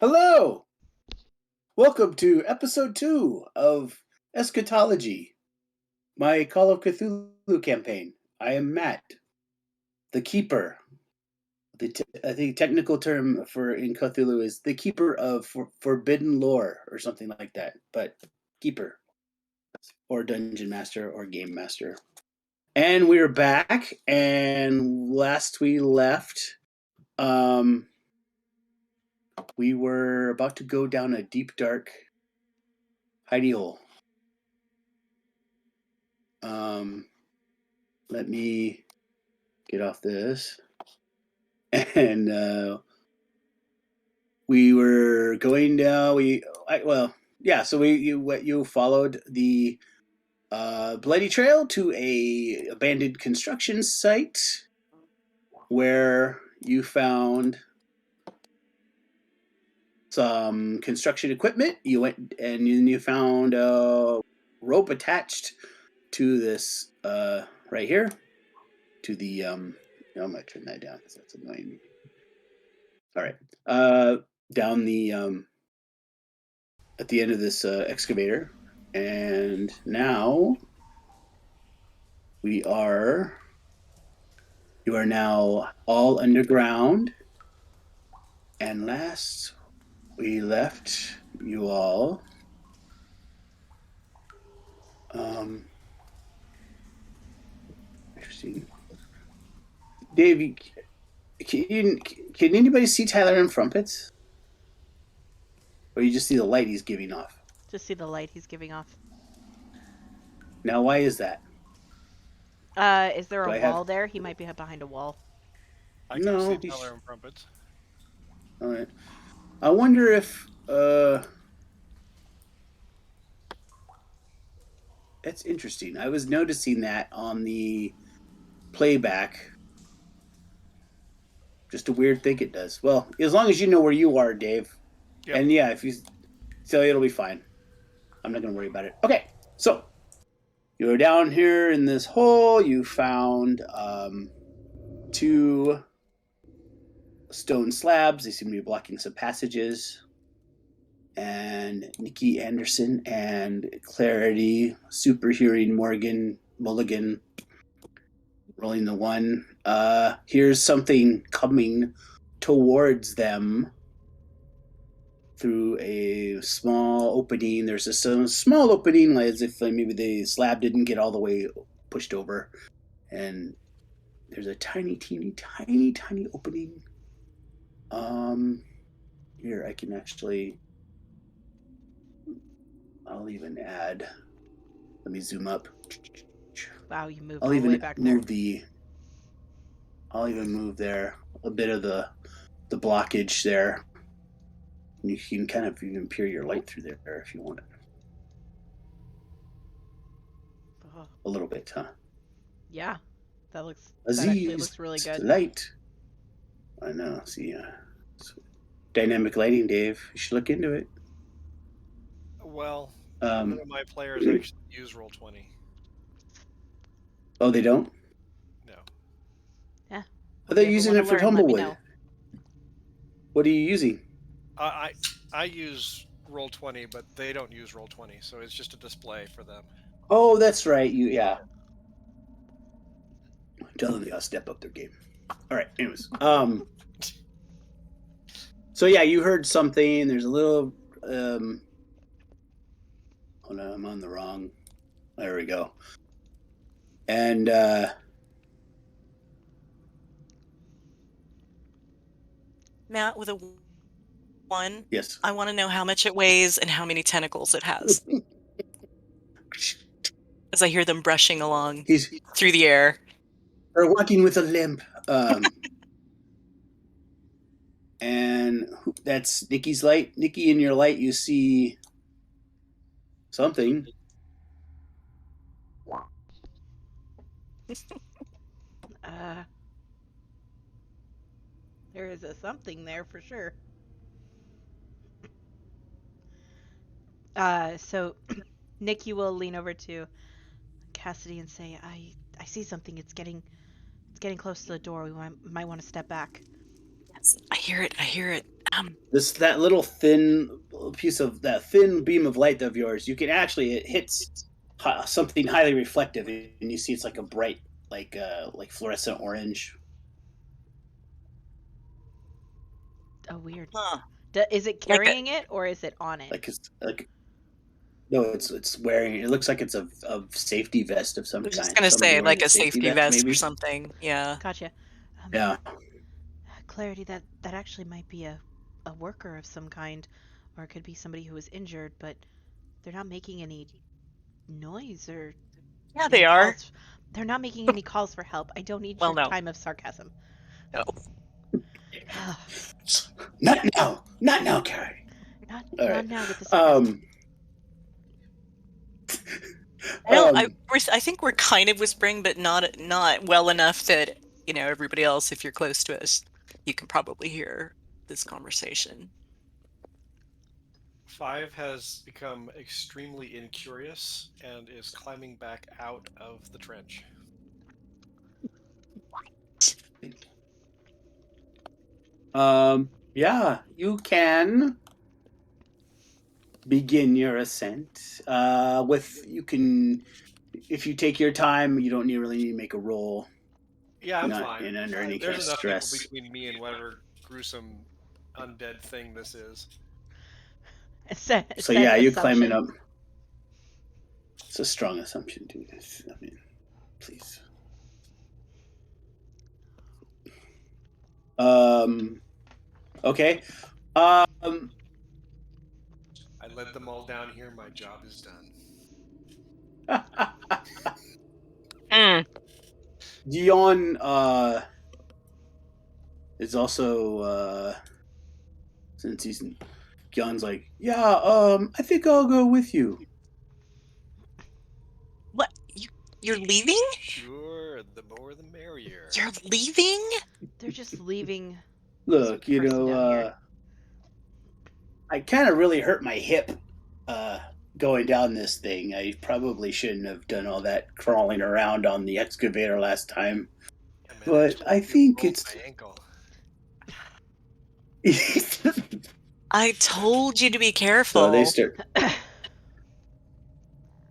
Hello! Welcome to episode 2 of Eschatology, my Call of Cthulhu campaign. I am Matt, the Keeper. I think technical term for in Cthulhu is the Keeper of Forbidden Lore or something like that, but Keeper or Dungeon Master or Game Master. And we're back, and last we left, we were about to go down a deep, dark hidey hole. Let me get off this. And we were going down. So you followed the bloody trail to a abandoned construction site where you found some construction equipment. You went and you found a rope attached to this right here to the I'm gonna turn that down because that's annoying me. All right, down the at the end of this excavator, and now you are now all underground. And last we left you all, interesting. Dave, can anybody see Tyler and Frumpets? Or you just see the light he's giving off? Just see the light he's giving off. Now, why is that? Is there a wall there? He might be behind a wall. I can see Tyler and Frumpets. All right. I wonder if that's interesting. I was noticing that on the playback. Just a weird thing it does. Well, as long as you know where you are, Dave. Yep. And yeah, if you so it'll be fine. I'm not gonna worry about it. Okay, so you're down here in this hole. You found 2 stone slabs. They seem to be blocking some passages. And Nikki Anderson and Clarity, Superhearing Mulligan, rolling the 1. Here's something coming towards them through a small opening. There's a small opening, like as if maybe the slab didn't get all the way pushed over. And there's a tiny, teeny, tiny, tiny opening. Here I can actually... I'll even add... Let me zoom up. Wow, you moved all the way back there. I'll even move there a bit of the blockage there. You can kind of even peer your light through there if you want it. A little bit, huh? Yeah, that actually looks really good. Light. I know. See, dynamic lighting, Dave. You should look into it. Well, none of my players actually use Roll20. Oh, they don't? No. Yeah. Are they using it for Tumblewood? What are you using? I use Roll20, but they don't use Roll20, so it's just a display for them. Oh, that's right. Yeah. Tell them they gotta step up their game. All right. Anyways, so yeah, you heard something. There's a little. Hold on, I'm on the wrong. There we go. And Matt, with a 1, yes, I want to know how much it weighs and how many tentacles it has. As I hear them brushing along through the air. Or walking with a limp. And that's Nikki's light. Nikki, in your light, you see something. There is a something there for sure. So Nikki will lean over to Cassidy and say, I see something. It's getting close to the door. We might want to step back. Yes, I hear it. that little thin piece of that thin beam of light of yours, you can actually, it hits something highly reflective, and you see it's like a bright, like fluorescent orange. Oh, weird. Huh. Is it carrying it or is it on it? No, it's wearing. It looks like it's a safety vest of some I was kind. just gonna Somebody say, wearing like a safety vest maybe. or something. Yeah. Gotcha. Yeah. Clarity, that actually might be a worker of some kind, or it could be somebody who was injured, but they're not making any noise or Yeah, any they are. calls. They're not making any calls for help. I don't need Well, your no. time of sarcasm. No. Not now, Carrie. Not All not right. now with the sarcasm. I think we're kind of whispering, but not well enough that, everybody else, if you're close to us, you can probably hear this conversation. 5 has become extremely incurious and is climbing back out of the trench. Yeah, you can begin your ascent. If you take your time, you don't really need to make a roll. Yeah, I'm not fine. under any There's kind of enough stress. people between me and whatever gruesome undead thing this is. So yeah, you climbing up. It's a strong assumption, dude. I mean, please. Okay. I led them all down here. My job is done. Dion is also since Gion's like, yeah, I think I'll go with you. What? You're leaving? Sure, the more the merrier. You're leaving? They're just leaving. Look, down here. I kind of really hurt my hip going down this thing. I probably shouldn't have done all that crawling around on the excavator last time. Yeah, man, but I think it's my ankle. I told you to be careful. So they start.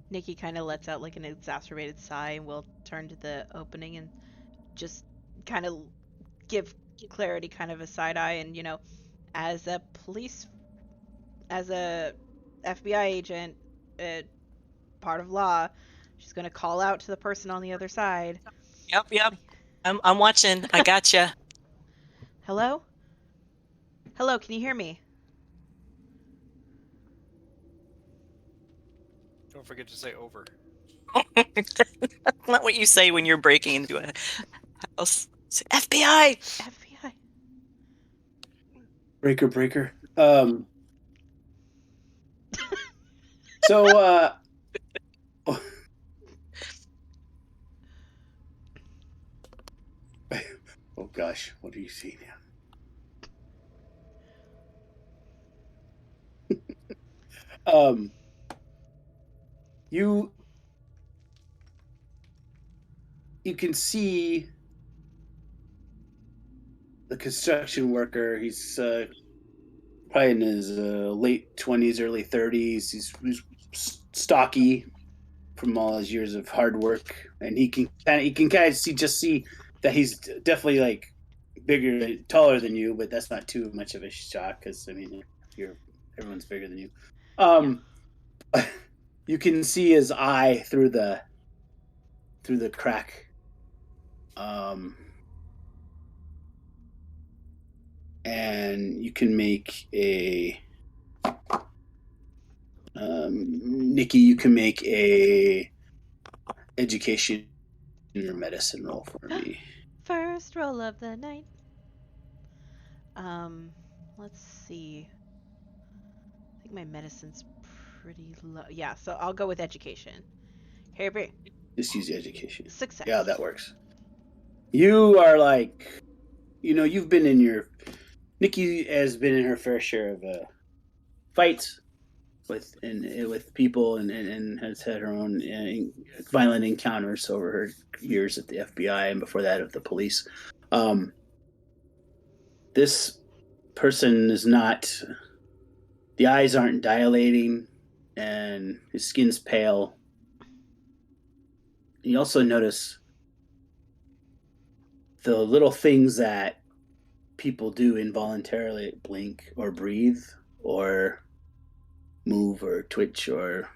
Nikki kind of lets out like an exacerbated sigh and will turn to the opening and just kind of give Clarity kind of a side eye. And as a FBI agent, part of law, she's gonna call out to the person on the other side. Yep. I'm watching. I gotcha. Hello, can you hear me? Don't forget to say over. That's not what you say when you're breaking into a house. Say, FBI. Breaker. So oh gosh, what do you see now? You can see the construction worker. He's probably in his late 20s, early 30s. He's stocky from all his years of hard work, and you can kind of see that he's definitely like taller than you, but that's not too much of a shock because I mean everyone's bigger than you. You can see his eye through the crack. And you can make a Nikki. You can make a education or medicine roll for me. First roll of the night. Let's see. I think my medicine's pretty low. Yeah, so I'll go with education. Here, just use the education. Success. Yeah, that works. You are like, you've been in your. Nikki has been in her fair share of fights with people and has had her own violent encounters over her years at the FBI and before that of the police. This person is not. The eyes aren't dilating, and his skin's pale. You also notice the little things that people do involuntarily, blink or breathe or move or twitch, or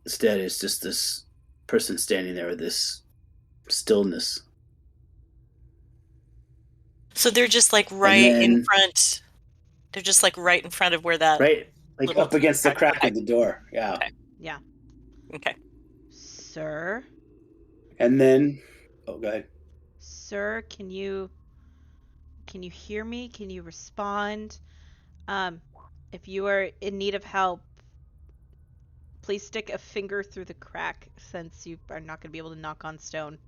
instead it's just this person standing there with this stillness. So they're just like in front. They're just like right in front of where that. Right, like up against the crack okay. of the door. Yeah. Okay. Yeah. Okay. Sir? And then, oh, go ahead. Sir, can you hear me? Can you respond? If you are in need of help, please stick a finger through the crack, since you are not going to be able to knock on stone.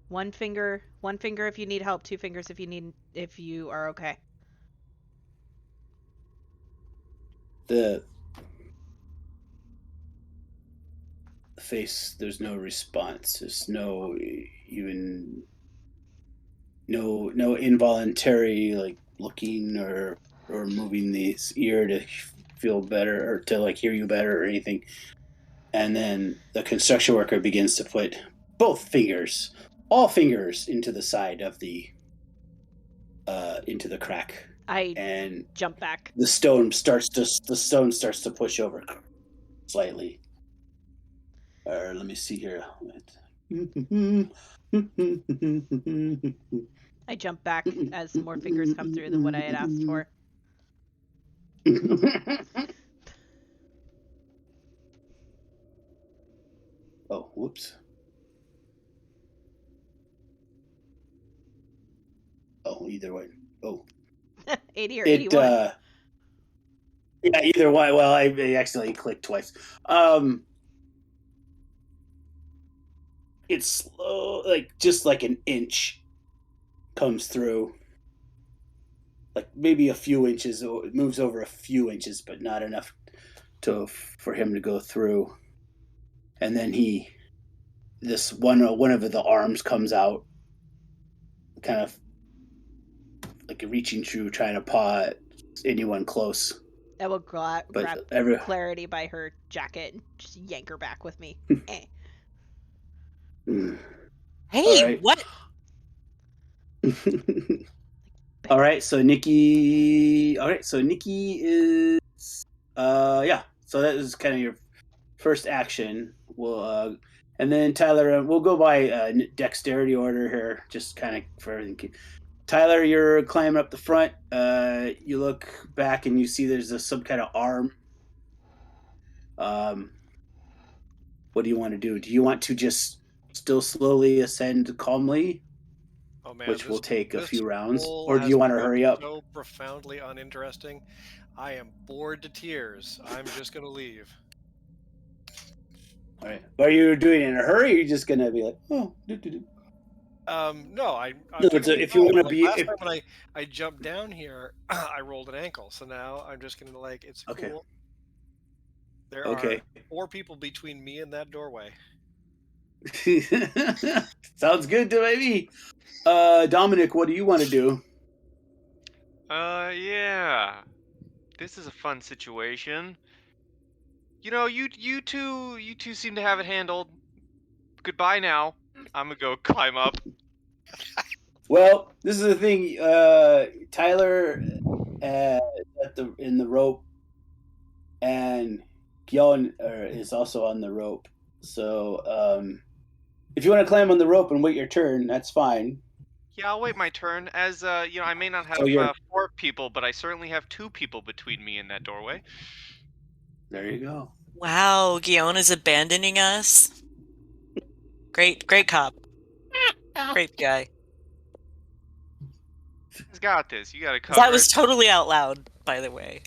One finger if you need help, 2 fingers if you are okay. The face, there's no response. There's no involuntary like looking or moving the ear to feel better or to like hear you better or anything. And then the construction worker begins to put all fingers into the side of the into the crack. I jump back. The stone starts to push over slightly. Or let me see here. I jump back as more fingers come through than what I had asked for. Oh, whoops. Oh, either way. Oh. 80 or 81. Yeah, either way. Well, I accidentally clicked twice. It's slow, like just like an inch comes through. Like maybe a few inches. It moves over a few inches, but not enough for him to go through. And then one of the arms comes out, kind of like reaching through, trying to paw at anyone close. I will grab Clarity by her jacket and just yank her back with me. Hey, right. What? All right, so Nikki. All right, so Nikki is. Yeah. So that is kind of your first action. We'll and then Tyler, we'll go by dexterity order here, just kind of for everything. Tyler, you're climbing up the front. You look back and you see there's some kind of arm. What do you want to do? Do you want to just still slowly ascend calmly? Oh man, which will take a few rounds, poll or do you want to has hurry become up? So profoundly uninteresting. I am bored to tears. I'm just gonna leave. All right. Are you doing it in a hurry, or are you just gonna be like, oh, do? No, if you want to be. Last time when I jumped down here, I rolled an ankle. So now I'm just gonna it's Okay. cool. There are 4 people between me and that doorway. Sounds good to me. Dominic, what do you want to do? Yeah. This is a fun situation. You know, you two seem to have it handled. Goodbye now. I'm gonna go climb up. Well, this is the thing. Tyler in the rope, and Gyon is also on the rope. So, if you want to climb on the rope and wait your turn, that's fine. Yeah, I'll wait my turn. As you know, I may not have 4 people, but I certainly have 2 people between me and that doorway. There you go. Wow, Guion is abandoning us. Great cop. Great guy. He's got this. You got to cover. That was totally out loud, by the way.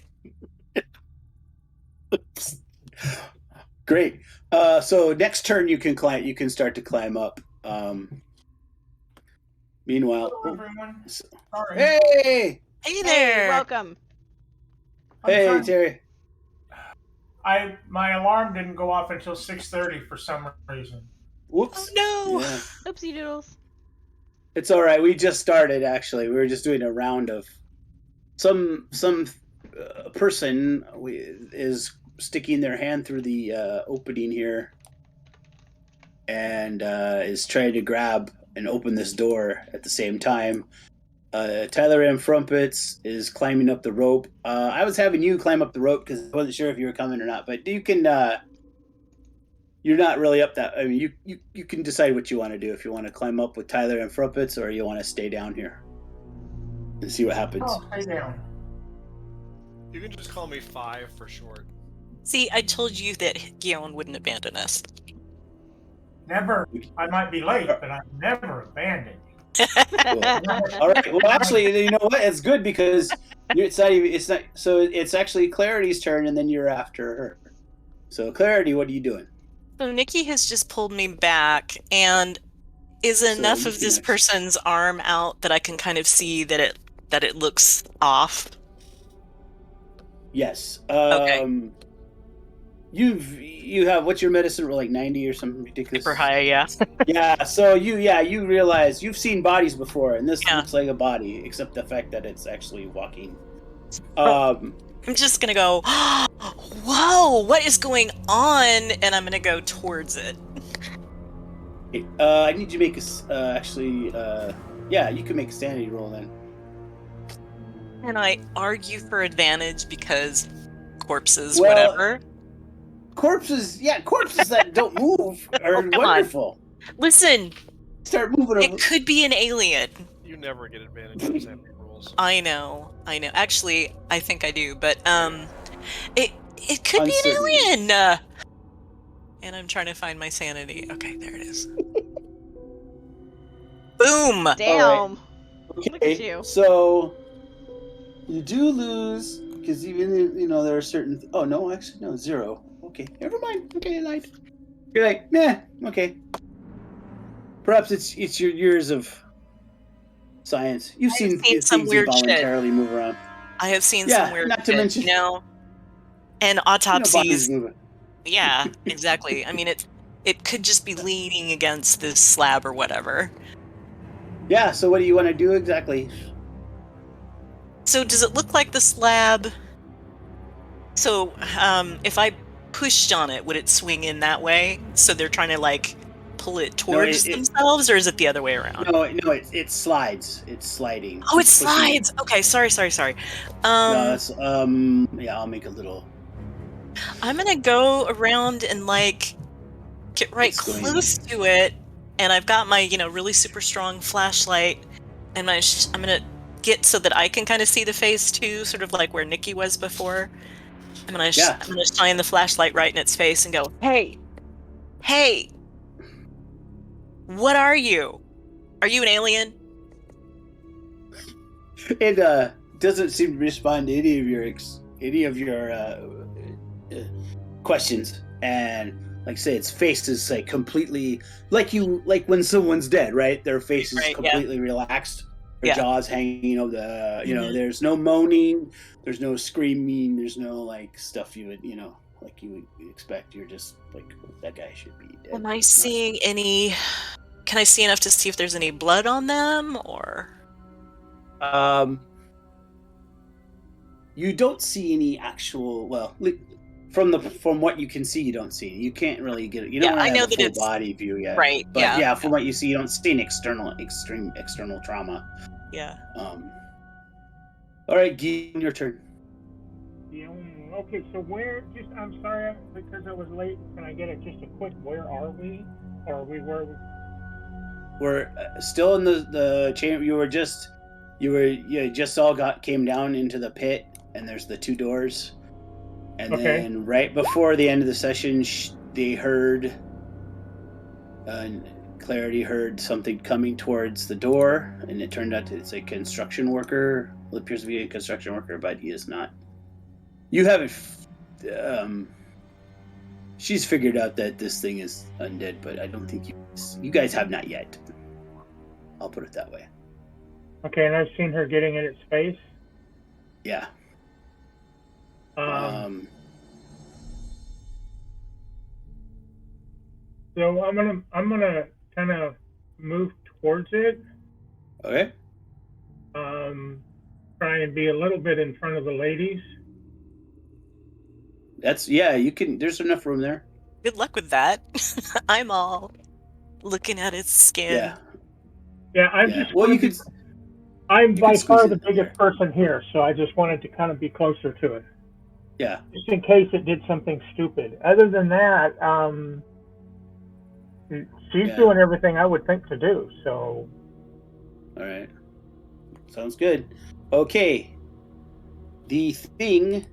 Great. So next turn you can climb. You can start to climb up. Meanwhile, hello, everyone. Sorry. Hey there. Welcome. Hey, Terry. My alarm didn't go off until 6:30 for some reason. Whoops. Oh no. Yeah. Oopsie doodles. It's all right. We just started. Actually, we were just doing a round of some person is sticking their hand through the opening here and is trying to grab and open this door at the same time. Tyler M. Frumpets is climbing up the rope. I was having you climb up the rope because I wasn't sure if you were coming or not, but you can. You're not really up that. I mean, you can decide what you want to do. If you want to climb up with Tyler and Frumpets, or you want to stay down here and see what happens. Oh, stay down. You can just call me 5 for short. See, I told you that Guillaume wouldn't abandon us. Never. I might be late, but I'm never abandoned. Cool. All right. Well, actually, you know what? It's good because it's not even. It's not. So it's actually Clarity's turn, and then you're after her. So Clarity, what are you doing? So Nikki has just pulled me back, and is enough of this person's arm out that I can kind of see that it looks off? Yes. Okay. You have what's your medicine roll, like 90 or something ridiculous? Super high, yeah. Yeah. So you realize you've seen bodies before, and this looks like a body, except the fact that it's actually walking. I'm just gonna go, whoa, what is going on? And I'm gonna go towards it. I need you to make a you can make a sanity roll then. And I argue for advantage because corpses, whatever. Corpses that don't move are wonderful. Listen, start moving. It could be an alien. You never get advantage of sanity rolls. I know. Actually, I think I do, but it could be an alien. And I'm trying to find my sanity. Okay, there it is. Boom. Damn. Right. Okay. Look at you. So you do lose because even there are certain. Oh no, actually no, 0. Okay, never mind. Okay, I lied. You're like, nah, okay. Perhaps it's your years of science. You've seen some things weird involuntarily shit. move around. I have seen some weird not to shit, mention, and autopsies. Moving. Yeah, exactly. I mean, it could just be leaning against this slab or whatever. Yeah. So what do you want to do exactly? So does it look like the slab? So if I pushed on it, would it swing in that way? So they're trying to pull it towards themselves, or is it the other way around? No, it slides. It's sliding. Oh, it slides. Okay, sorry. No, that's I'll make a little. I'm gonna go around and get right close to it, and I've got my really super strong flashlight, and I'm gonna get so that I can kind of see the face too, sort of like where Nikki was before. I'm gonna shine the flashlight right in its face and go, hey, what are you? Are you an alien? It doesn't seem to respond to any of your questions, and like I say, its face is completely like when someone's dead, right? Their face is completely relaxed. Their jaws hanging over the, there's no moaning, there's no screaming, there's no stuff you would, like you would expect. You're just that guy should be dead. Am I seeing any? Can I see enough to see if there's any blood on them, or? You don't see any actual. From what you can see, you don't see. You can't really get it. You don't have a full body view yet, right? But from what you see, you don't see an extreme external trauma. Yeah. All right, Guy, your turn. Okay, so I'm sorry because I was late. Can I get just a quick? Where are we? Or are we where? We're still in the chamber. You just all came down into the pit, and there's the 2 doors. And then right before the end of the session, they heard, Clarity heard something coming towards the door, and it turned out it's a construction worker. Well, it appears to be a construction worker, but he is not. You haven't. She's figured out that this thing is undead, but I don't think you guys have not yet. I'll put it that way. Okay, and I've seen her getting in its face. Yeah. So I'm gonna kind of move towards it Okay. Try and be a little bit in front of the ladies. You can. There's enough room there. Good luck with that. I'm all looking at his skin. Yeah. Yeah, I'm Yeah. just. Well, you could. I'm you by could far squeeze the it in biggest there. person here, so I just wanted to kind of be closer to it, Yeah. just in case it did something stupid. Other than that, she's Yeah. doing everything I would think to do. So. All right. Sounds good. Okay. The thing,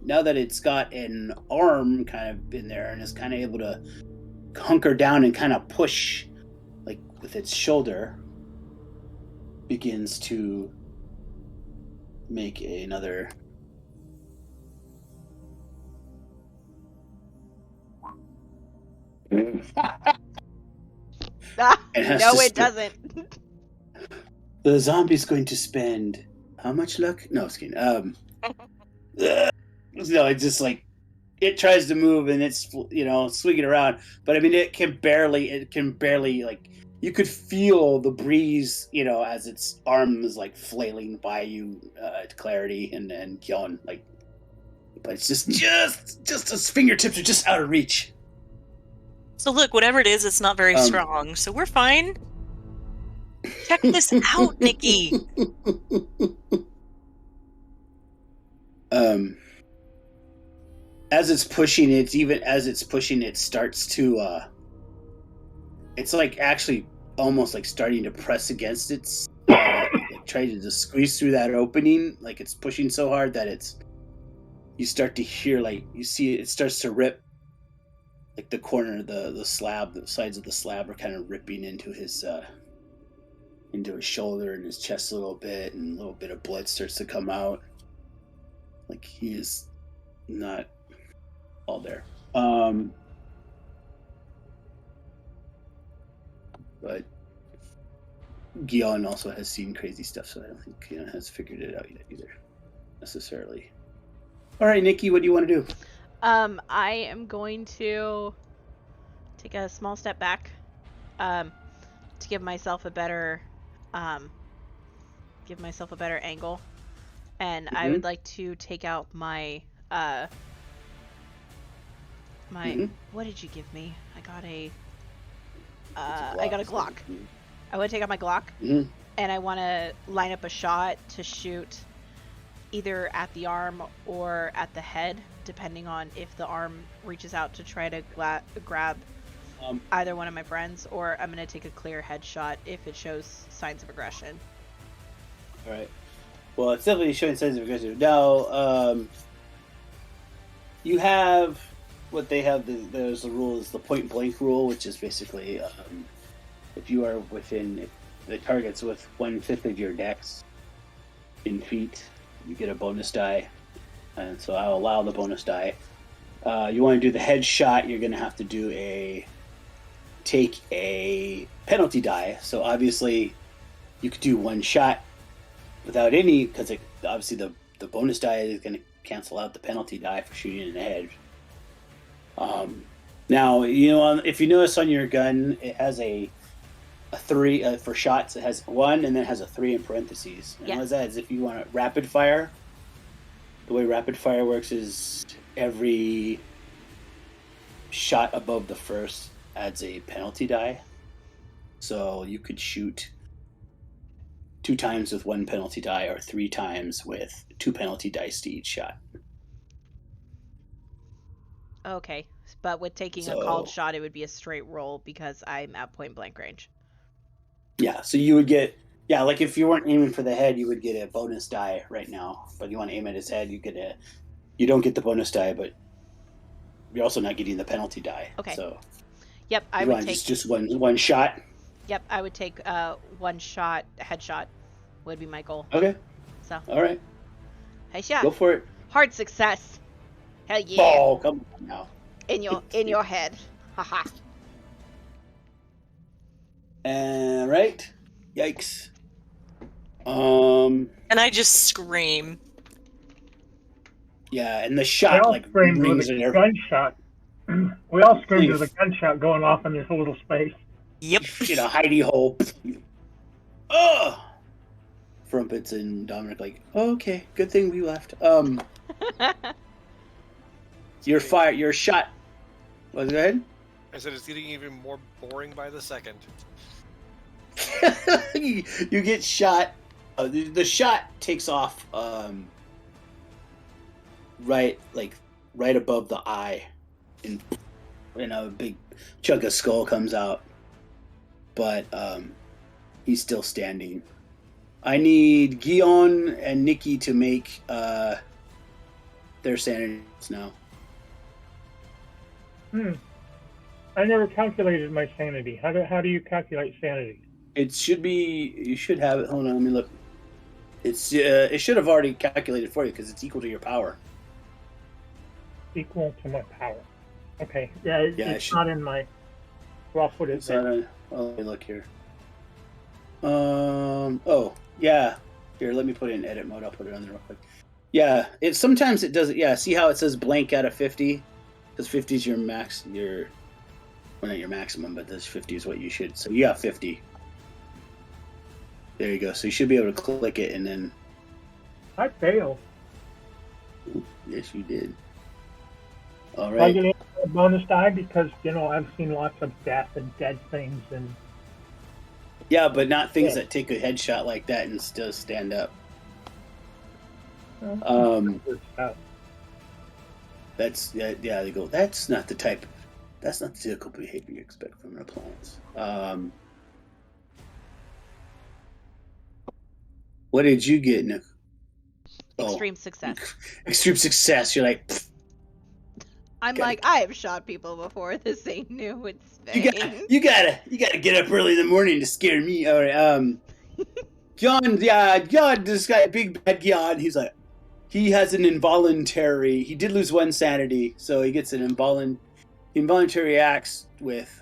now that it's got an arm kind of in there and is kind of able to hunker down and kind of push, like with its shoulder, begins to make another. Ah, It has no, to it doesn't. The zombie's going to spend how much luck? No, just kidding. No, it's just like it tries to move and it's swinging around, but I mean it can barely like you could feel the breeze, as its arm is like flailing by you, Clarity and Kyon, like, but it's just its fingertips are just out of reach. So look, whatever it is, it's not very strong, so we're fine. Check this out, Nikki. As it's pushing, it starts to it's like actually almost like starting to press against its like trying to squeeze through that opening, like it's pushing so hard that you start to hear, like, you see it starts to rip, like the corner of the slab, the sides of the slab are kind of ripping into his shoulder and his chest a little bit, and a little bit of blood starts to come out. Like he is not all there. But Gion also has seen crazy stuff, so I don't think Gion has figured it out yet either, necessarily. All right, Nikki, what do you want to do? I am going to take a small step back, to give myself a better angle, and I would like to take out my what did you give me? I got a Glock. I want to take out my Glock, and I want to line up a shot to shoot either at the arm or at the head, depending on if the arm reaches out to try to grab either one of my friends, or I'm going to take a clear headshot if it shows signs of aggression. All right. Well, it's definitely showing signs of aggression. Now, you have what they have. There's the rule is the point blank rule, which is basically if you are within, if the target's with 1/5 of your dex in feet, you get a bonus die, and so I'll allow the bonus die. You want to do the headshot, you're going to have to take a penalty die. So obviously, you could do one shot without any, because obviously the bonus die is going to cancel out the penalty die for shooting in the head. Now, if you notice on your gun, it has a 3 for shots. It has 1 and then it has a 3 in parentheses. And what is that? Is if you want to rapid fire. The way rapid fire works is every shot above the first adds a penalty die. So you could shoot 2 times with 1 penalty die, or 3 times with 2 penalty dice to each shot. Okay, but with taking a called shot, it would be a straight roll because I'm at point blank range. Yeah, so you would get, like if you weren't aiming for the head, you would get a bonus die right now. But you want to aim at his head, you don't get the bonus die, but you're also not getting the penalty die. Okay. So, yep, I would take just one shot. Yep, I would take 1 shot, headshot would be my goal. Okay. So. All right. Hey, shot. Go for it. Hard success. Hell yeah. Oh, come on now. In your head. Haha. And right. Yikes. And I just scream. Yeah, and the shot rings in your gunshot. We all screamed with a gunshot going off in this little space. Yep. In a hidey hole. Oh, Frumpets and Dominic like, oh, okay, good thing we left. Your shot. Well, go ahead. I said it's getting even more boring by the second. you get shot. The shot takes off right above the eye, and a big chunk of skull comes out. But he's still standing. I need Guion and Nikki to make their sanities now. I never calculated my sanity. How do you calculate sanity? It should be. You should have it. Hold on, let me look. It should have already calculated for you because it's equal to your power. Equal to my power. Okay. Yeah, it's not in my. Well, I'll put it there. Let me look here. Oh, yeah. Here, let me put it in edit mode. I'll put it on there real quick. Yeah, sometimes it does. Yeah, see how it says blank out of 50? Because 50 is your max. Well, not your maximum, but this 50 is what you should. So you got 50. There you go. So you should be able to click it and then. I failed. Ooh, yes, you did. All I right. get a bonus die because I've seen lots of death and dead things and. Yeah, but not things that take a headshot like that and still stand up. That's they go. That's not the typical behavior you expect from an appliance. What did you get, Nick? Extreme success. Extreme success. You're like. Pfft. I have shot people before. This ain't new. It's fake. You gotta get up early in the morning to scare me. All right. John, this guy, big bad John. He's like, he has an involuntary. He did lose one sanity, so he gets an involuntary acts with.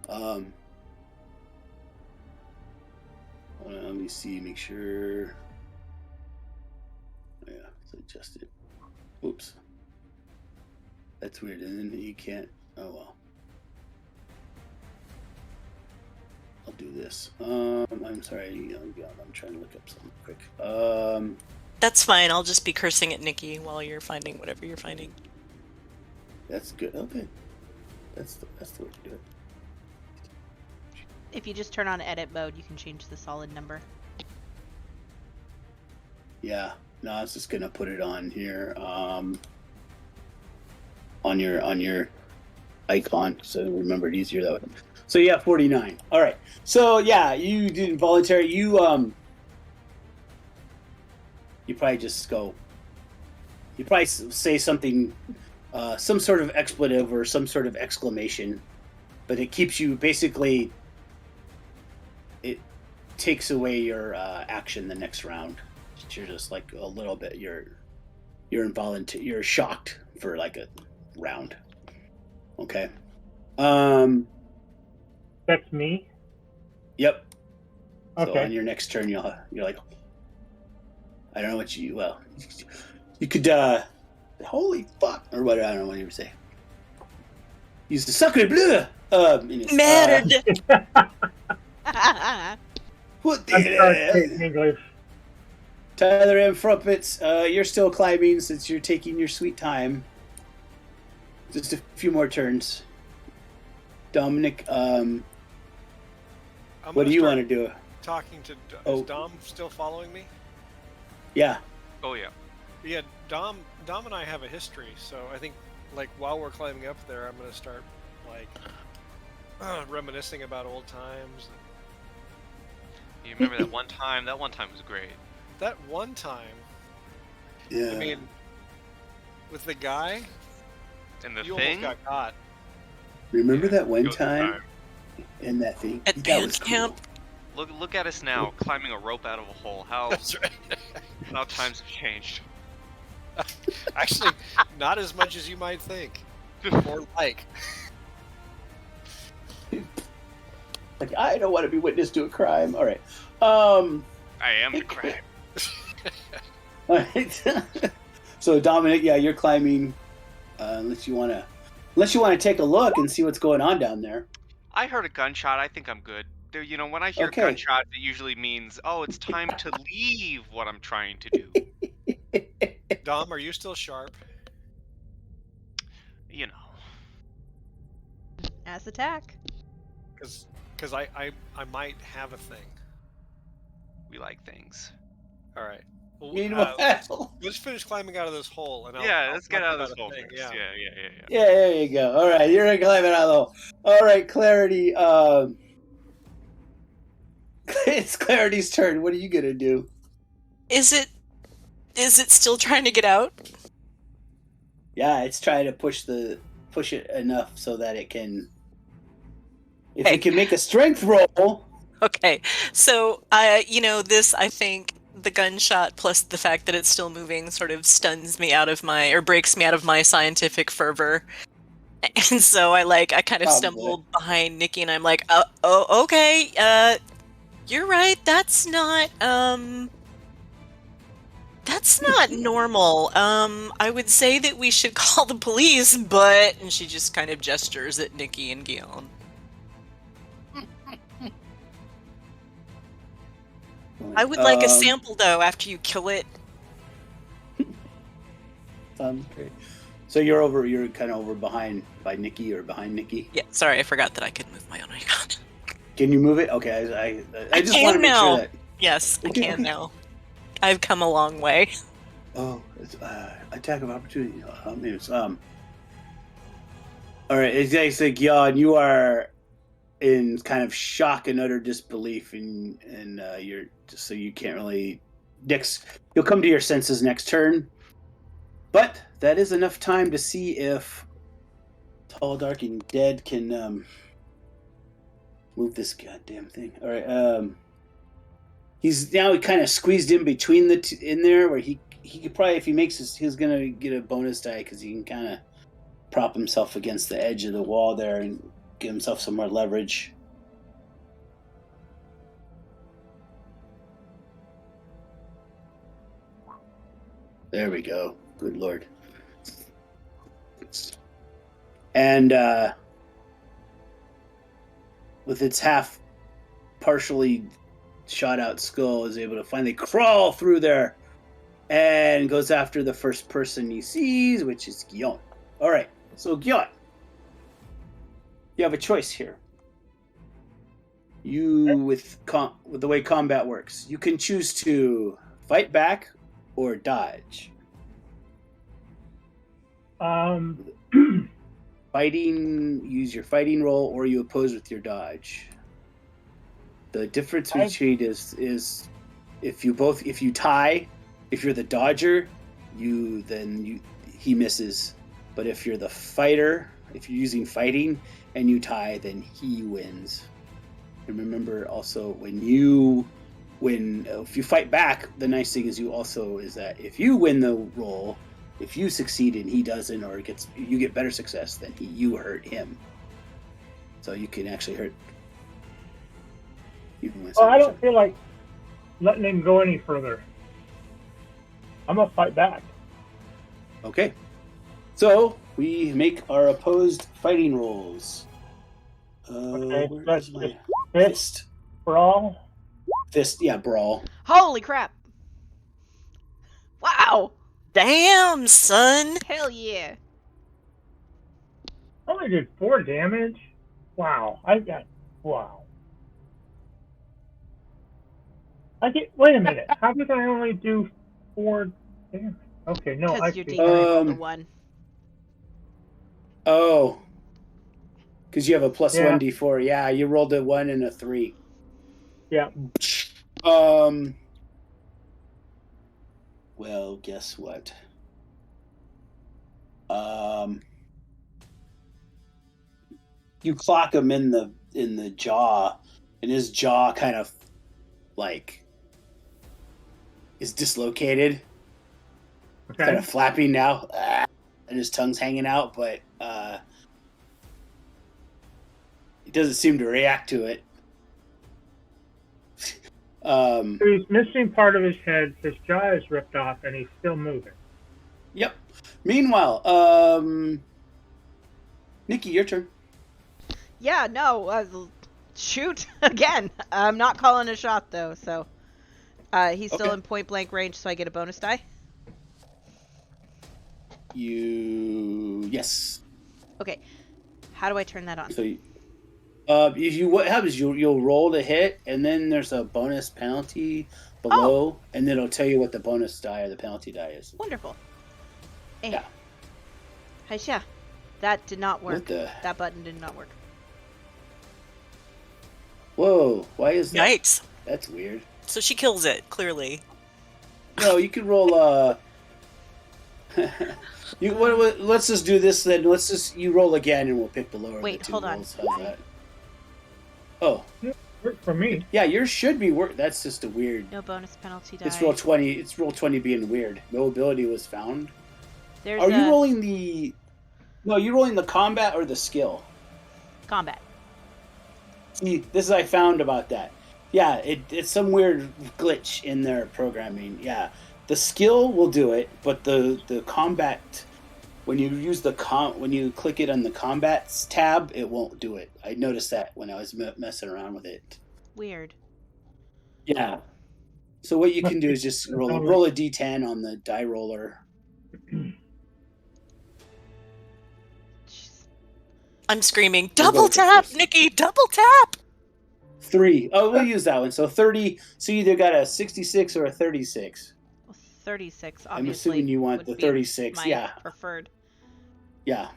Hold on, let me see. Make sure. Yeah, it's adjusted. Oops. That's weird, and then you can't. Oh well. I'll do this. I'm sorry. I'm trying to look up something quick. That's fine. I'll just be cursing at Nikki while you're finding whatever you're finding. That's good. Okay. That's the way to do it. If you just turn on edit mode, you can change the solid number. Yeah. No, I was just gonna put it on here. On your icon, so remember it easier that way. So yeah, 49. All right. So yeah, you did involuntary. You probably just go. You probably say something, some sort of expletive or some sort of exclamation, but it keeps you basically. It takes away your action the next round. You're just like a little bit. You're involuntary. You're shocked for like a round. Okay. That's me? Yep. Okay. So on your next turn, you're like, I don't know what you could holy fuck or what, I don't know what you would say. Use the sacre bleu. Merde. What I'm sorry, the English. Tyler and Frumpets, you're still climbing since you're taking your sweet time. Just a few more turns. Dominic, what do you want to do? Talking to Oh. Is Dom still following me? Yeah. Oh yeah. Yeah, Dom and I have a history, so I think like while we're climbing up there, I'm gonna start like reminiscing about old times. You remember that one time? That one time was great. That one time, Yeah. I mean, with the guy, And the you thing. almost got caught. Remember that one It was time in that thing? At That band was cool. camp. Look at us now, climbing a rope out of a hole. How That's right. times have changed. Actually, not as much as you might think. Or like. Like, I don't want to be witness to a crime. All right. I am the crime. All right. So Dominic, yeah, you're climbing. Unless you want to take a look and see what's going on down there. I heard a gunshot. I think I'm good. You know, when I hear Okay. gunshot, it usually means, oh, it's time to leave what I'm trying to do. Dom, are you still sharp? You know. Ass attack. Because I might have a thing. We like things. All right. Well, Meanwhile, let's finish climbing out of this hole, and Yeah, I'll let's get talk out of this about a hole thing, first. Yeah. yeah, there you go. All right, you're gonna climb it out of the hole. All right, Clarity. It's Clarity's turn. What are you gonna do? Is it still trying to get out? Yeah, it's trying to push it enough so that it can. If Okay. it can make a strength roll. Okay, so this, I think the gunshot plus the fact that it's still moving sort of stuns me out of breaks me out of my scientific fervor, and so I kind of Probably. stumble behind Nikki, and I'm like, oh, okay, you're right, that's not normal. I would say that we should call the police, and she just kind of gestures at Nikki and Guillaume. I would like a sample, though, after you kill it. Sounds great. So you're kind of over behind Nikki or behind Nikki? Yeah, sorry, I forgot that I could move my own icon. Can you move it? Okay, I just can want to make now. sure that... Yes, Okay, I can okay. now. I've come a long way. Oh, it's attack of opportunity. All right, it's like Jan, you are in kind of shock and utter disbelief, and you're just so you can't really. You'll come to your senses next turn, but that is enough time to see if Tall, Dark, and Dead can move this goddamn thing. All right, he's now kind of squeezed in between in there, where he could probably, if he makes this, he's gonna get a bonus die because he can kind of prop himself against the edge of the wall there and give himself some more leverage. There we go. Good Lord. And with its half partially shot out skull, is able to finally crawl through there and goes after the first person he sees, which is Guillaume. All right, so Guillaume, you have a choice here. You, with the way combat works, you can choose to fight back or dodge. Fighting, use your fighting roll, or you oppose with your dodge. The difference between is if you tie, if you're the dodger, he misses. But if you're the fighter, if you're using fighting and you tie, then he wins. And remember also if you fight back, the nice thing is that if you win the roll, if you succeed and he doesn't, or you get better success, then you hurt him. So you can actually hurt. Well, I don't feel like letting him go any further. I'm gonna fight back. Okay. So we make our opposed fighting rolls. Okay, where's my fist, brawl. Fist, yeah, brawl. Holy crap! Wow! Damn, son! Hell yeah! I only did 4 damage. Wow, wow. Wait a minute. How did I only do 4 damage? Okay, no, I Because your see. D3 rolled a 1. Oh. Because you have a plus Yeah. 1d4. Yeah, you rolled a 1 and a 3. Yeah. Well, guess what? You clock him in the jaw, and his jaw kind of is dislocated. Okay. Kind of flapping now, and his tongue's hanging out, but he doesn't seem to react to it. So he's missing part of his head. His jaw is ripped off, and he's still moving. Yep. Meanwhile, Nikki, your turn. Yeah, no. shoot again. I'm not calling a shot though, so he's still Okay. in point blank range, so I get a bonus die. Yes. Okay, how do I turn that on? So, what happens? You'll roll to hit, and then there's a bonus penalty below, and then it'll tell you what the bonus die or the penalty die is. Wonderful. Eh. Yeah. Haisha, that did not work. What the? That button did not work. Whoa! Why is that? Yikes. That's weird. So she kills it, clearly. No, you can roll. Let's just do this then. You roll again, and we'll pick the lower Wait, of the two hold on. rolls. How's that? Oh, Worked for me. yeah, yours should be work. That's just a weird. No bonus penalty die. It's roll 20. It's roll 20 being weird. No ability was found. There's Are you rolling the? No, you're rolling the combat or the skill. combat. See, this is I found about that. Yeah, it's some weird glitch in their programming. Yeah, the skill will do it, but the combat, when you use when you click it on the combats tab, it won't do it. I noticed that when I was messing around with it. Weird. Yeah. So what you can do is just roll a d10 on the die roller. Jeez. I'm screaming, We'll double go tap, first. Nikki, double tap! 3. Oh, we'll use that one. So 30. So you either got a 66 or a 36. Well, 36. I'm Obviously, assuming you want would the be 36. my Yeah. preferred. Yeah.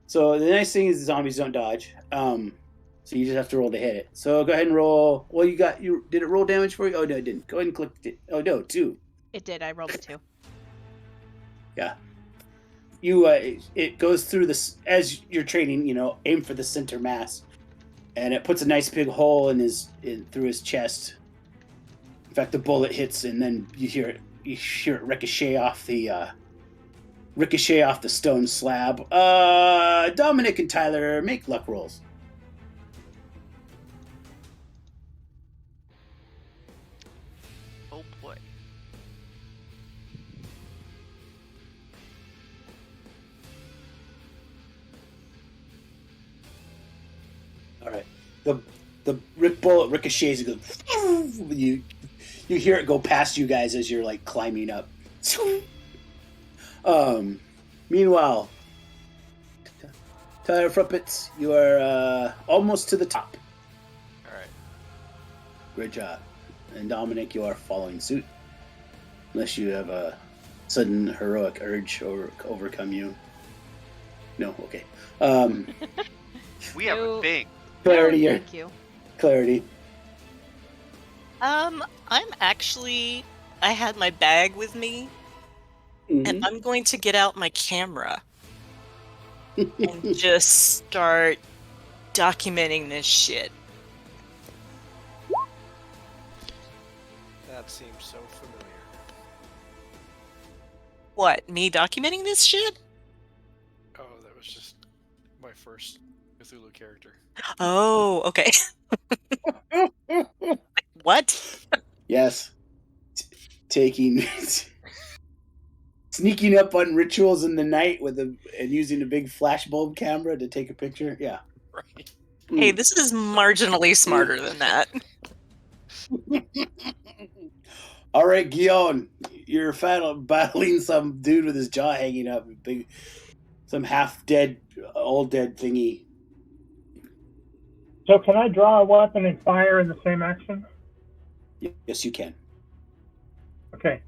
So the nice thing is the zombies don't dodge. So you just have to roll to hit it. So go ahead and roll. Well, did it roll damage for you? Oh no, it didn't. Go ahead and click it. Oh no, 2. It did. I rolled a 2. Yeah. It goes through this as you're training. Aim for the center mass, and it puts a nice big hole through his chest. In fact, the bullet hits, and then you hear it ricochet off the stone slab. Dominic and Tyler, make luck rolls. Oh boy. All right. The bullet ricochets. It goes. You hear it go past you guys as you're like climbing up. Meanwhile, Tyler Fruppets, you are almost to the top. All right. Great job. And Dominic, you are following suit. Unless you have a sudden heroic urge overcome you. No, okay. We have a thing. Clarity, No, thank you. Clarity. I'm actually, I had my bag with me, Mhm. and I'm going to get out my camera and just start documenting this shit. That seems so familiar. What, me documenting this shit? Oh, that was just my first Cthulhu character. Oh, okay. What? Yes. Taking sneaking up on rituals in the night and using a big flashbulb camera to take a picture. Yeah. Right. Hey, this is marginally smarter than that. All right, Guillaume, you're battling some dude with his jaw hanging up, some half dead, all dead thingy. So can I draw a weapon and fire in the same action? Yes, you can. Okay.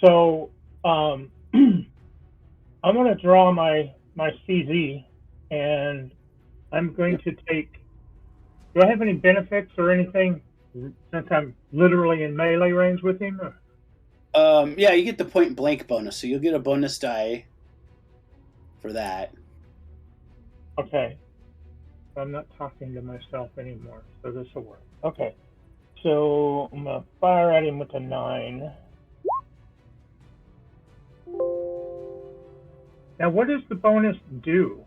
So I'm going to draw my CZ, and I'm going to take. Do I have any benefits or anything since I'm literally in melee range with him? Yeah, you get the point blank bonus, so you'll get a bonus die for that. Okay. I'm not talking to myself anymore, so this will work. Okay. So I'm going to fire at him with a 9. Now, what does the bonus do?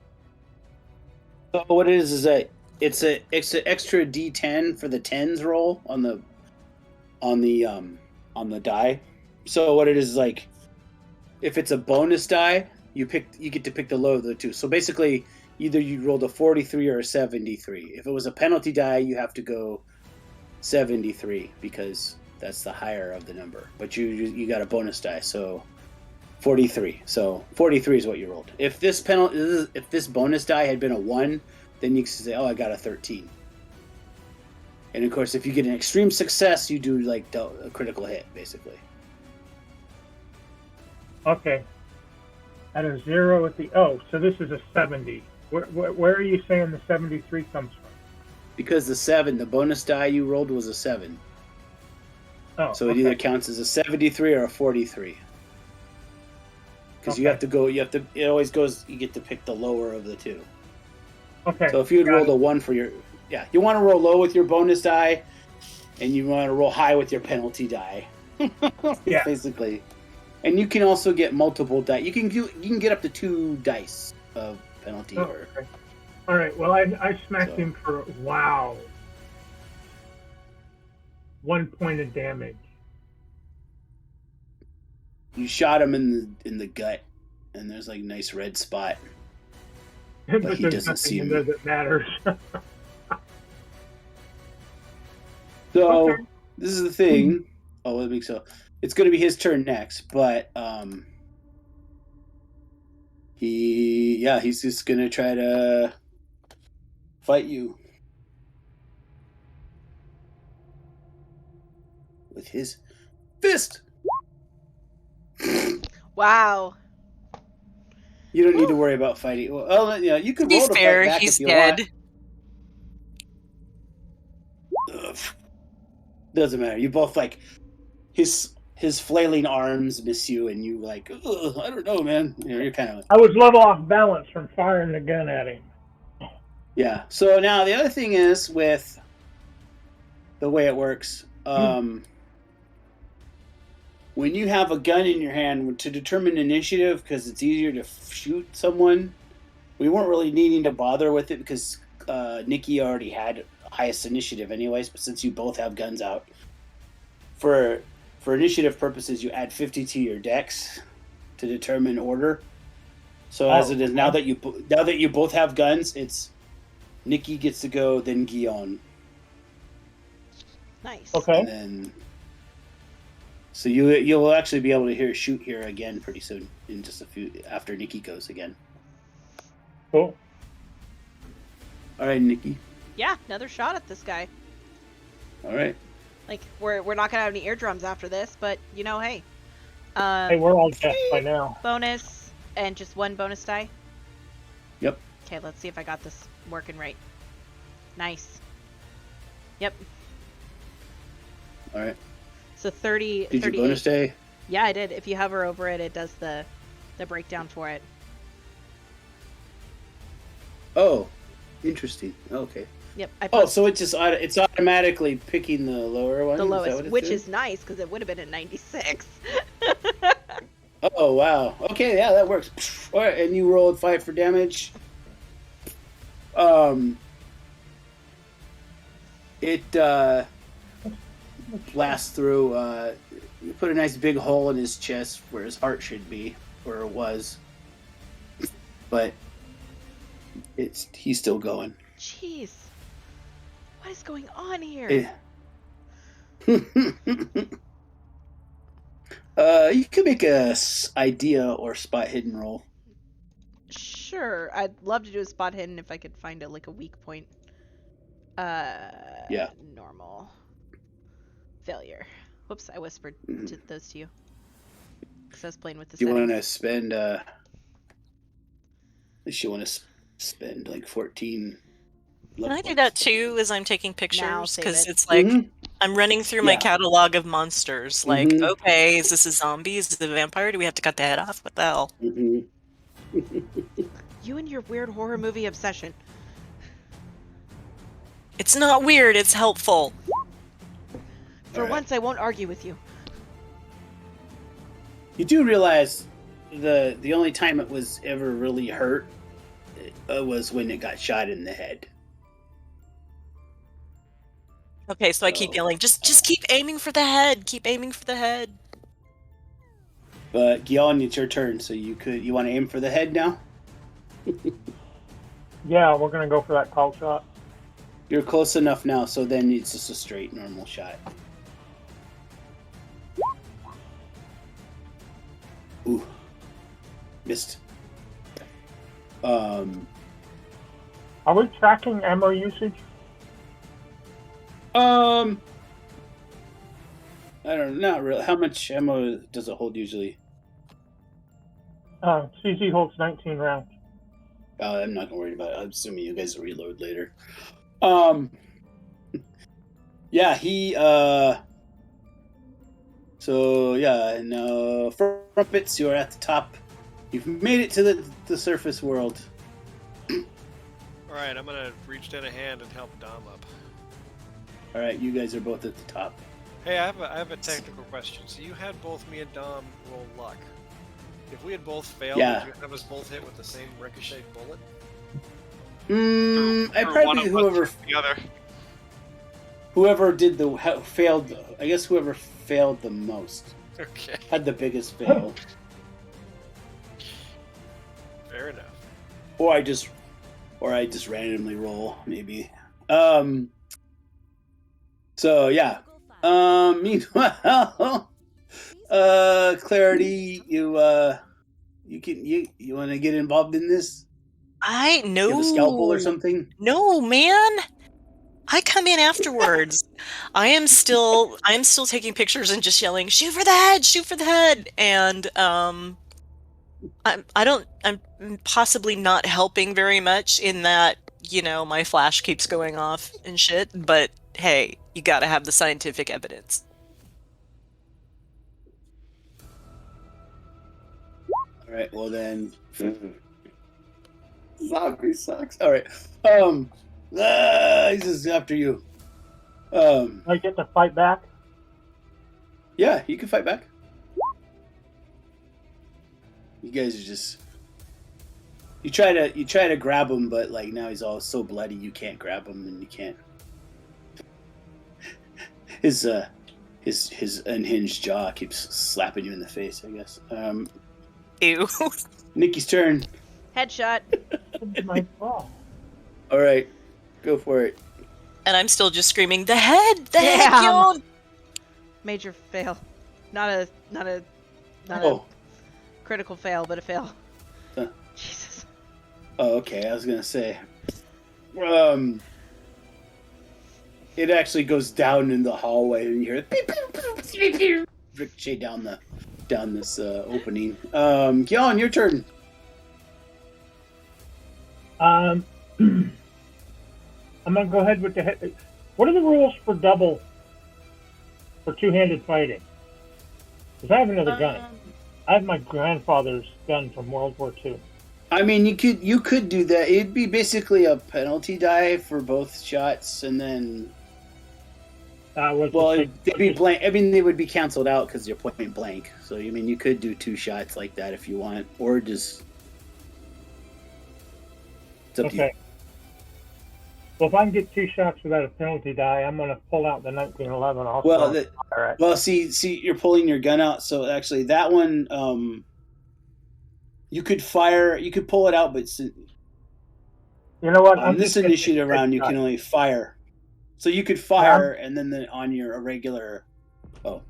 So what it is that it's an extra D10 for the tens roll on the die. So what it is like, if it's a bonus die, you get to pick the low of the two. So basically, either you rolled a 43 or a 73. If it was a penalty die, you have to go 73 because that's the higher of the number. But you got a bonus die, so 43. So 43 is what you rolled. If this bonus die had been a 1, then you can say, "Oh, I got a 13." And of course, if you get an extreme success, you do like a critical hit, basically. Okay. At a 0 at the... Oh, so this is a 70. Where are you saying the 73 comes from? Because the bonus die you rolled was a 7. Oh, so it either counts as a 73 or a 43. Because you have to go, it always goes, you get to pick the lower of the two. Okay. So if you had rolled a 1 for your, you want to roll low with your bonus die, and you want to roll high with your penalty die. Yeah. Basically. And you can also get multiple die. You can get up to 2 dice of penalty. Okay. All right. Well, I smacked him for 1 point of damage. You shot him in the gut, and there's like a nice red spot. But he doesn't see me. That matters. So this is the thing. Oh, let me so. It's going to be his turn next, but he's just going to try to fight you with his fist. Wow. You don't need to worry about fighting. Well, you can roll to fair, fight back he's if you dead. want. Ugh. Doesn't matter. You both like his flailing arms miss you, and you like. Ugh, I don't know, man. You're kind of. I was a little off balance from firing the gun at him. Yeah. So now the other thing is with the way it works. When you have a gun in your hand to determine initiative, because it's easier to shoot someone, we weren't really needing to bother with it because Nikki already had highest initiative anyways, but since you both have guns out, for initiative purposes, you add 50 to your dex to determine order. So as it is now that you both have guns, it's Nikki gets to go, then Guillaume. Nice. Okay. And then, so you'll actually be able to shoot here again pretty soon in just a few after Nikki goes again. Cool. All right, Nikki. Yeah, another shot at this guy. All right. Like we're not gonna have any eardrums after this, but hey. Hey, we're all dead by now. Bonus and just 1 bonus die. Yep. Okay, let's see if I got this working right. Nice. Yep. All right. So 30. Did 38. you bonus day? Yeah, I did. If you hover over it, it does the breakdown for it. Oh, interesting. Okay. Yep. So it's automatically picking the lower one. The lowest, which doing? is nice because it would have been a 96. Oh wow. Okay, yeah, that works. All right, and you rolled 5 for damage. It blasts through. You put a nice big hole in his chest where his heart should be, or it was. But he's still going. Jeez. What is going on here? You could make a idea or spot hidden roll. Sure. I'd love to do a spot hidden if I could find a weak point. Yeah. Normal. Failure. Whoops, I whispered those to you. Because I was playing with the Do you settings. want to spend you want to spend like 14. Can I do that too as I'm taking pictures? save Because it. it's like I'm running through my catalog of monsters. Like, okay, is this a zombie? Is this a vampire? Do we have to cut the head off? What the hell? You and your weird horror movie obsession. It's not weird, it's helpful. For once, I won't argue with you. You do realize the only time it was ever really hurt was when it got shot in the head. Okay, so I keep yelling, just keep aiming for the head. Keep aiming for the head. But Guillaume, it's your turn, so you want to aim for the head now? Yeah, we're gonna go for that call shot. You're close enough now, so then it's just a straight normal shot. Ooh, missed. Are we tracking ammo usage? I don't know, not really. How much ammo does it hold usually? CZ holds 19 rounds. I'm not gonna worry about it. I'm assuming you guys will reload later. Yeah, he so yeah, and Frumpets, you are at the top. You've made it to the surface world. Alright, I'm gonna reach down a hand and help Dom up. Alright, you guys are both at the top. Hey, I have a technical question. So you had both me and Dom roll luck. If we had both failed, Yeah. would you have us both hit with the same ricochet bullet? I Or probably one of us whoever or the other. whoever did failed. I guess whoever failed the most Okay, had the biggest fail. fair enough. Or I just randomly roll, maybe. So yeah. Meanwhile, Clarity, you want to get involved in this? I know. You have a scalpel or something? No, man. I come in afterwards. I am still taking pictures and just yelling, "Shoot for the head! Shoot for the head!" And I'm possibly not helping very much in that, my flash keeps going off and shit, but hey, you got to have the scientific evidence. All right. Well then, Zachary sucks. All right. He's just after you. I get to fight back. Yeah, you can fight back. You guys are just. You try to grab him, but like now he's all so bloody you can't grab him, and you can't. His unhinged jaw keeps slapping you in the face, I guess. Ew. Nikki's turn. Headshot. My fault. All right, go for it. And I'm still just screaming, "The head! The head, Damn. Yon!" Major fail. Not a Oh, critical fail, but a fail. Huh. Jesus. oh, okay. I was gonna say. It actually goes down in the hallway, and you hear it ricochet down this opening. Gyan, your turn. I'm gonna go ahead with the head. What are the rules for two-handed fighting? Because I have another gun. I have my grandfather's gun from World War II. I mean, you could do that. It'd be basically a penalty die for both shots, and then they'd be blank. I mean, they would be canceled out because you're point blank. So I mean, you could do 2 shots like that if you want, or just. It's up to you. Okay. Well, if I can get 2 shots without a penalty die, I'm gonna pull out the 1911. Well, see, you're pulling your gun out. So actually, that one, you could fire. You could pull it out, but you know what? on this initiative round, you can only fire. So you could fire, and then on your regular. Oh.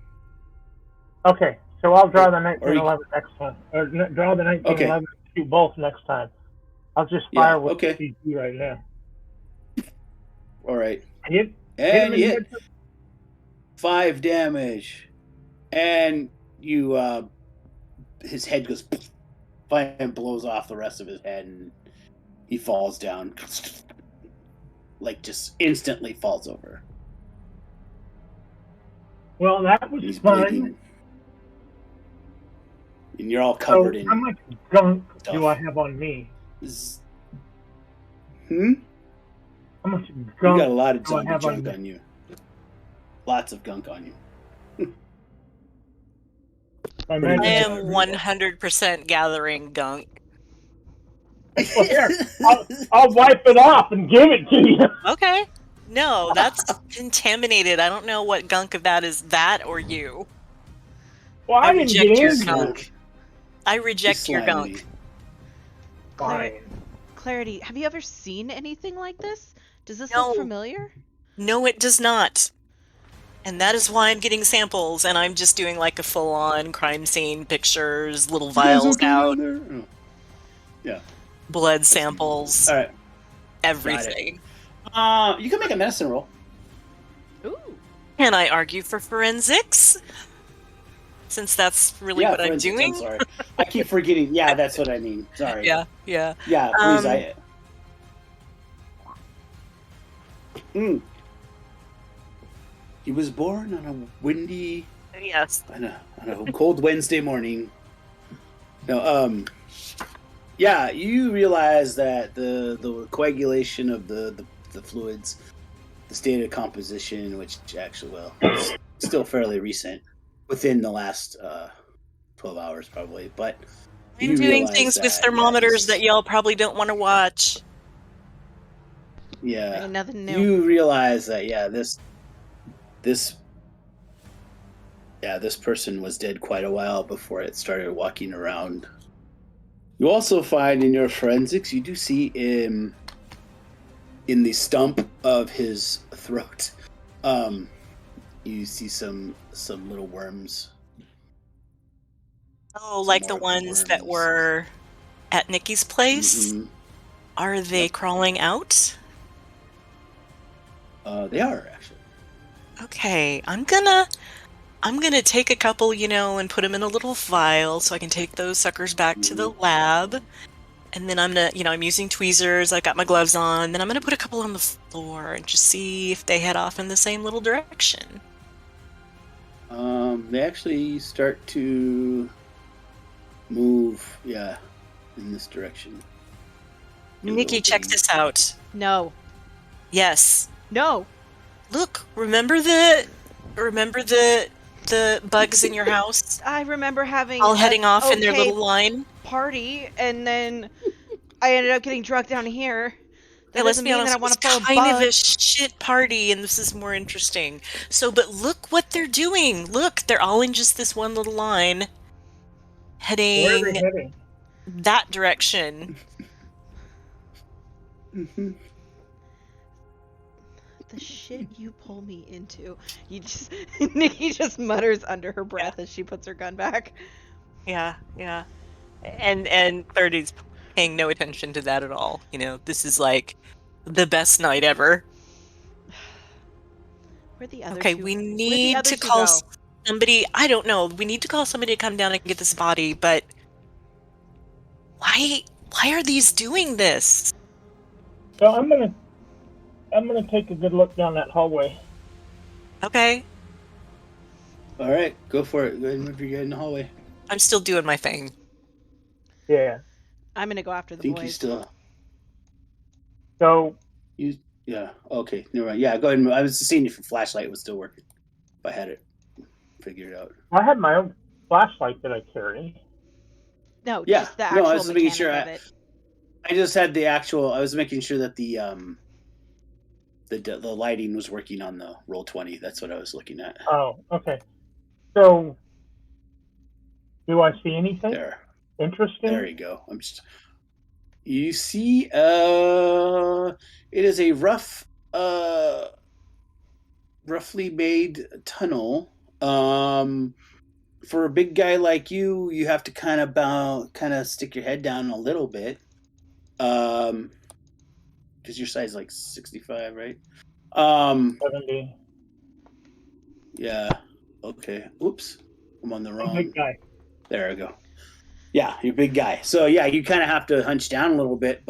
Okay, so I'll draw the 1911 next time, or draw the 1911. Shoot both next time. I'll just fire with the CG right now. All right. And you hit 5 damage, and you his head goes and blows off the rest of his head, and he falls down, like just instantly falls over. Well, that was fun. Bleeding. And you're all covered in. How much gunk do I have on me? How much gunk? You got a lot of junk on you. Lots of gunk on you. I am 100% gathering gunk. Well, here, I'll wipe it off and give it to you. Okay. No, that's contaminated. I don't know what gunk of that is, that or you. Well, I didn't reject get your into gunk. it. I reject your gunk. Fine. Clarity, have you ever seen anything like this? Does this No. look familiar? No, it does not. And that is why I'm getting samples, and I'm just doing like a full-on crime scene pictures, little vials out, Oh. Yeah. blood samples, All right. everything. You can make a medicine roll. Ooh. Can I argue for forensics? Since that's really what I'm forensics, doing. I'm sorry. I keep forgetting. Yeah, that's what I mean. Sorry. Yeah. Yeah, please. He was born on a windy, Yes. on a cold Wednesday morning. No, yeah, you realize that the coagulation of the fluids, the state of composition, which actually, well, is still fairly recent, within the last 12 hours probably, but I'm you doing realize things with that, thermometers that y'all probably don't want to watch. Yeah, Nothing new. you realize that this person was dead quite a while before it started walking around. You also find in your forensics, you do see in the stump of his throat, you see some little worms. Oh, like the ones that were at Nikki's place? Mhm. Are they crawling out? They are, actually. Okay, I'm gonna take a couple, and put them in a little vial so I can take those suckers back to the lab. And then I'm gonna, I'm using tweezers, I got my gloves on, then I'm gonna put a couple on the floor and just see if they head off in the same little direction. They actually start to move, in this direction. Nikki, check this out. No. Yes. No. Look, remember the bugs in your house? I remember having all heading off in their little line. Party, and then I ended up getting drugged down here. That let's doesn't be mean honest, that I want to follow kind of a bugs. shit party, and this is more interesting. So, but look what they're doing. Look, they're all in just this one little line, Where are heading they heading? that direction. Mm-hmm. The shit you pull me into. Nikki just mutters under her breath as she puts her gun back. Yeah. And 30's paying no attention to that at all. This is like the best night ever. Where the other Okay, two, we need to call somebody. I don't know. We need to call somebody to come down and get this body, but why are these doing this? So I'm gonna take a good look down that hallway. Okay. All right, go for it. Go ahead and move your guy in the hallway. I'm still doing my thing. Yeah. I'm gonna go after the You boys. still. So. Yeah. Okay. Never mind. Yeah. Go ahead. I was seeing if your flashlight was still working. If I had it figured out. I had my own flashlight that I carry. No. Yeah. Just the actual I was making sure. of it. I just had the actual. I was making sure that the lighting was working on the Roll20. That's what I was looking at. Oh, okay. So, do I see anything interesting? There you go. You see, it is a roughly made tunnel. For a big guy like you have to kind of stick your head down a little bit. Because your size is like 65, right? 70. Yeah. Okay. Oops. I'm on the wrong. Big guy. There we go. Yeah, you're a big guy. So yeah, you kind of have to hunch down a little bit,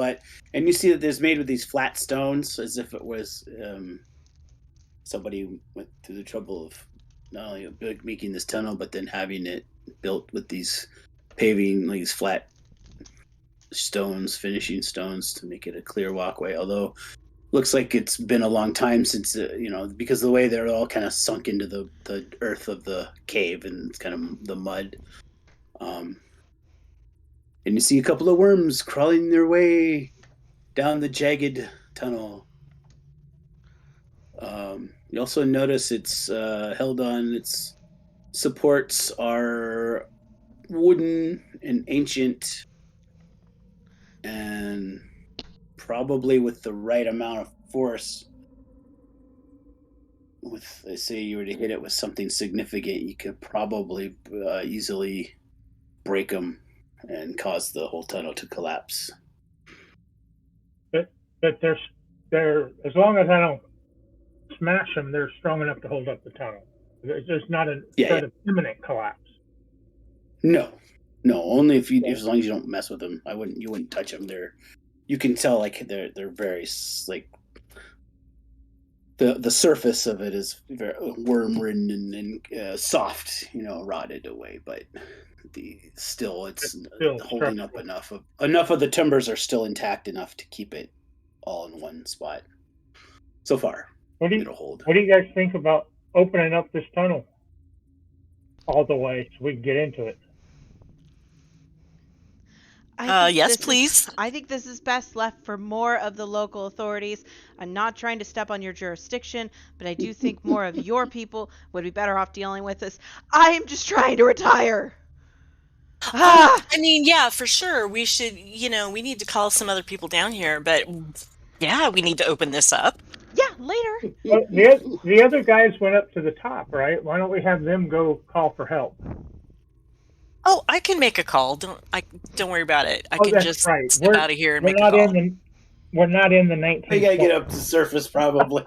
and you see that it's made with these flat stones, as if it was somebody went through the trouble of not only making this tunnel, but then having it built with these paving, these flat stones, finishing stones to make it a clear walkway. Although looks like it's been a long time since because of the way they're all kind of sunk into the earth of the cave, and it's kind of the mud. And you see a couple of worms crawling their way down the jagged tunnel. You also notice it's held on, its supports are wooden and ancient, and probably with the right amount of force, with, let's say you were to hit it with something significant, you could probably easily break them and cause the whole tunnel to collapse. But they're as long as I don't smash them, they're strong enough to hold up the tunnel. There's not a threat of imminent collapse. No, only if as long as you don't mess with them. You wouldn't touch them. You can tell like they're very like the surface of it is very worm-ridden and soft, rotted away, but it's still holding up enough of the timbers are still intact enough to keep it all in one spot. So far, it'll hold. What do you guys think about opening up this tunnel all the way so we can get into it? Yes, please. I think this is best left for more of the local authorities. I'm not trying to step on your jurisdiction, but I do think more of your people would be better off dealing with this. I am just trying to retire. I mean, yeah, for sure. We should, we need to call some other people down here, but yeah, we need to open this up. Yeah, later. Well, the other guys went up to the top, right? Why don't we have them go call for help? Oh, I can make a call. Don't worry about it. I can just step out of here and make a call. We're not in the 19th. We gotta get up to the surface, probably.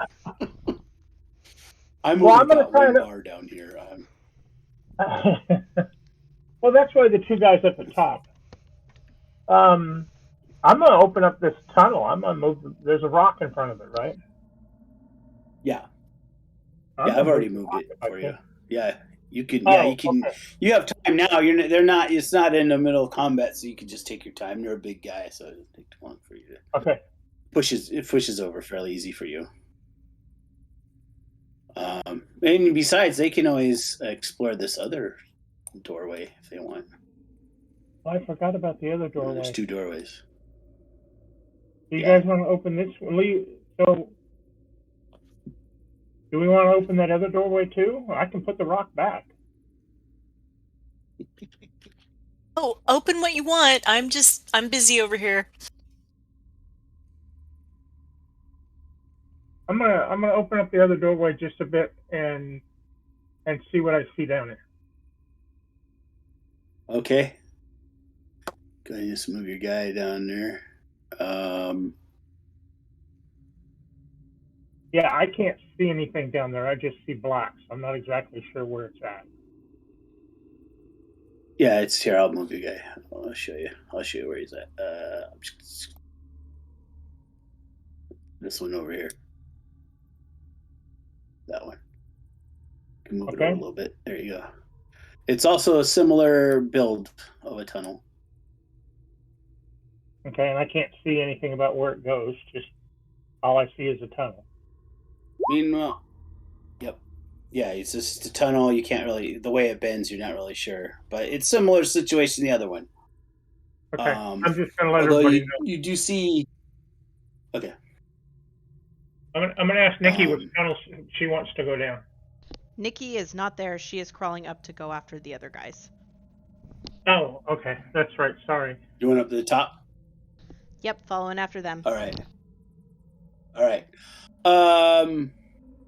I'm going to try one bar down here. Well, that's why the two guys up at top. I'm going to open up this tunnel. I'm going to move. There's a rock in front of it, right? Yeah. I've already moved it for you. Yeah. You can. You can. Okay. You have time now. It's not in the middle of combat, so you can just take your time. You're a big guy, so it doesn't take too long for you to. Okay. It pushes over fairly easy for you. And besides, they can always explore this other doorway if they want. I forgot about the other doorway. There's two doorways. Do you guys want to open this one? So, do we want to open that other doorway too? I can put the rock back. Oh, open what you want. I'm busy over here. I'm gonna open up the other doorway just a bit and see what I see down there. Okay. Go ahead and just move your guy down there. Yeah, I can't see anything down there. I just see black. So I'm not exactly sure where it's at. Yeah, it's here. I'll move your guy. I'll show you. Where he's at. This one over here. That one. You can move it over a little bit. There you go. It's also a similar build of a tunnel. Okay, and I can't see anything about where it goes. Just all I see is a tunnel. Meanwhile, yep. Yeah, it's just a tunnel. You can't really, the way it bends, you're not really sure. But it's similar situation to the other one. Okay, I'm just going to let everybody know. You do see... Okay. I'm going to ask Nikki which tunnel she wants to go down. Nikki is not there. She is crawling up to go after the other guys. Oh, okay. That's right. Sorry. You went up to the top? Yep, following after them. All right.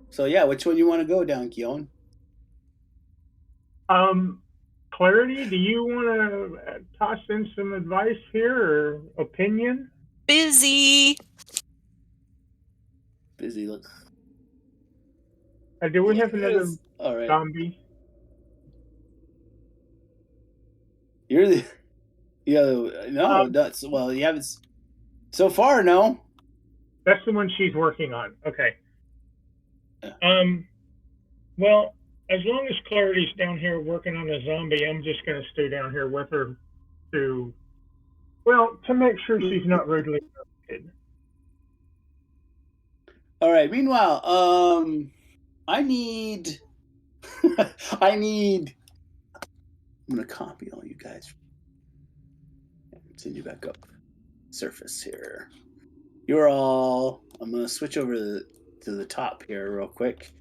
So yeah, which one you want to go down, Keon? Clarity, do you want to toss in some advice here or opinion? Busy. Look. Do we have another zombie? You're the... Yeah, no, that's... Well, you haven't... So far, no. That's the one she's working on. Okay. Well, as long as Clarity's down here working on a zombie, I'm just going to stay down here with her to make sure she's not rudely interrupted. All right. Meanwhile, I need... I'm going to copy all you guys. Send you back up. Surface here. You're all... I'm going to switch over to the top here real quick.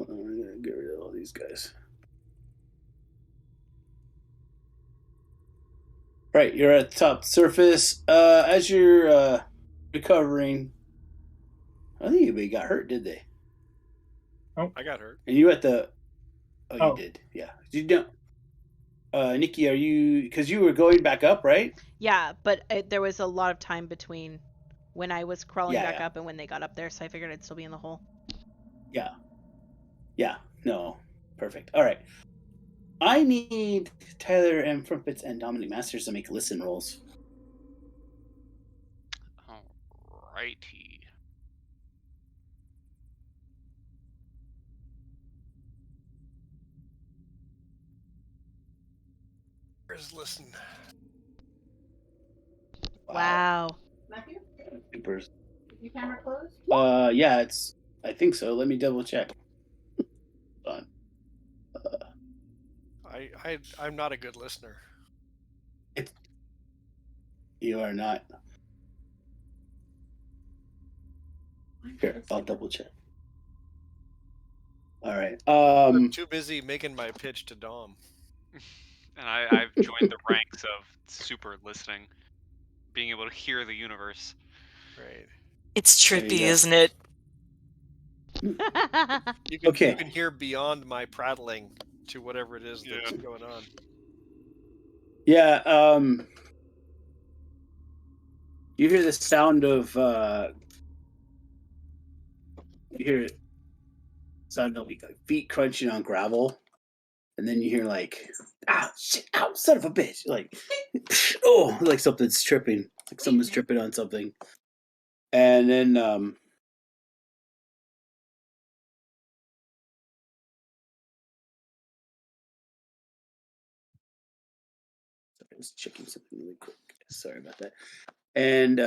I'm gonna get rid of all these guys. Right, you're at the top surface. As you're recovering, I think anybody got hurt, did they? I got hurt. And you at the? Oh, you Oh. did. Yeah. You don't. Nikki, are you? Because you were going back up, right? Yeah, but there was a lot of time between when I was crawling Yeah, back yeah. up and when they got up there, so I figured I'd still be in the hole. Yeah. Yeah. No. Perfect. All right. I need Tyler M. Frumpets and Dominic Masters to make listen rolls. Alrighty. Where's listen? Wow. Matthew, Supers. is your camera closed? Yeah, it's. I think so. Let me double check. Hold on. I'm not a good listener. You are not. Here, I'll double check. All right. I'm too busy making my pitch to Dom. And I've joined the ranks of super listening, being able to hear the universe. Right. It's There you trippy, go. isn't it? You can hear beyond my prattling to whatever it is that's going on. Yeah. You hear the sound of. You hear sound of like feet crunching on gravel, and then you hear like, "Ow, shit! Ow, son of a bitch!" Like, oh, like something's tripping, like someone's tripping on something, and then I was checking something really quick. Sorry about that. And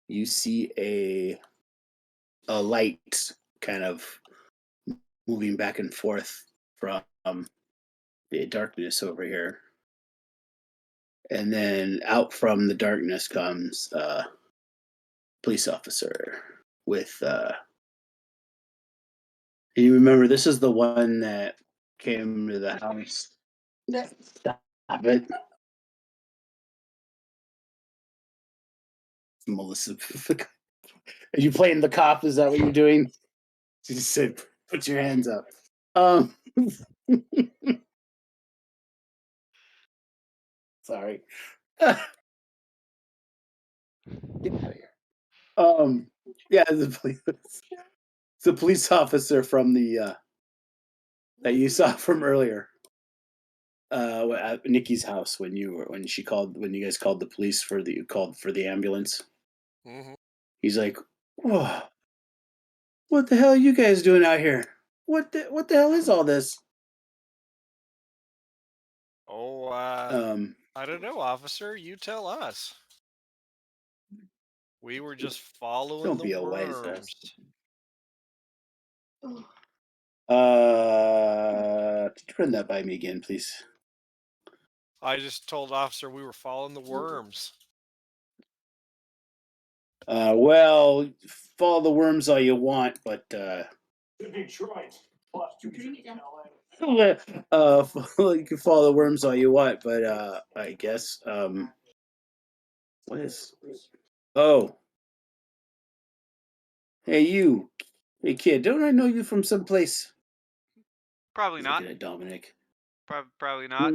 you see a light kind of moving back and forth from the darkness over here. And then out from the darkness comes a police officer with and you remember this is the one that came to the house. Stop it. Melissa. Are you playing the cop? Is that what you're doing? She just said, put your hands up. Sorry. Get out of here. Yeah, it's the police officer from the that you saw from earlier. At Nikki's house when you guys called the police for the ambulance. Mm-hmm. He's like, "Whoa, what the hell are you guys doing out here? What the hell is all this?" Oh, I don't know, officer. You tell us. We were just following Don't the be a wise worms. Could you run that by me again, please? I just told officer we were following the worms. Well, follow the worms all you want, but you can follow the worms all you want, but I guess what is? Oh, hey you, hey kid, don't I know you from someplace? Probably He's not. looking at Dominic. Probably not.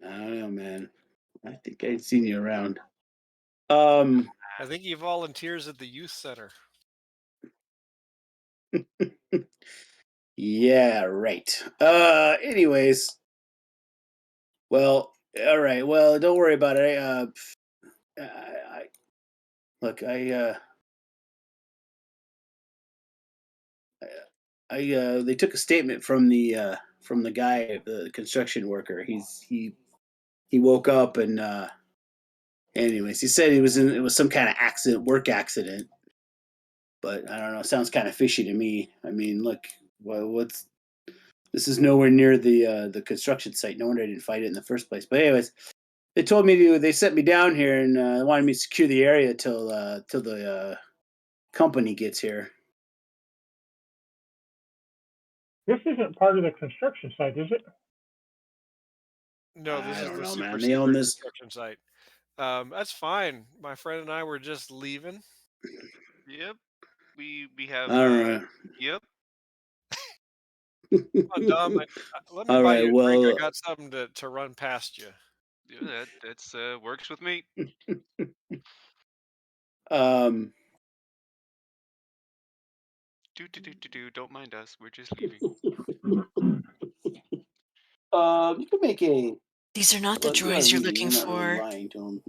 I don't know, man. I think I'd seen you around. I think he volunteers at the youth center. Yeah, right. Anyways. Well, all right. Well, don't worry about it. Look, they took a statement from the guy, the construction worker. He woke up and anyways, he said it was some kind of work accident. But I don't know. It sounds kind of fishy to me. I mean, look, this is nowhere near the construction site. No wonder I didn't fight it in the first place. But anyways, They told me to. They sent me down here and wanted me to secure the area till the company gets here. This isn't part of the construction site, is it? No, this I is don't the know, super man. They own secret this. construction site. That's fine. My friend and I were just leaving. Yep. We have. All right. Yep. Come on, Dom. Let me All buy right. you a drink. I Well, got something to run past you. Yeah, that's works with me. um, Don't mind us. We're just leaving. you can make a. These are not the Well, you're not droids you're really, looking you're not really for. lying to him.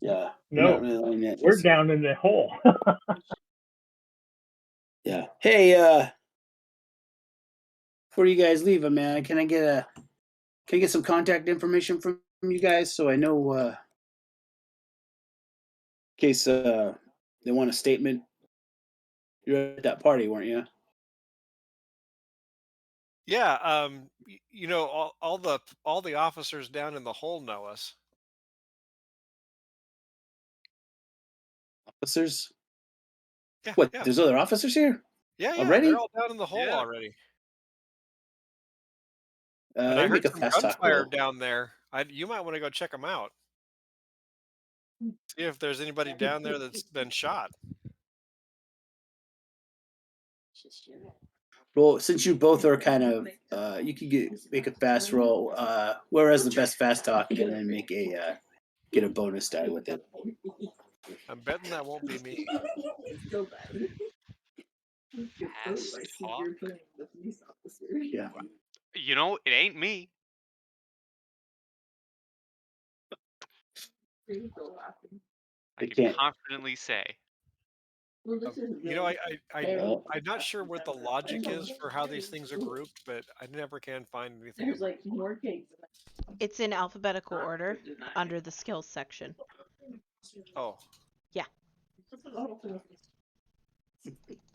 Yeah. You're No, not really lying yet. we're down in the hole. Yeah. Hey, before you guys leave, man, can I get some contact information from you guys so I know in case they want a statement? You're at that party, weren't you? Yeah. You know, all the officers down in the hole know us. Officers? Yeah. What? Yeah. There's other officers here Yeah. Yeah. They're already? all down in the hole Yeah. already. And I You heard make a some fast talk gunfire roll. down there. You might want to go check them out. See if there's anybody down there that's been shot. Well, since you both are kind of, you could make a fast roll. Whereas the best fast talk, and then make a get a bonus die with it. I'm betting that won't be me. Fast talk. Yeah. You know, it ain't me. I They can can't. confidently say. You know, Well, I'm not sure what the logic is for how these things are grouped, but I never can find anything. It's in alphabetical order under the skills section. Oh, Yeah.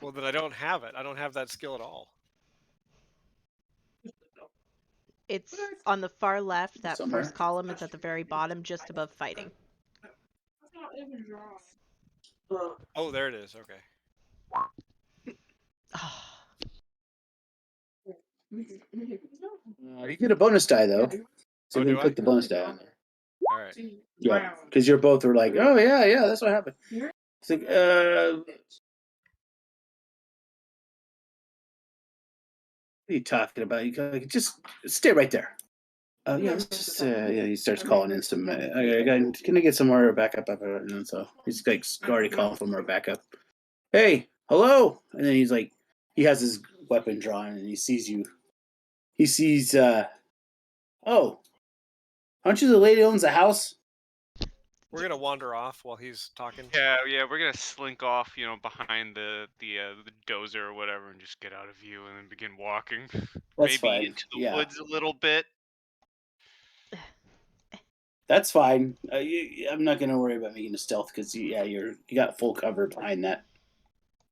well then I don't have it. I don't have that skill at all. It's on the far left, that Somewhere. first column. It's at the very bottom, just above fighting. Oh, there it is. Okay. You get a bonus die though. So Oh, go do and I? click the bonus die on there. All right. Yeah, because you're both were like, oh yeah, that's what happened. It's like, what are you talking about? You gotta just stay right there. Yeah, it's just yeah. He starts calling in some. Can I get some more backup? So he's like already calling for more backup. Hey, hello, and then he's like, he has his weapon drawn and he sees you. He sees, oh, aren't you the lady who owns the house? We're gonna wander off while he's talking. Yeah, we're gonna slink off, behind the dozer or whatever, and just get out of view, and then begin walking. That's Maybe fine. into the Yeah. woods a little bit. That's fine. I'm not gonna worry about making a stealth because you got full cover behind that,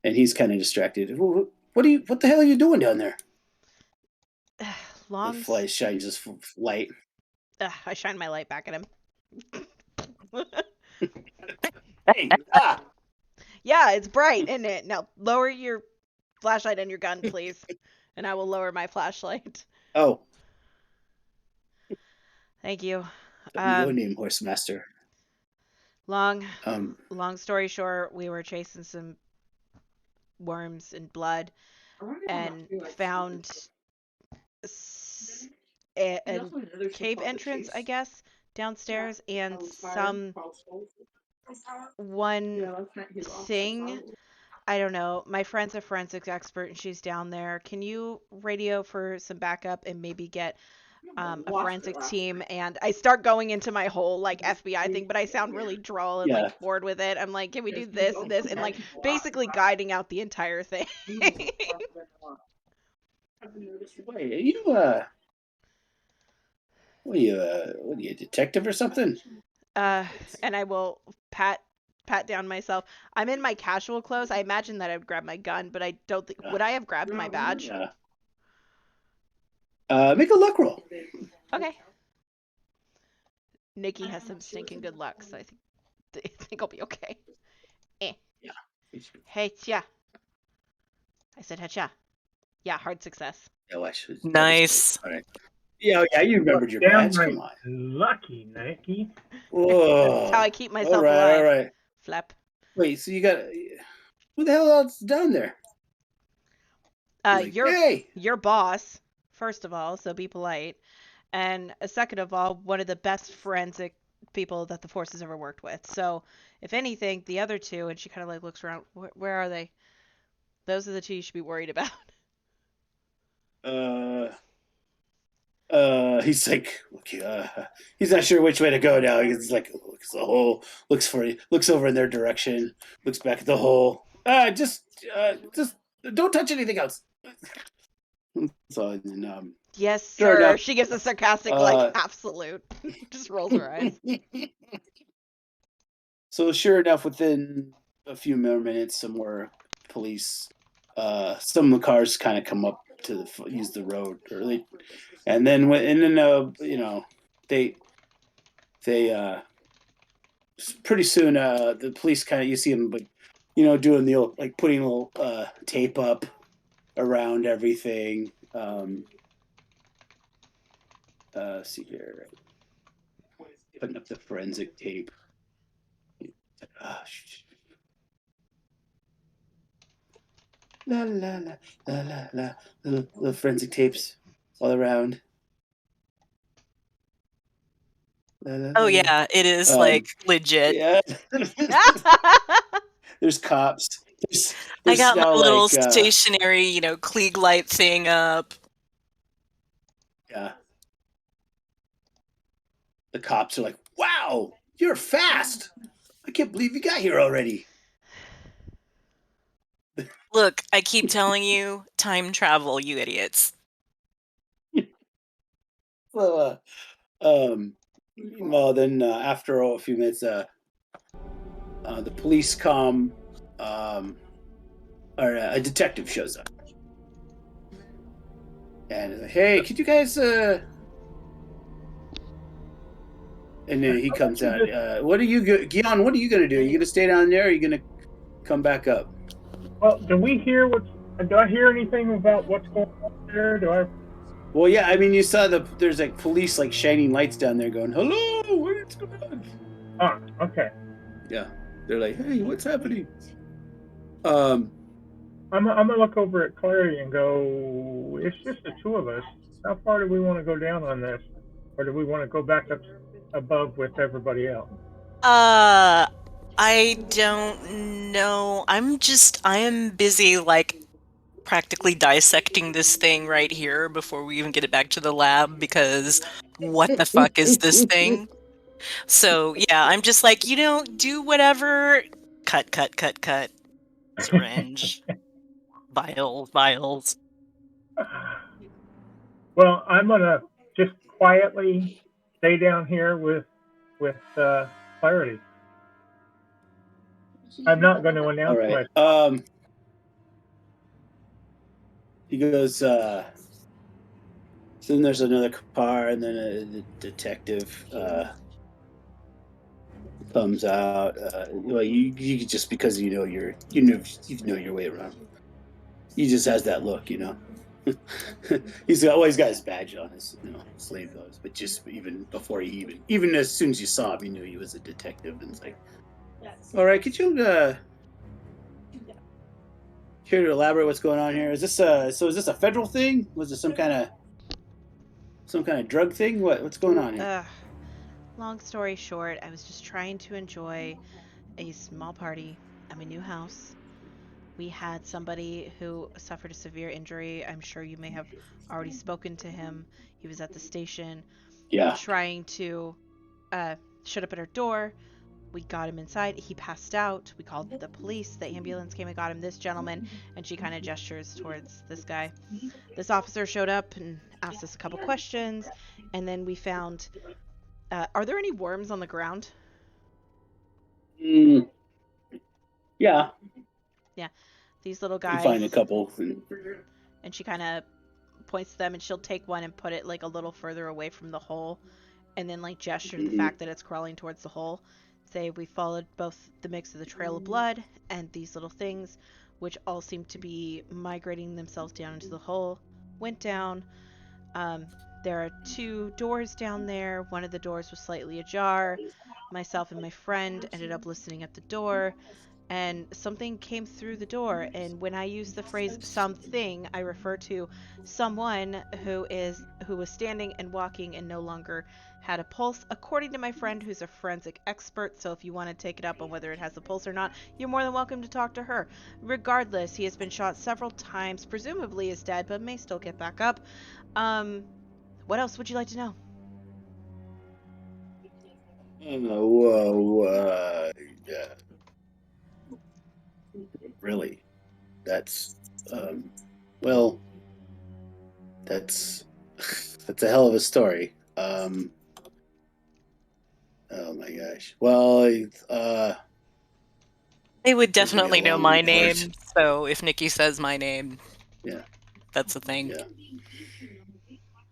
and he's kind of distracted. What the hell are you doing down there? The fly shines this light. I shine my light back at him. Hey! Yeah, it's bright, isn't it? Now lower your flashlight and your gun, please, and I will lower my flashlight. Oh. Thank you. Your name, Horsemaster. Long story short, we were chasing some worms and blood, and found a cave entrance, I guess, downstairs, and one thing. I don't know. My friend's a forensics expert, and she's down there. Can you radio for some backup and maybe get a forensic team? And I start going into my whole like FBI thing, but I sound really droll and like bored with it. I'm like, can we do this and this, and like basically guiding out the entire thing. Wait, what are you, a detective or something? And I will pat down myself. I'm in my casual clothes. I imagine that I would grab my gun, but I don't think, would I have grabbed my badge? Make a luck roll. Okay. Nikki has some stinking good luck, so I think I'll be okay. Eh. Yeah. Hey, yeah. I said hecha. Yeah, hard success. Yeah, well, that was great. Nice. All right. Yeah, yeah, you remembered your Damn badge. right. Come on. Lucky, Nikki. Whoa. That's how I keep myself all right, alive. All right. Flap. Wait, so you got who the hell else down there? Like, hey. Your boss, first of all, so be polite. And second of all, one of the best forensic people that the force has ever worked with. So, if anything, the other two, and she kind of like looks around, where are they? Those are the two you should be worried about. He's like, he's not sure which way to go now. He's like, looks at the hole, looks over in their direction, looks back at the hole. Just don't touch anything else. So, Yes, sure sir. enough, She gives a sarcastic, half salute. Just rolls her eyes. So sure enough, within a few more minutes, some more police, some of the cars kind of come up to use the road early, and then they pretty soon the police kind of, you see them, but doing the old, like putting a little tape up around everything. See here, putting up the forensic tape. La la la la la la, little forensic tapes all around. La, la, Oh la, yeah, it is like legit. Yeah. There's cops. I got my now, little like, stationary, Klieg light thing up. Yeah. The cops are like, "Wow, you're fast! I can't believe you got here already." Look, I keep telling you, time travel, you idiots. Well, well, then after a few minutes, the police come, or a detective shows up, and like, hey, could you guys? And then he comes out. What are you, Guion? What are you gonna do? Are you gonna stay down there? Or are you gonna come back up? Well, do I hear anything about what's going on there? Well, yeah. I mean, you saw there's like police like shining lights down there, going, "Hello, what's going on?" Ah, okay. Yeah, they're like, "Hey, what's happening?" I'm gonna look over at Clary and go, it's just the two of us. How far do we want to go down on this, or do we want to go back up above with everybody else? I don't know. I am busy like practically dissecting this thing right here before we even get it back to the lab, because what the fuck is this thing? So yeah, I'm just like, do whatever. Cut. Syringe. Vials. Well, I'm gonna just quietly stay down here with Clarity. I'm not going to announce All right. myself. He goes. So then there's another car, and then a detective comes out. Well, you just, because you know your way around. He just has that look, He's always got his badge on, his slave clothes, but just even before even as soon as you saw him, you knew he was a detective. And it's like, all right, could you care to elaborate what's going on here? Is this is this a federal thing? Was it some kind of drug thing? What's going on here? Long story short, I was just trying to enjoy a small party at my new house. We had somebody who suffered a severe injury. I'm sure you may have already spoken to him. He was at the station, trying to shut up at our door. We got him inside. He passed out. We called the police. The ambulance came and got him. This gentleman, and she kind of gestures towards this guy. This officer showed up and asked us a couple questions, and then we found. Are there any worms on the ground? Yeah. Yeah. These little guys. You find a couple. And she kind of points to them, and she'll take one and put it like a little further away from the hole. and then like gesture to the fact that it's crawling towards the hole. Say we followed both the mix of the trail of blood and these little things, which all seem to be migrating themselves down into the hole. Went down. There are 2 doors down there. One of the doors was slightly ajar. Myself and my friend ended up listening at the door, and something came through the door. And when I use the phrase something, I refer to someone who was standing and walking and no longer had a pulse, according to my friend who's a forensic expert. So if you want to take it up on whether it has a pulse or not, you're more than welcome to talk to her. Regardless, he has been shot several times, presumably is dead, but may still get back up. What else would you like to know? Really? That's, well, that's a hell of a story. Oh my gosh. Well, They would This will be a definitely know long my report. name, so if Nikki says my name, yeah, that's the thing.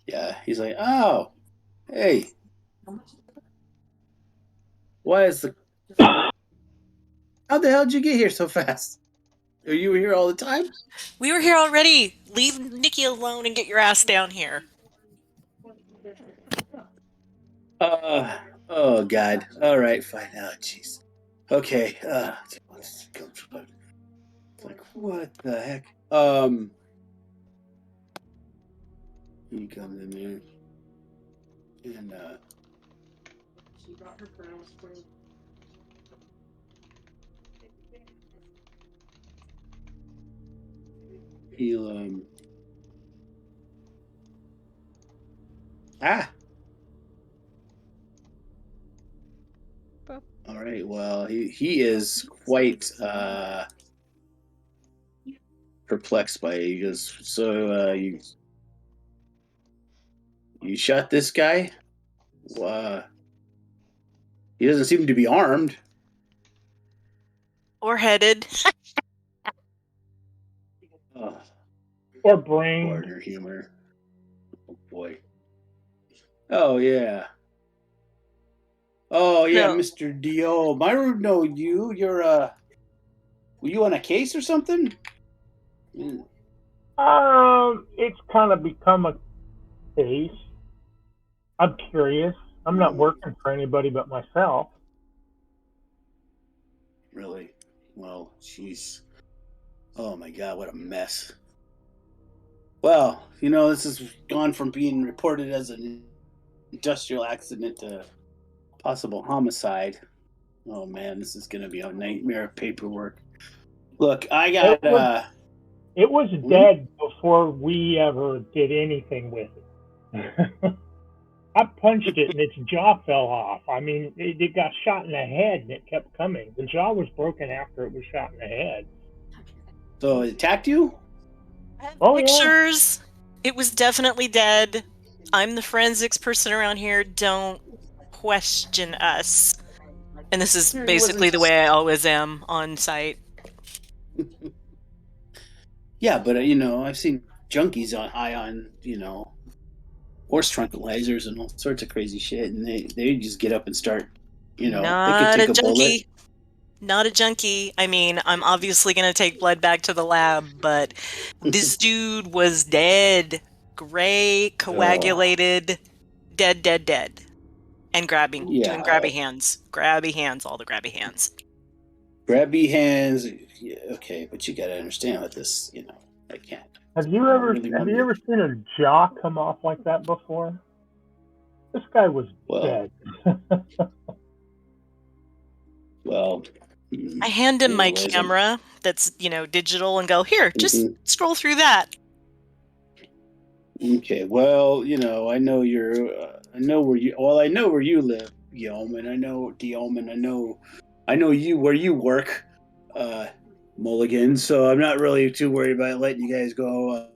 yeah. He's like, oh, hey, why is the? How the hell did you get here so fast? Are you here all the time? We were here already. Leave Nikki alone and get your ass down here. Oh God. All right, fine. Oh, jeez. Okay. It's like, what the heck? He comes in there, and she brought her pearls for you. He'll Boop. All right. Well, he is quite perplexed by it. He goes, so you shot this guy? He doesn't seem to be armed. Or headed. Or brain. Border humor. Oh boy. Oh yeah. Oh yeah, No. Mr. Dio. I don't know you. You're were you on a case or something? It's kind of become a case. I'm curious. I'm not working for anybody but myself. Really? Well, jeez. Oh my God, what a mess. Well, this has gone from being reported as an industrial accident to possible homicide. Oh man, this is gonna be a nightmare of paperwork. Look, I got It was dead before we ever did anything with it. I punched it and its jaw fell off. I mean, it got shot in the head and it kept coming. The jaw was broken after it was shot in the head. So it attacked you? I have Oh, pictures. Yeah. It was definitely dead. I'm the forensics person around here. Don't question us. And this is basically the way I always am on site. Yeah, but I've seen junkies high on horse tranquilizers and all sorts of crazy shit, and they just get up and start, they could take a bullet. Not a junkie. I mean, I'm obviously going to take blood back to the lab, but this dude was dead. Gray, coagulated, dead. And doing grabby hands. Grabby hands, all the grabby hands. Grabby hands, yeah, okay, but you gotta understand what this, I can't. Have you ever seen a jaw come off like that before? This guy was dead. Well, I hand him my camera that's, digital and go, here, just scroll through that. Okay, well, I know I know where you live, Guillaume, and I know Guillaume, and I know you where you work, Mulligan, so I'm not really too worried about letting you guys go.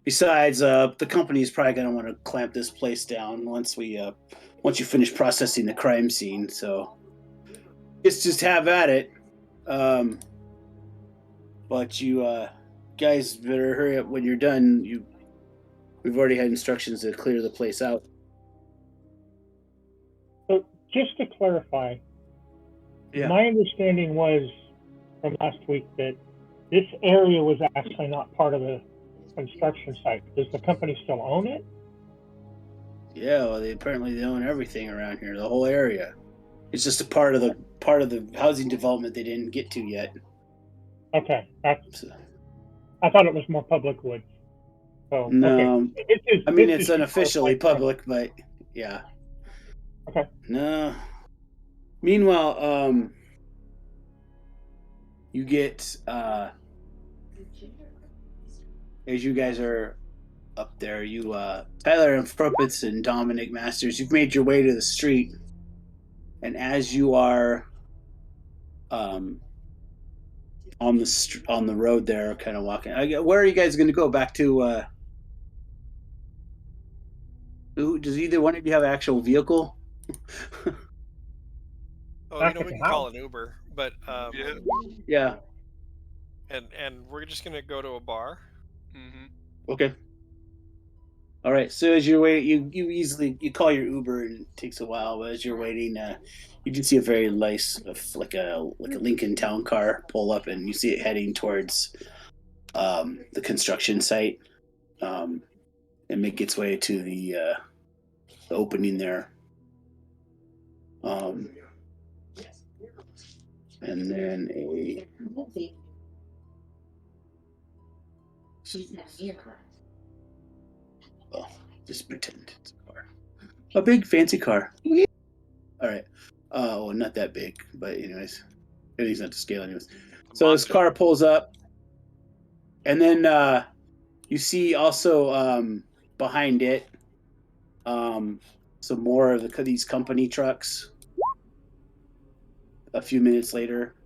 Besides, the company's probably going to want to clamp this place down once you finish processing the crime scene, so let's just have at it. But you guys better hurry up when you're done. We've already had instructions to clear the place out. just to clarify, Yeah. my understanding was from last week that this area was actually not part of the construction site. Does the company still own it? Yeah, well, they own everything around here, the whole area. It's just a part of the housing development they didn't get to yet. Okay, So, I thought it was more public woods. So no, okay, I mean this it's is unofficially public, but yeah. Okay. No. Meanwhile, you get as you guys are up there, you Tyler and Fruppets and Dominic Masters, you've made your way to the street, and as you are on the road there, kind of walking. Where are you guys going to go? Back to does either one of you have an actual vehicle? Oh, Back we at the can call house. an Uber, but Yeah. Yeah. and we're just gonna go to a bar. Mm-hmm. Okay. All right. So as you're waiting, you call your Uber, and it takes a while. But as you're waiting, you can see a very nice, like a Lincoln Town car pull up, and you see it heading towards the construction site, and make its way to the opening there. And then well, just pretend it's a car. A big fancy car. All right. Well, not that big, but anyways, everything's not to scale anyways. So this car pulls up, and then you see also behind it some more of these company trucks. A few minutes later,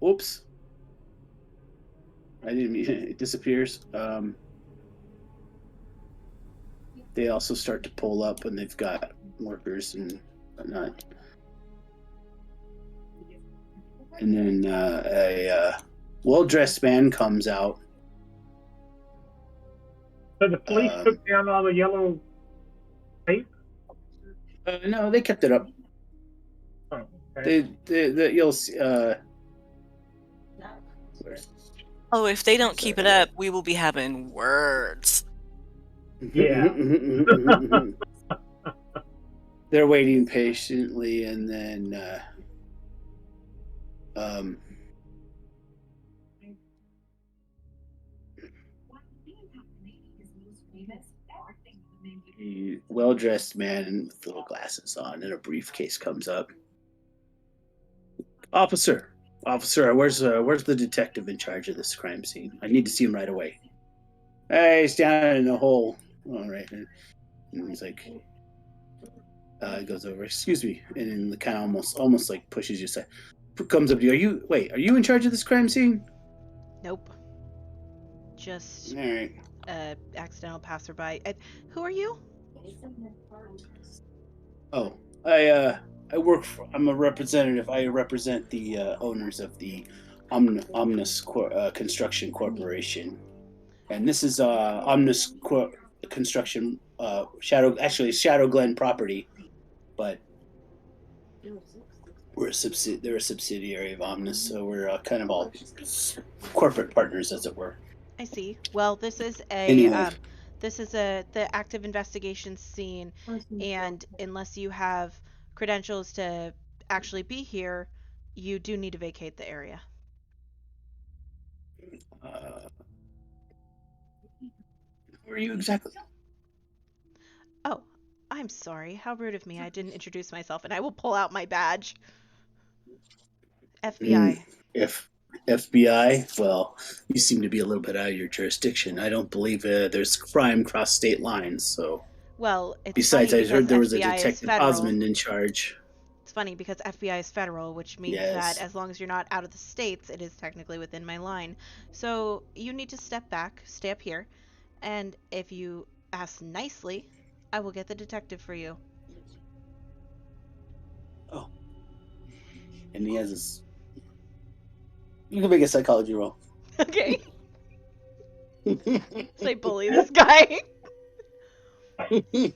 whoops! I didn't mean it disappears. They also start to pull up, and they've got workers and whatnot. And then a well-dressed man comes out. So the police took down all the yellow tape? No, they kept it up. Oh, okay. You'll see. Oh, if they don't keep it up, we will be having words. Yeah. They're waiting patiently, and then a well-dressed man with little glasses on and a briefcase comes up. Officer, where's the detective in charge of this crime scene? I need to see him right away. Hey, he's down in the hole. All right. And he's like, he goes over. Excuse me, and then kind of almost like pushes you aside. Comes up to you. Are you in charge of this crime scene? Nope. Just All right. accidental passerby. Who are you? Oh, I'm a representative. I represent the owners of the Omnus Construction Corporation, and this is Omnus Construction Shadow Glen property, but they're a subsidiary of Omnus, so we're kind of all corporate partners, as it were. I see. Well, this is Anyway. the active investigation scene, and unless you have credentials to actually be here, you do need to vacate the area. Who are you exactly? Oh, I'm sorry. How rude of me. I didn't introduce myself, and I will pull out my badge. FBI. If FBI, well, you seem to be a little bit out of your jurisdiction. I don't believe there's crime cross state lines. So, well, it's besides, funny I heard there was a FBI Detective Osmond in charge. It's funny because FBI is federal, which means that as long as you're not out of the states, it is technically within my line. So you need to step back, stay up here, and if you ask nicely, I will get the detective for you. Oh, and he has his. You can make a psychology roll. Okay. So I bully this guy. He's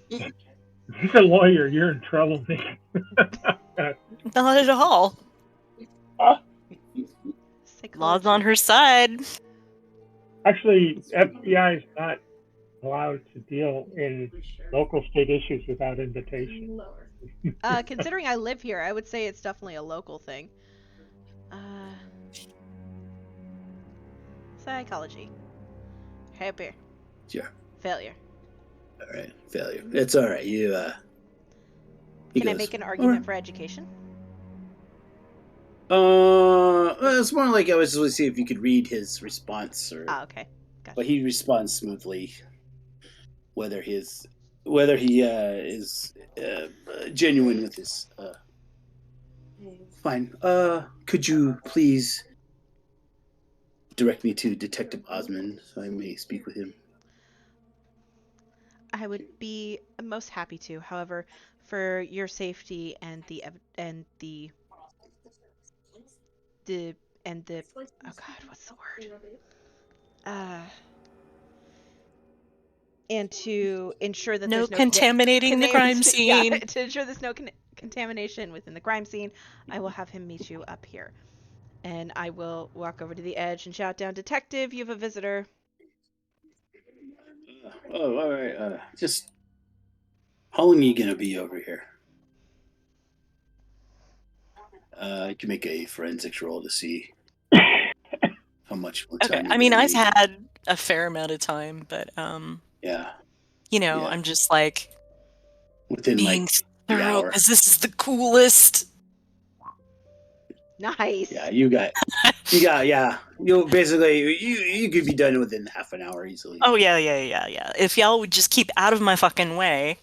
a lawyer. You're in trouble, man. Not at all. Law's on her side. Actually, FBI is not allowed to deal in local state issues without invitation. Considering I live here, I would say it's definitely a local thing. Psychology. Happy. Sure. Failure. All right, failure. It's all right. You. Can I make an argument for education? It's more like I was just to see if you could read his response, or. Okay. Gotcha. But he responds smoothly. Whether he is genuine with his. Fine. Could you please direct me to Detective Osmond so I may speak with him? I would be most happy to. However, for your safety and the oh god, what's the word? And to ensure that No there's no contaminating the crime scene. Yeah, to ensure there's no contamination within the crime scene, I will have him meet you up here. And I will walk over to the edge and shout down, "Detective, you have a visitor." Oh, all right. Just how long are you gonna be over here? I can make a forensics roll to see how much more time. Okay, I mean, I've had a fair amount of time, but yeah, I'm just like within being like thorough because this is the coolest. Nice. Yeah, you got, yeah. You basically you could be done within half an hour easily. Oh yeah. If y'all would just keep out of my fucking way.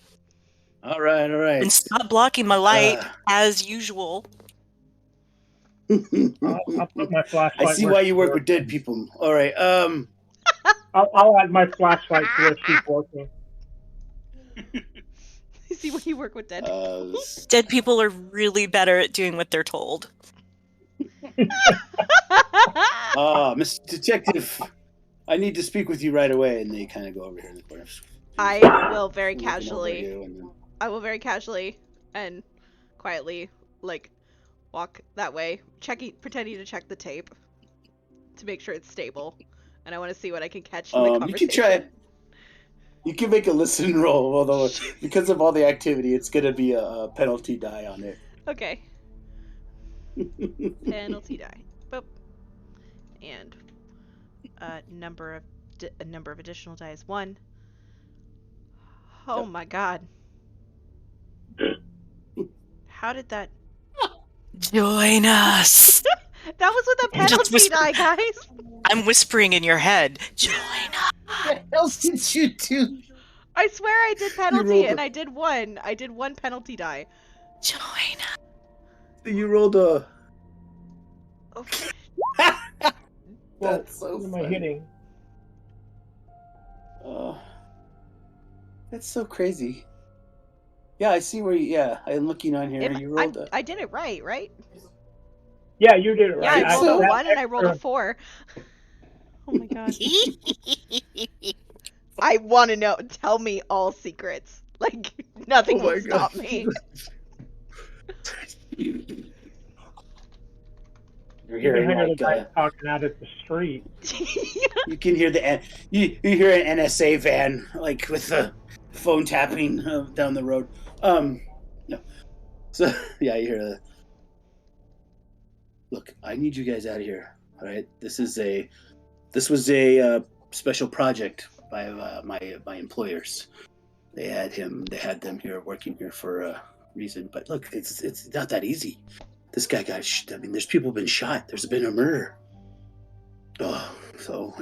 All right. And stop blocking my light as usual. I'll put my flashlight. I see why you work with dead people. All right. I'll add my flashlight to where she's working. I see why you work with dead people. Dead people are really better at doing what they're told. Mr. Detective, I need to speak with you right away. And they kind of go over here in the corner. I will very casually. I will very casually and quietly walk that way, pretending to check the tape to make sure it's stable, and I want to see what I can catch in the conversation. You can try. You can make a listen roll, although because of all the activity, it's gonna be a penalty die on it. Okay. Penalty die. Boop. And a number of additional dice. 1. Oh my god. How did that? Join us. That was with a penalty die, guys. I'm whispering in your head. Join us. What else did you do? I swear I did penalty, and I did 1. I did 1 penalty die. Join us. You rolled a. Okay. That's so what am funny. I hitting? That's so crazy. Yeah, I see where you. Yeah, I'm looking on here. You rolled a. I did it right? Yeah, you did it right. Yeah, I rolled a 1 and I rolled a 4. Oh my god. I want to know. Tell me all secrets. Nothing will stop me. You're hearing talking out at the street. You can hear you hear an NSA van with the phone tapping down the road. No. So yeah, you hear that. Look, I need you guys out of here. All right, this was a special project by my employers. They had them here working here for a reason. But look, it's not that easy. This guy got. There's people been shot. There's been a murder. Oh, so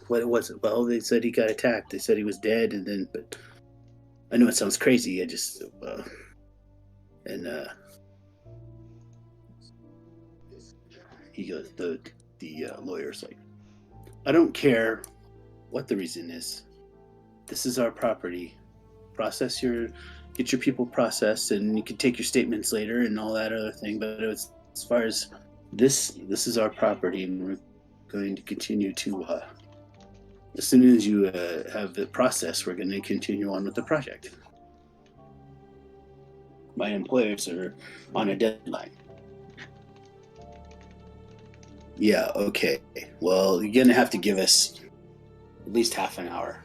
what was it? Well, they said he got attacked. They said he was dead, but I know it sounds crazy. I just he goes. The lawyer's like, I don't care what the reason is. This is our property. Get your people processed, and you can take your statements later and all that other thing. But as far as this is our property, and we're going to continue to. As soon as you have the process, we're going to continue on with the project. My employers are on a deadline. Yeah, okay. Well, you're gonna have to give us at least half an hour.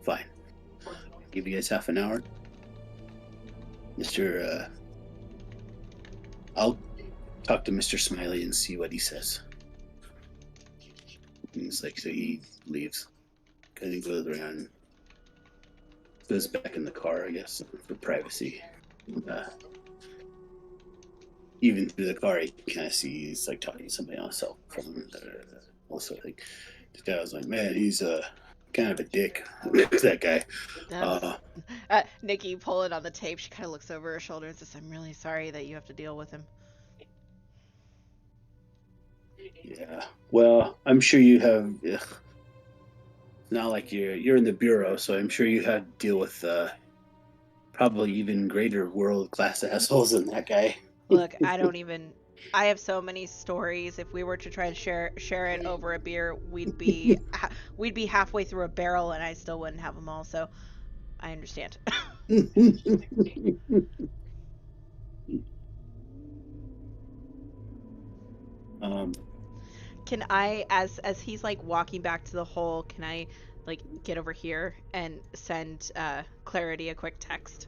Fine. Give you guys half an hour. I'll talk to Mr. Smiley and see what he says. And it's like, so he leaves. Kind of goes around, goes back in the car, I guess, for privacy. Even through the car, you kind of see he's like talking to somebody on a cell phone. Also, like, the guy was like, man, he's kind of a dick. That guy. Nikki pulling on the tape. She kind of looks over her shoulder and says, "I'm really sorry that you have to deal with him." Yeah. Well, I'm sure you have. Not like you're in the bureau, so I'm sure you had to deal with probably even greater world-class assholes than that guy. Look, I have so many stories. If we were to try and share it over a beer, we'd be halfway through a barrel, and I still wouldn't have them all. So, I understand. Can I, as he's like walking back to the hole, can I like get over here and send Clarity a quick text?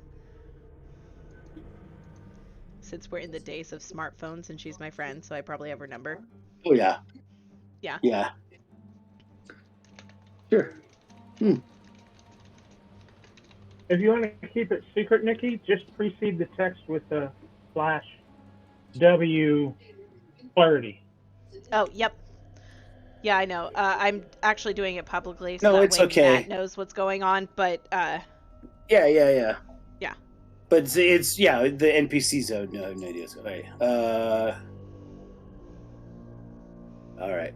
Since we're in the days of smartphones and she's my friend, so I probably have her number. Oh yeah. Yeah. Yeah. Sure. If you want to keep it secret, Nikki, just precede the text with the slash W Clarity. Oh, yep. Yeah, I know. I'm actually doing it publicly, so No, that it's way okay. Matt knows what's going on. But Yeah. Yeah. But it's the NPCs have no idea. All right. All right.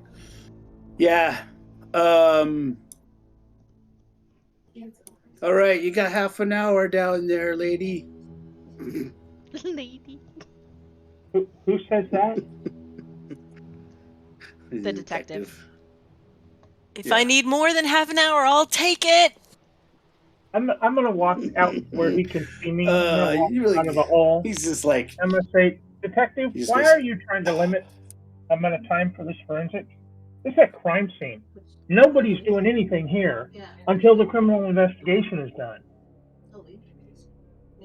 Yeah. All right. You got half an hour down there, lady. Lady. Who says that? The detective. If I need more than half an hour, I'll take it. I'm gonna walk out where he can see me. Really, out of the hole. He's just like, I'm gonna say, Detective, why are you trying to limit the amount of time for this forensic? This is a crime scene. Nobody's doing anything here until the criminal investigation is done.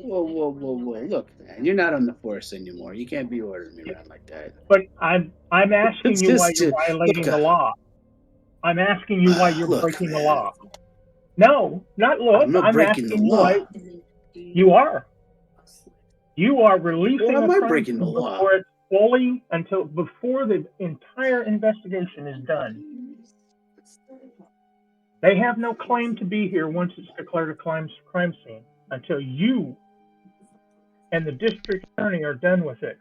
whoa! Look, man, you're not on the force anymore. You can't be ordering me around like that. But I'm asking you why you're violating the law. I'm asking you why you're breaking the law. No, not look. I'm not breaking the law. Why you are. You are releasing Well, a crime breaking the law before it's before the entire investigation is done. They have no claim to be here once it's declared a crime scene until you and the district attorney are done with it.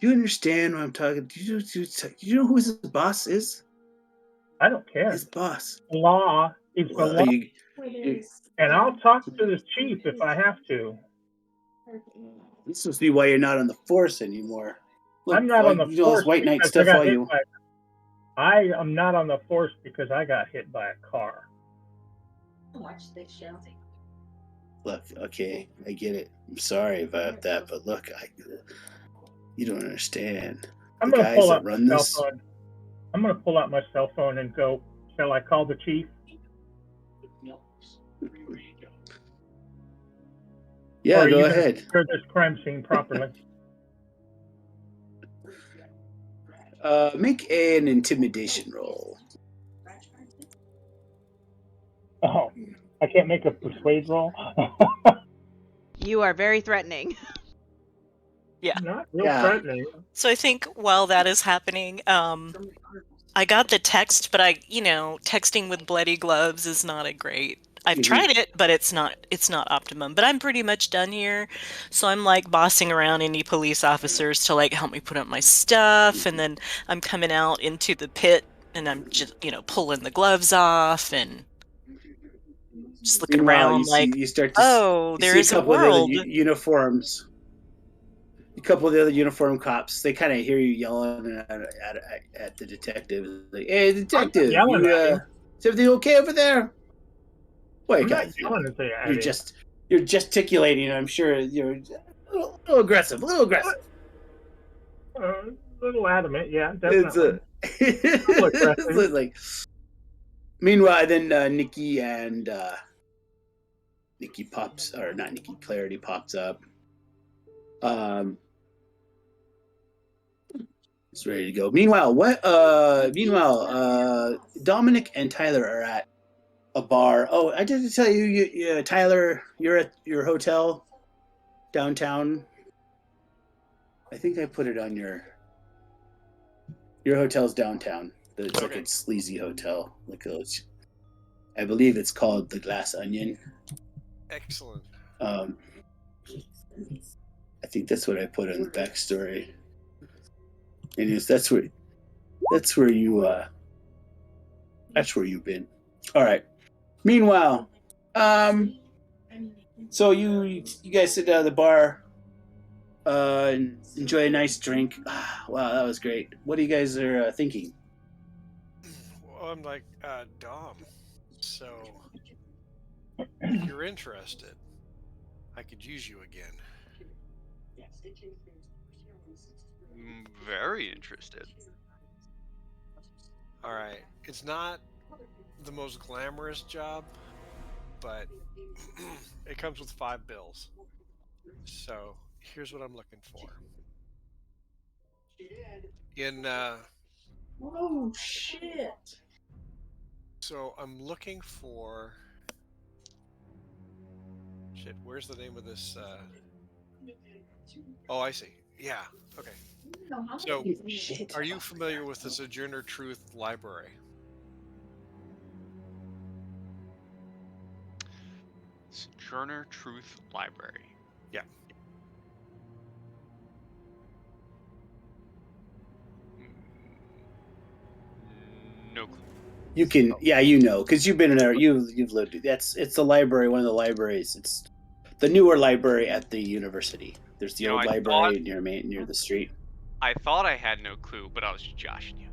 Do you understand what I'm talking? Do you know who his boss is? I don't care. His boss. The law is the law. And I'll talk to the chief if I have to. This must be why you're not on the force anymore. Look, I'm not on the force. Those white knight stuff all you. I am not on the force because I got hit by a car. Watch this show. Look, okay, I get it. I'm sorry about that, but look, you don't understand. I'm going to pull out my cell phone. I'm going to pull out my cell phone and go, shall I call the chief? Yeah, go ahead. Secure this crime scene properly. Make an intimidation roll. Oh, I can't make a persuade roll? You are very threatening. Yeah. Not real threatening. So I think while that is happening, I got the text, but texting with bloody gloves is not a great. I've tried it, but it's not optimum. But I'm pretty much done here. So I'm like bossing around any police officers to like help me put up my stuff, and then I'm coming out into the pit and I'm just, pulling the gloves off and just looking around there is a world. Uniforms. A couple of the other uniform cops, they kind of hear you yelling at the detective. Like, hey, detective, is everything okay over there? Wait, guys, you're gesticulating. I'm sure you're a little aggressive. A little adamant, yeah, It's definitely. a aggressive. it's like. Meanwhile, then Nikki and Nikki pops, or not Nikki, Clarity pops up. It's ready to go. Meanwhile, Dominic and Tyler are at a bar. Oh, I didn't tell you, Tyler, you're at your hotel downtown. I think I put it on your hotel's downtown. It's like Okay. a sleazy hotel. Like those. I believe it's called the Glass Onion. Excellent. I think that's what I put in the backstory. Anyways, that's where you've been. All right. Meanwhile, so you guys sit down at the bar, and enjoy a nice drink. Wow, that was great. What do you guys are thinking? Well, I'm like, Dom, so if you're interested, I could use you again. Very interested. All right. It's not the most glamorous job, but it comes with 5 bills. So here's what I'm looking for. Oh shit! So I'm looking for. Shit, where's the name of this? Oh, I see. Yeah. Okay. So, Shit. are you familiar with the Sojourner Truth Library? Sojourner Truth Library. Yeah. No clue. You can, yeah, because you've been in there. You've lived. It's the library. One of the libraries. It's the newer library at the university. There's the old library near the street. I thought I had no clue, but I was just joshing you.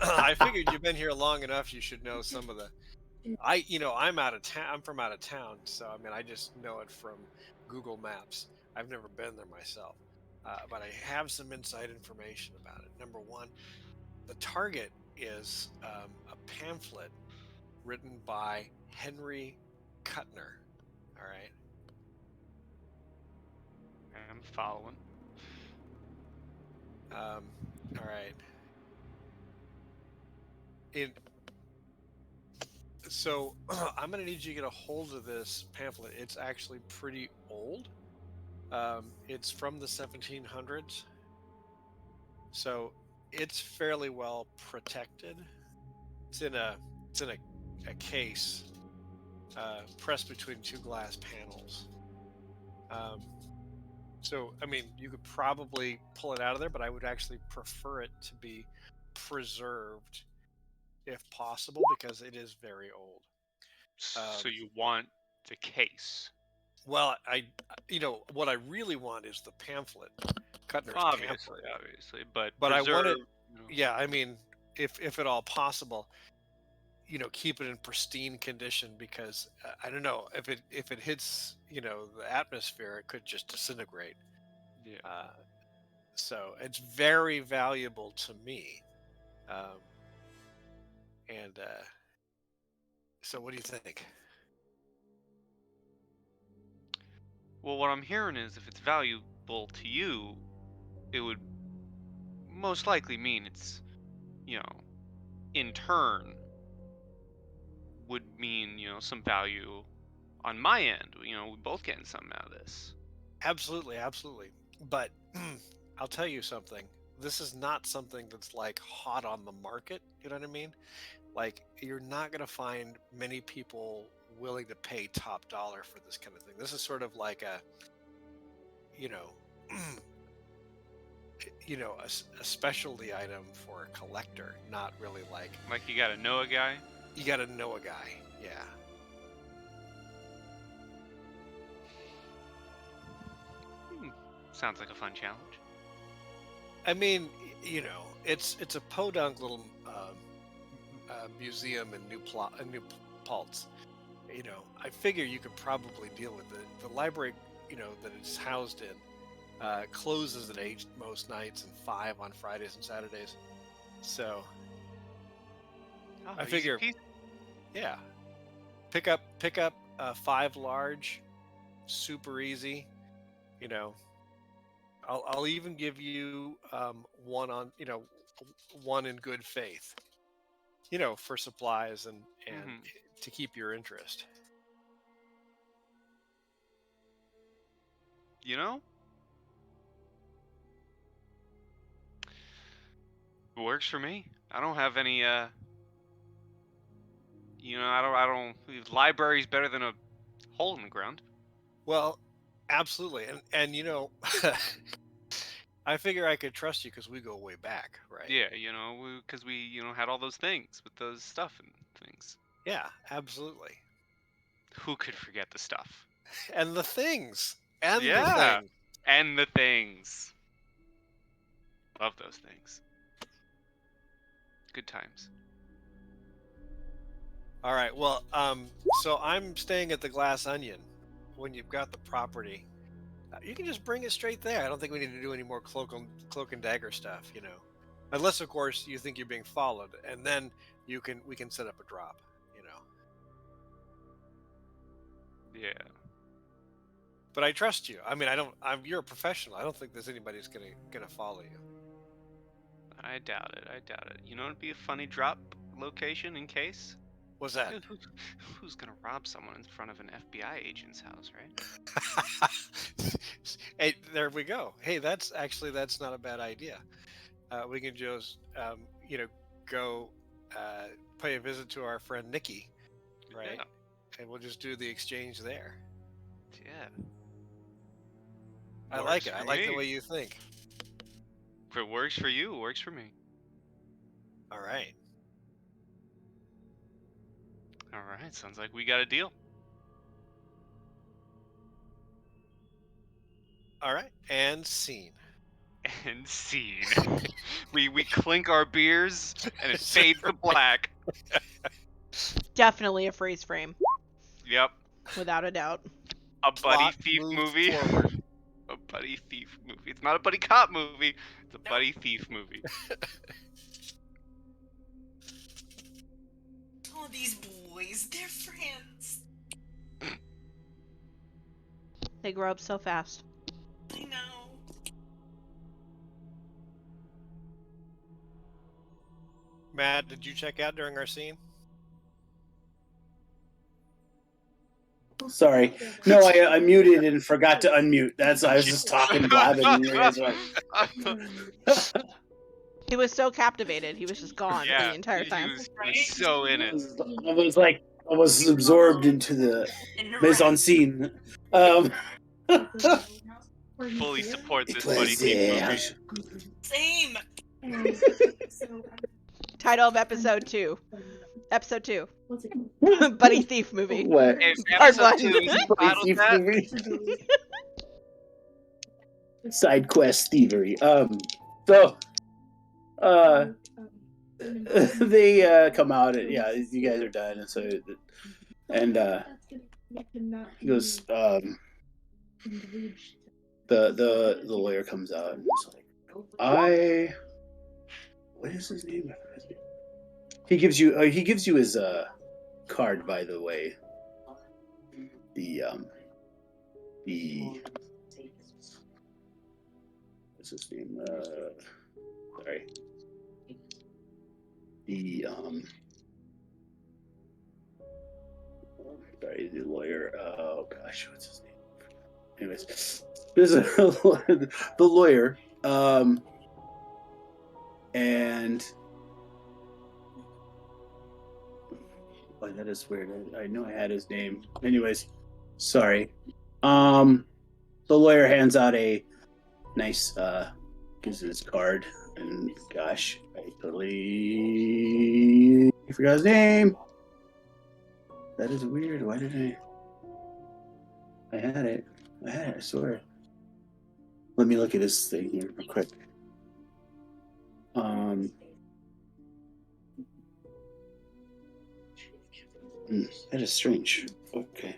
I figured you've been here long enough. You should know some of the. I'm out of town. I'm from out of town, so I mean, I just know it from Google Maps. I've never been there myself, but I have some inside information about it. Number one, the target is a pamphlet written by Henry Kuttner. All right. I'm following. All right. So I'm going to need you to get a hold of this pamphlet. It's actually pretty old. It's from the 1700s. So it's fairly well protected. It's in a case pressed between 2 glass panels. So I mean, you could probably pull it out of there, but I would actually prefer it to be preserved if possible, because it is very old. So you want the case? Well, what I really want is the pamphlet, Kuttner's obviously, but preserve, I want it. Yeah, I mean, if at all possible, keep it in pristine condition, because I don't know if it hits the atmosphere, it could just disintegrate. Yeah. So it's very valuable to me. And so what do you think? Well, what I'm hearing is if it's valuable to you, it would most likely mean it's, in turn, would mean, some value on my end. We both getting something out of this. Absolutely. But I'll tell you something. This is not something that's like hot on the market. You know what I mean? Like, you're not going to find many people willing to pay top dollar for this kind of thing. This is sort of like a a specialty item for a collector, not really like you gotta know a guy. You gotta know a guy. Yeah. Sounds like a fun challenge. I mean, it's a podunk little museum in New Paltz. I figure you could probably deal with it. The library, that it's housed in, Closes at 8 most nights and 5 on Fridays and Saturdays. So Oh, I easy figure, peasy. yeah, pick up 5 large, super easy. You know, I'll even give you one on, one in good faith. For supplies and Mhm. to keep your interest. You know, it works for me. I don't have any. I don't. Library's better than a hole in the ground. Well, absolutely, and I figure I could trust you because we go way back, right? Yeah, because we had all those things with those stuff and things. Yeah, absolutely. Who could forget the stuff? And the things, and the Yeah, thing. and the things. Love those things. Good times. All right. Well, so I'm staying at the Glass Onion. When you've got the property, you can just bring it straight there. I don't think we need to do any more cloak and dagger stuff, unless of course you think you're being followed, and then we can set up a drop, Yeah. But I trust you. I mean, you're a professional. I don't think there's anybody who's gonna follow you. I doubt it. It'd be a funny drop location in case. What's that? Who's gonna rob someone in front of an FBI agent's house, right? Hey, there we go. Hey, that's not a bad idea. We can just, go pay a visit to our friend Nikki, right? Yeah. And we'll just do the exchange there. Yeah. I Works like it. for I like the me. way you think. If it works for you, it works for me. All right. All right. Sounds like we got a deal. All right. And scene. And scene. we clink our beers and it fades to black. Definitely a freeze frame, Yep. without a doubt. A buddy Plot thief moved movie. forward. A buddy thief movie. It's not a buddy cop movie. It's a buddy thief movie. Oh, these boys, they're friends. They grow up so fast. I know. Matt, did you check out during our scene? Sorry. No, I muted and forgot to unmute. I was just talking, blabbing, and you guys were like... He was so captivated. He was just gone for the entire time. He was so in it. I was absorbed into the mise en scene. Fully support It this buddy was, thief movie. Same. Title of episode 2. Episode 2. Buddy thief movie. What? If Part episode 2 is entitled Thief that, movie? Side quest thievery. So, they come out and you guys are done, and so, he goes, the lawyer comes out and he's like, what is his name? He gives you his card, by the way. What's his name? Sorry. The lawyer. Oh gosh, what's his name? Anyways, this is the lawyer. And that is weird. I know I had his name. Anyways, sorry. The lawyer hands out a nice, gives his card, and gosh, I totally forgot his name. That is weird. Why did I had it. I swear. Let me look at this thing here real quick. That is strange. Okay.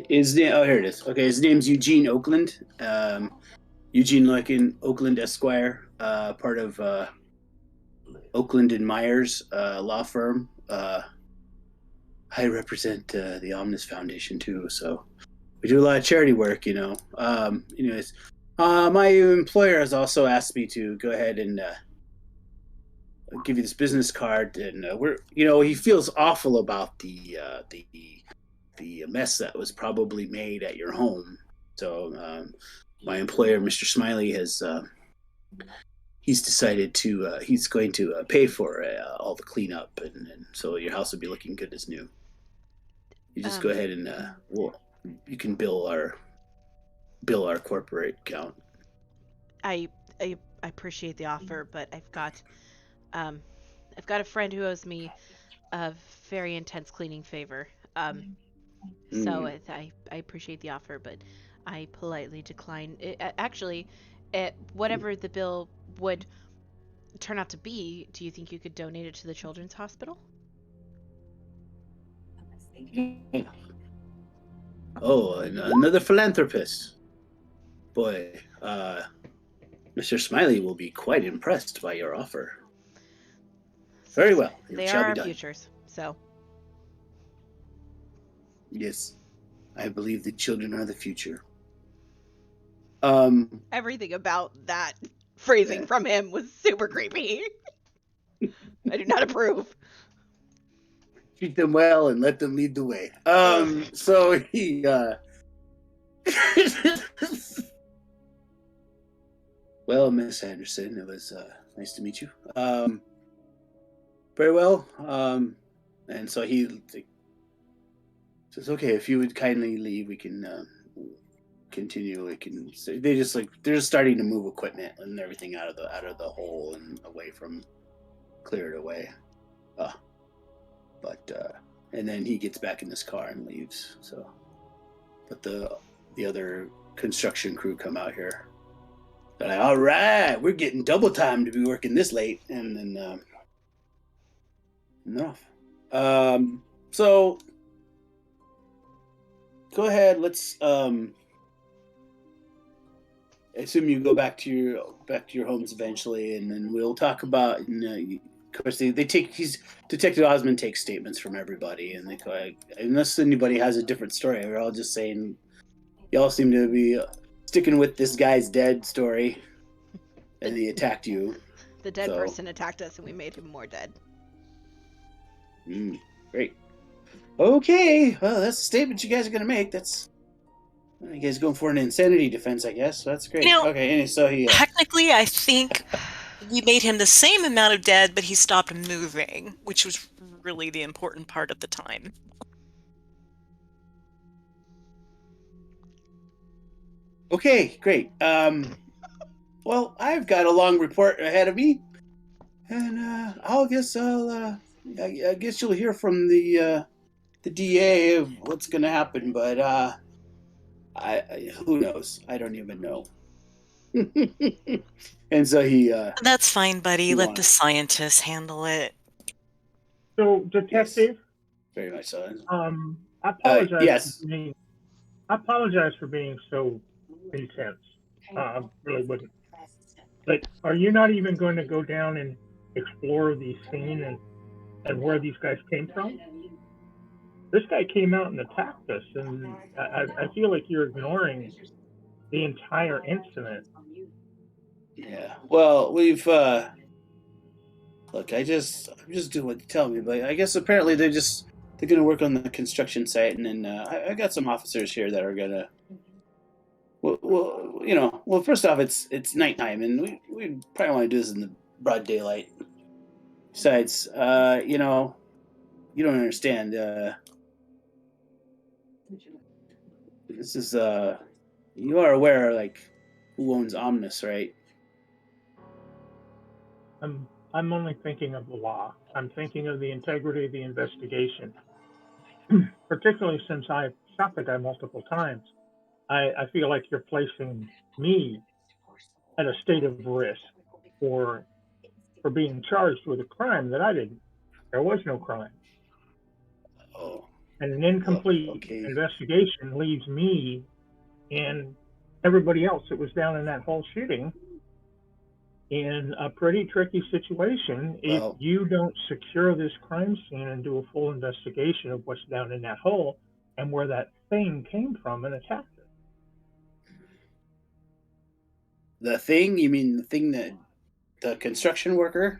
His name. Oh, here it is. Okay, his name's Eugene Oakland. Eugene Oakland Esquire, part of Oakland and Myers law firm. I represent the Omnus Foundation too, so we do a lot of charity work. Anyways, my employer has also asked me to go ahead and give you this business card, and he feels awful about the mess that was probably made at your home. So my employer, Mr. Smiley, has he's decided to he's going to pay for all the cleanup, and so your house will be looking good as new. You just go ahead and you can bill our corporate account. I appreciate the offer, but I've got a friend who owes me a very intense cleaning favor. So I appreciate the offer, but I politely decline. Whatever the bill would turn out to be, do you think you could donate it to the children's hospital? Oh, another philanthropist. Boy, Mr. Smiley will be quite impressed by your offer. Very well. They shall are be our done. futures, so. Yes, I believe the children are the future. Everything about that phrasing from him was super creepy. I do not approve. Treat them well and let them lead the way. So he well, Miss Anderson, it was nice to meet you. Very well. And so he says, "Okay, if you would kindly leave, we can continue. We can." So they're just starting to move equipment and everything out of the hole and away from, clear it away. And then he gets back in his car and leaves. So, but the other construction crew come out here. They're like, "All right, we're getting double time to be working this late," and then enough. So go ahead. Let's. I assume you go back to your homes eventually, and then we'll talk about. Of course, Detective Osmond takes statements from everybody, and they go, unless anybody has a different story, we're all just saying, y'all seem to be sticking with this guy's dead story, and he attacked you. The dead person attacked us, and we made him more dead. Great. Okay, well, that's the statement you guys are gonna make. You guys going for an insanity defense, I guess. So that's great. Okay, and so he technically, I think we made him the same amount of dead, but he stopped moving, which was really the important part of the time. Okay, great. Well, I've got a long report ahead of me, and I guess you'll hear from the DA of what's gonna happen, but who knows? I don't even know. And so he. That's fine, buddy. Let the scientists handle it. So, Detective. Yes. Very much so. I apologize. Yes. I apologize for being so intense. I really wouldn't. But are you not even going to go down and explore the scene and where these guys came from? This guy came out and attacked us, and I feel like you're ignoring the entire incident. Yeah. Well, we've look. I'm just doing what you tell me, but I guess apparently they're going to work on the construction site, and then I got some officers here that are gonna. Well, first off, it's nighttime, and we probably want to do this in the broad daylight. Besides, you don't understand. This is you are aware, like, who owns Omnus, right? I'm only thinking of the law. I'm thinking of the integrity of the investigation, particularly since I've shot the guy multiple times. I feel like you're placing me at a state of risk for being charged with a crime that I didn't. There was no crime. Oh, And an incomplete Okay. investigation leaves me and everybody else that was down in that whole shooting in a pretty tricky situation if Well, you don't secure this crime scene and do a full investigation of what's down in that hole and where that thing came from and attacked it. the thing, you mean the thing that the construction worker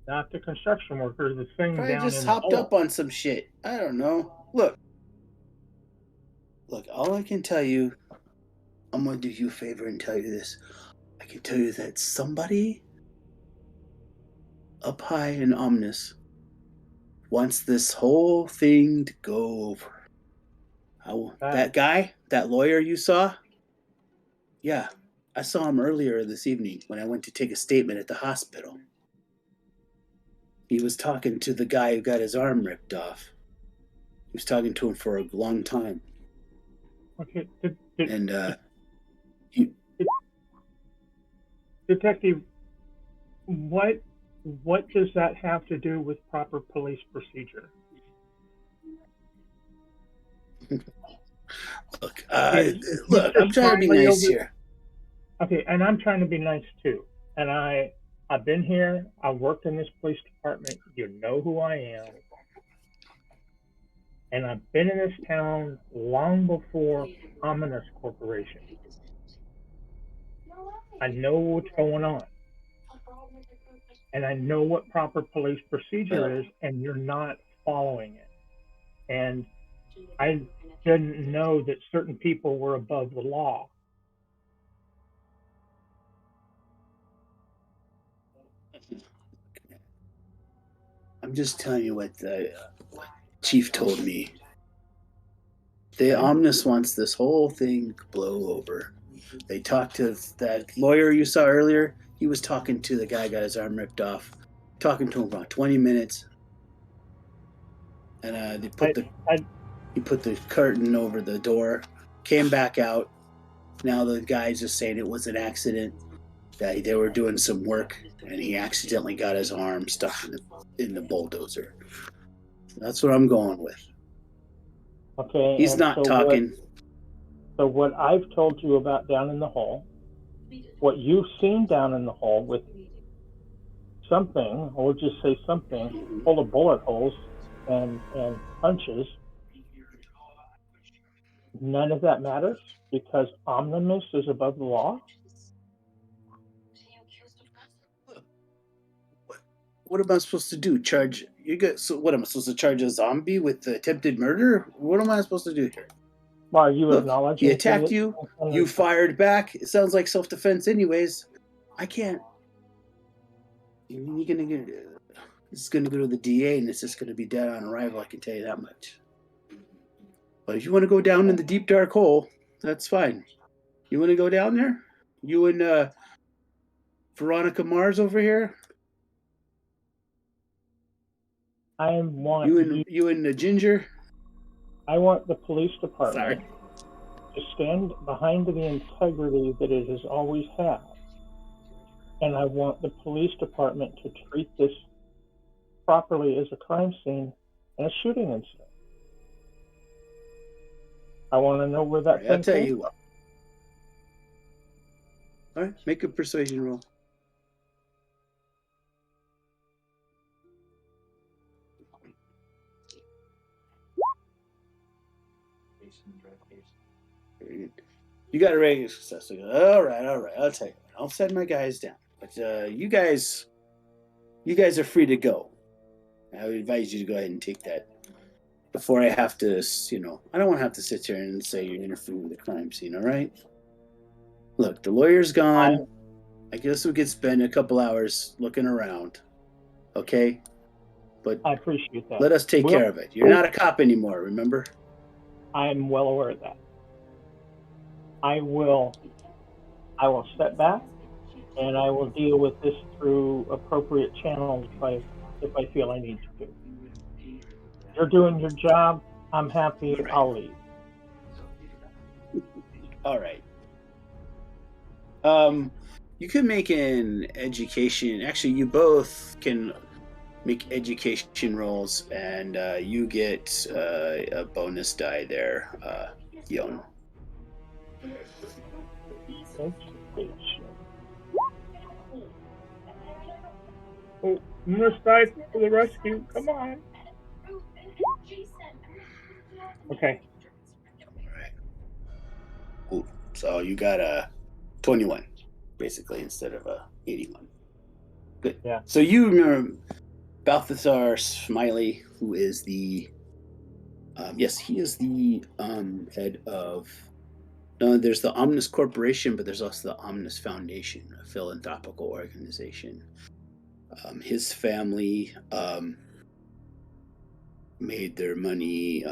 Not the construction worker, the thing probably down just in the hopped up hole. on some shit. I don't know. Look, all I can tell you, I'm going to do you a favor and tell you this. I can tell you that somebody up high in Omnus wants this whole thing to go over. That guy, that lawyer you saw, yeah, I saw him earlier this evening when I went to take a statement at the hospital. He was talking to the guy who got his arm ripped off. He was talking to him for a long time. Okay, And Detective, what does that have to do with proper police procedure? look, Just I'm trying to be finally nice here. Okay, and I'm trying to be nice too. And I've been here. I've worked in this police department. You know who I am. And I've been in this town long before Omnus Corporation. I know what's going on. And I know what proper police procedure is, and you're not following it. And I didn't know that certain people were above the law. I'm just telling you what the chief told me. The Okay. Omnus wants this whole thing to blow over. They talked to that lawyer you saw earlier. He was talking to the guy who got his arm ripped off. Talking to him about 20 minutes. And he put the curtain over the door, came back out. Now the guy's just saying it was an accident, that they were doing some work, and he accidentally got his arm stuck in the bulldozer. That's what I'm going with. Okay. He's not talking. So what I've told you about down in the hole, what you've seen down in the hole with something, or just say something, full of bullet holes and punches, none of that matters because Omnibus is above the law? What am I supposed to do? Charge you guys? So what am I supposed to charge a zombie with attempted murder? What am I supposed to do here? Well, are you Look, acknowledging he attacked you. You fired back. It sounds like self-defense, anyways. I can't. You're gonna get. It's gonna go to the DA, and it's just gonna be dead on arrival. I can tell you that much. But if you want to go down in the deep dark hole, that's fine. You want to go down there? You and Veronica Mars over here. I want you and the Ginger. I want the police department to stand behind the integrity that it has always had. And I want the police department to treat this properly as a crime scene and a shooting incident. I want to know where that thing I'll tell came you what. All right, make a persuasion roll. You got a regular success. All right. I'll tell you. I'll send my guys down. But you guys are free to go. I would advise you to go ahead and take that before I have to, I don't want to have to sit here and say you're interfering with the crime scene, all right? Look, the lawyer's gone. I guess we could spend a couple hours looking around, okay? But I appreciate that. Let us take care of it. You're not a cop anymore, remember? I am well aware of that. I will step back and I will deal with this through appropriate channels if I feel I need to. You're doing your job. I'm happy. Right. I'll leave. All right. You can make an education. Actually, you both can make education rolls, and you get a bonus die there, Yon. Education. Oh, Omnus died for the rescue. Come on. Okay. Cool. So you got a 21, basically, instead of a 81. Good. Yeah. So you remember Balthazar Smiley, who is the yes, he is the head of. There's the Omnus Corporation, but there's also the Omnus Foundation, a philanthropical organization. His family made their money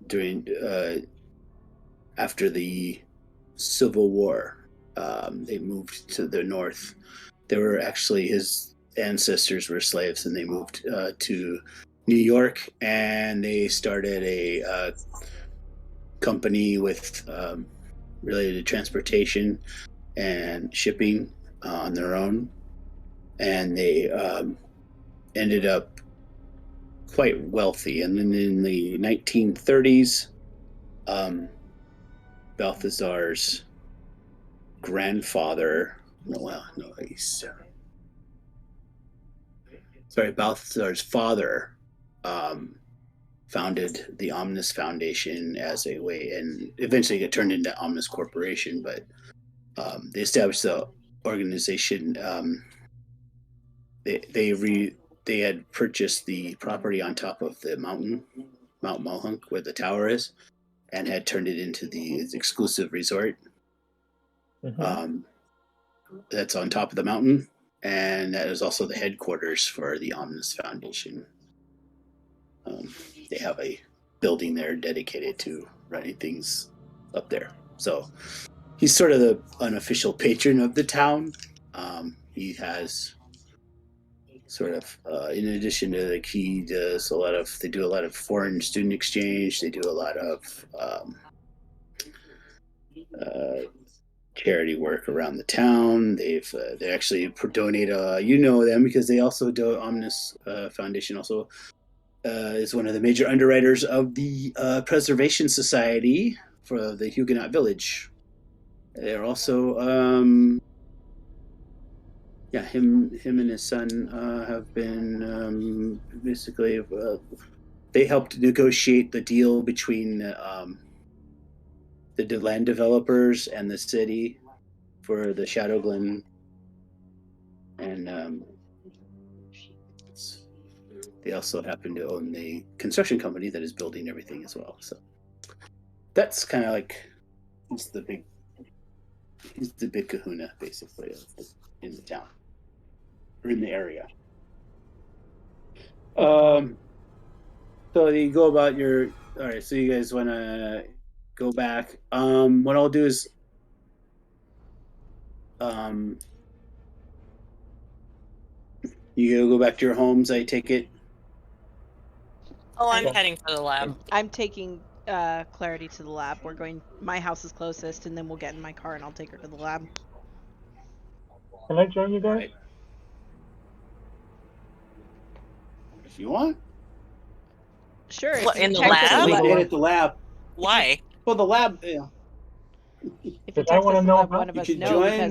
during after the Civil War. They moved to the north. They were actually his ancestors were slaves, and they moved to New York, and they started a company with related to transportation and shipping on their own, and they ended up quite wealthy. And then in the 1930s, Balthazar's grandfather, Balthazar's father founded the Omnus Foundation as a way, and eventually it turned into Omnus Corporation, but they established the organization. They had purchased the property on top of the mountain, Mount Mohonk, where the tower is, and had turned it into the exclusive resort. That's on top of the mountain, and that is also the headquarters for the Omnus Foundation. They have a building there dedicated to running things up there. So he's sort of the unofficial patron of the town. He has sort of, in addition to like he does a lot of, they do a lot of foreign student exchange. They do a lot of charity work around the town. They actually donate. You know them because they also do. Omnus Foundation also is one of the major underwriters of the Preservation Society for the Huguenot Village. They're also, him and his son have been basically. They helped negotiate the deal between the land developers and the city for the Shadow Glen, and they also happen to own the construction company that is building everything as well. So that's kind of like he's the big kahuna basically in the town or in the area. So you go about your all right. So you guys want to go back. What I'll do is you go back to your homes. I take it. Oh, I'm heading for the lab. I'm taking Clarity to the lab. We're going. My house is closest, and then we'll get in my car and I'll take her to the lab. Can I join you guys? Right. If you want. Sure. What, if you in the text us lab? the Lead at the lab. Why? Well, the lab. Yeah. If you Because I text wanna us and know let about- one of You us could know, join.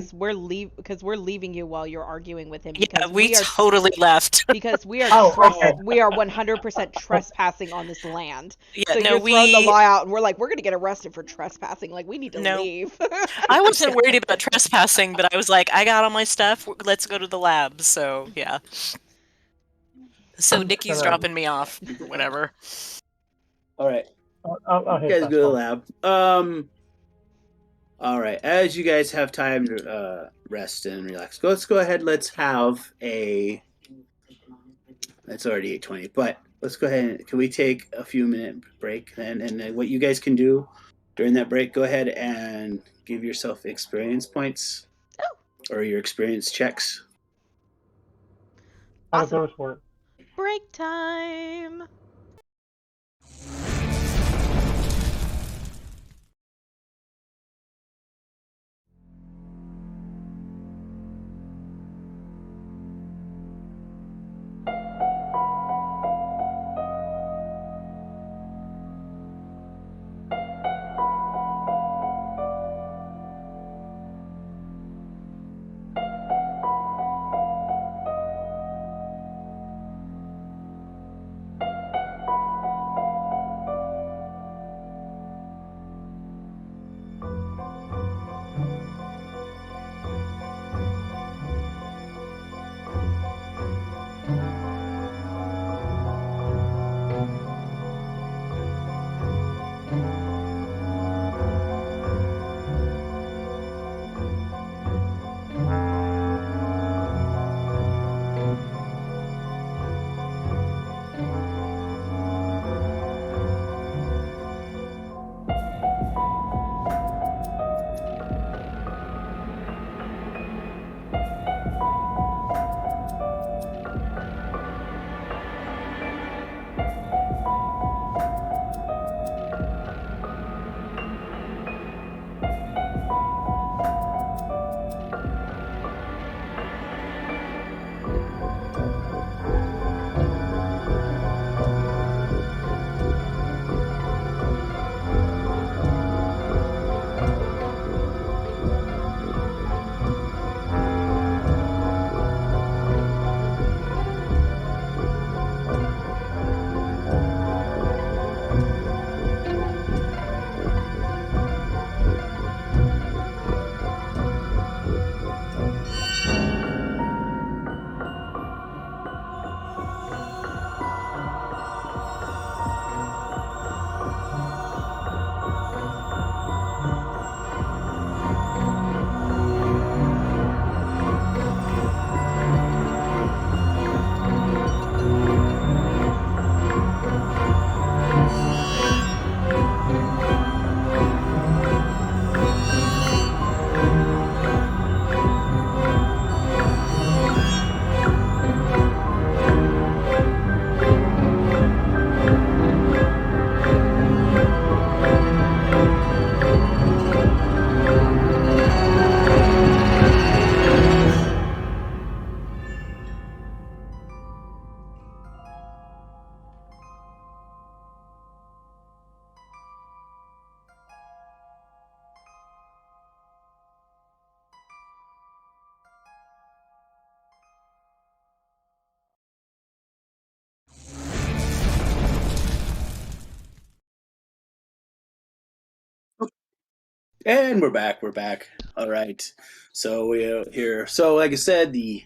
because we're leaving you while you're arguing with him. Yeah, Because we are totally left. because we are Oh, okay. we are 100% trespassing on this land. Yeah, So no, you're throwing the we. law out, and we're like, we're gonna get arrested for trespassing. Like, we need to No. leave. I wasn't worried about trespassing, but I was like, I got all my stuff. Let's go to the lab. So yeah. So I'm Nikki's gonna- dropping me off. Whatever. All right. I'll You hit guys that go to the phone. lab. All right. As you guys have time to rest and relax, let's go ahead. Let's have a. It's already 8:20, but let's go ahead and can we take a few minute break and what you guys can do during that break? Go ahead and give yourself experience points or your experience checks. How does Awesome. those work? Break time. And we're back. All right. So we're here. So like I said, Nikki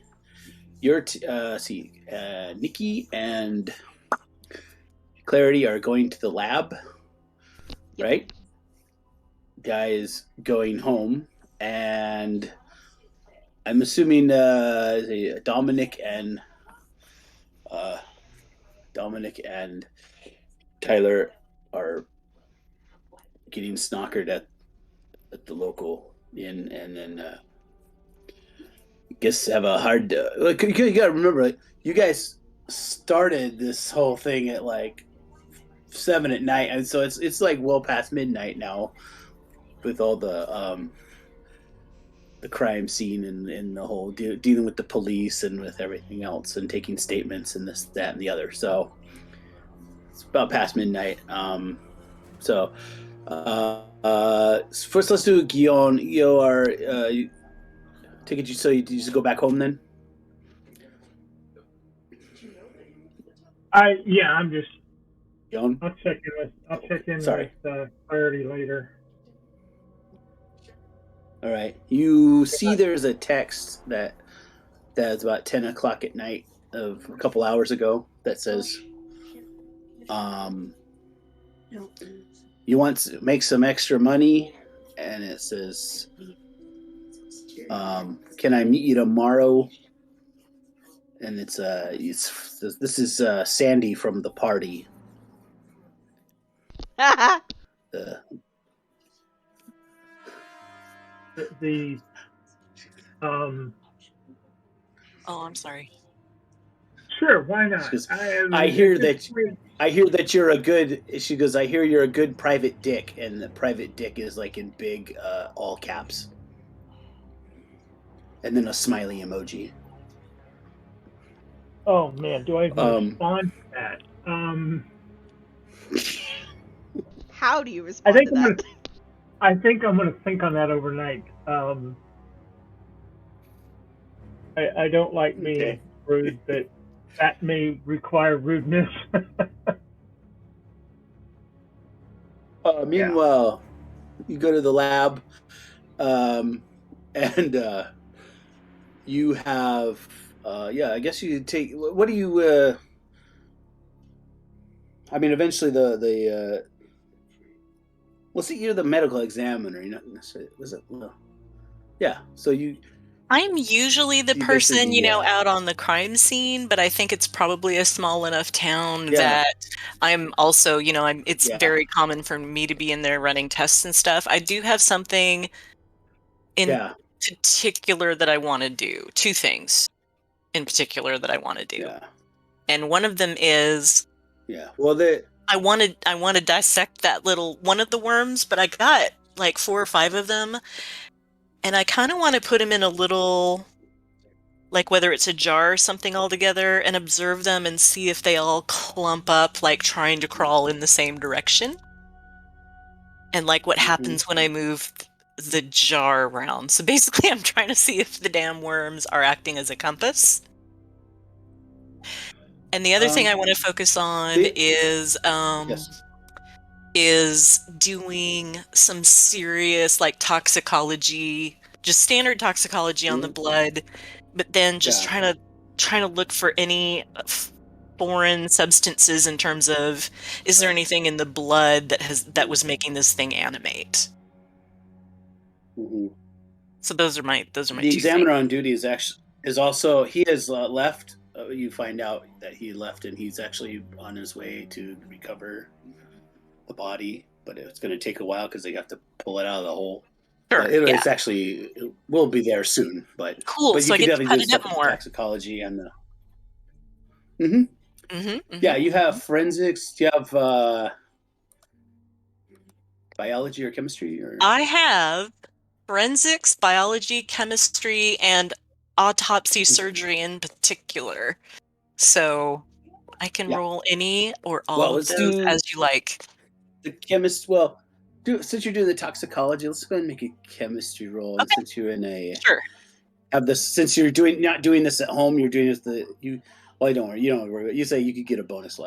and Clarity are going to the lab, right? Guy is going home, and I'm assuming Dominic and Tyler are getting snockered at the local inn, and then I guess have a hard. Like, you gotta remember, like, you guys started this whole thing at like 7 at night, and so it's like well past midnight now, with all the crime scene and the whole dealing with the police and with everything else and taking statements and this, that, and the other. So it's about past midnight. So first let's do Guillaume. You are take it. So you just go back home then? I'm just. Guillaume? I'll check in with Clarity later. All right. You see, there's a text that's about 10 o'clock at night of a couple hours ago that says, you want to make some extra money, and it says, can I meet you tomorrow? And this is Sandy from the party. Oh, I'm sorry. Sure, why not? I hear that you're a good. She goes, I hear you're a good private dick, and the private dick is like in big all caps, and then a smiley emoji. Oh man, do I even respond to that? How do you respond to that? I think I'm gonna think on that overnight. I don't like being rude, but that may require rudeness. Meanwhile, you go to the lab, and you have, I guess you take. What do you? I mean, eventually well, see, you're the medical examiner. You're not necessarily. Was it? Well, yeah. So you. I'm usually the person, out on the crime scene, but I think it's probably a small enough town that I'm also, it's very common for me to be in there running tests and stuff. I do have something in particular that I want to do. Two things in particular that I want to do. Yeah. And one of them is well, I want to dissect that little one of the worms, but I got like 4 or 5 of them. And I kind of want to put them in a little, like whether it's a jar or something all together, and observe them and see if they all clump up, like trying to crawl in the same direction. And like what happens when I move the jar around. So basically I'm trying to see if the damn worms are acting as a compass. And the other thing I want to focus on is doing some serious like toxicology, just standard toxicology on the blood, but then just trying to look for any foreign substances in terms of, is there anything in the blood that was making this thing animate? So those are my the two examiner things. on duty is also he has left. You find out that he left, and he's actually on his way to recover the body, but it's going to take a while because they have to pull it out of the hole. Sure, it's actually will be there soon, but cool. But so you I can get definitely to do cut it stuff up with more. Toxicology and the. Yeah, you have forensics. Do you have biology or chemistry? Or I have forensics, biology, chemistry, and autopsy surgery in particular. So I can roll any or all of those as you like. The chemist. Well, since you're doing the toxicology, let's go ahead and make a chemistry roll. Okay. And since you're in a have this, since you're not doing this at home, you're doing this Well, don't worry. You don't worry. You say you could get a bonus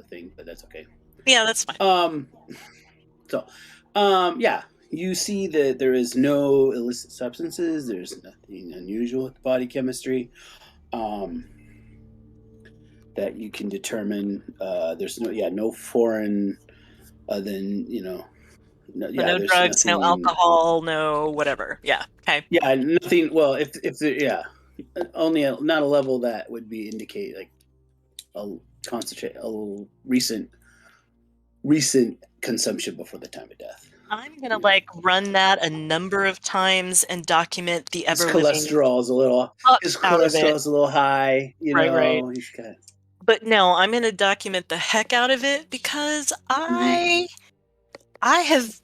thing, but that's okay. Yeah, that's fine. Yeah, you see that there is no illicit substances. There's nothing unusual with body chemistry. That you can determine. There's no foreign, than No there's drugs, no nothing. alcohol, no whatever. Yeah. Okay. Yeah, nothing. Well, if there, only not a level that would be indicate like a recent consumption before the time of death. I'm gonna like run that a number of times and document the His ever living cholesterol's a little. fuck His out of it. cholesterol's a little high. Right. He's got. But no, I'm gonna document the heck out of it because I have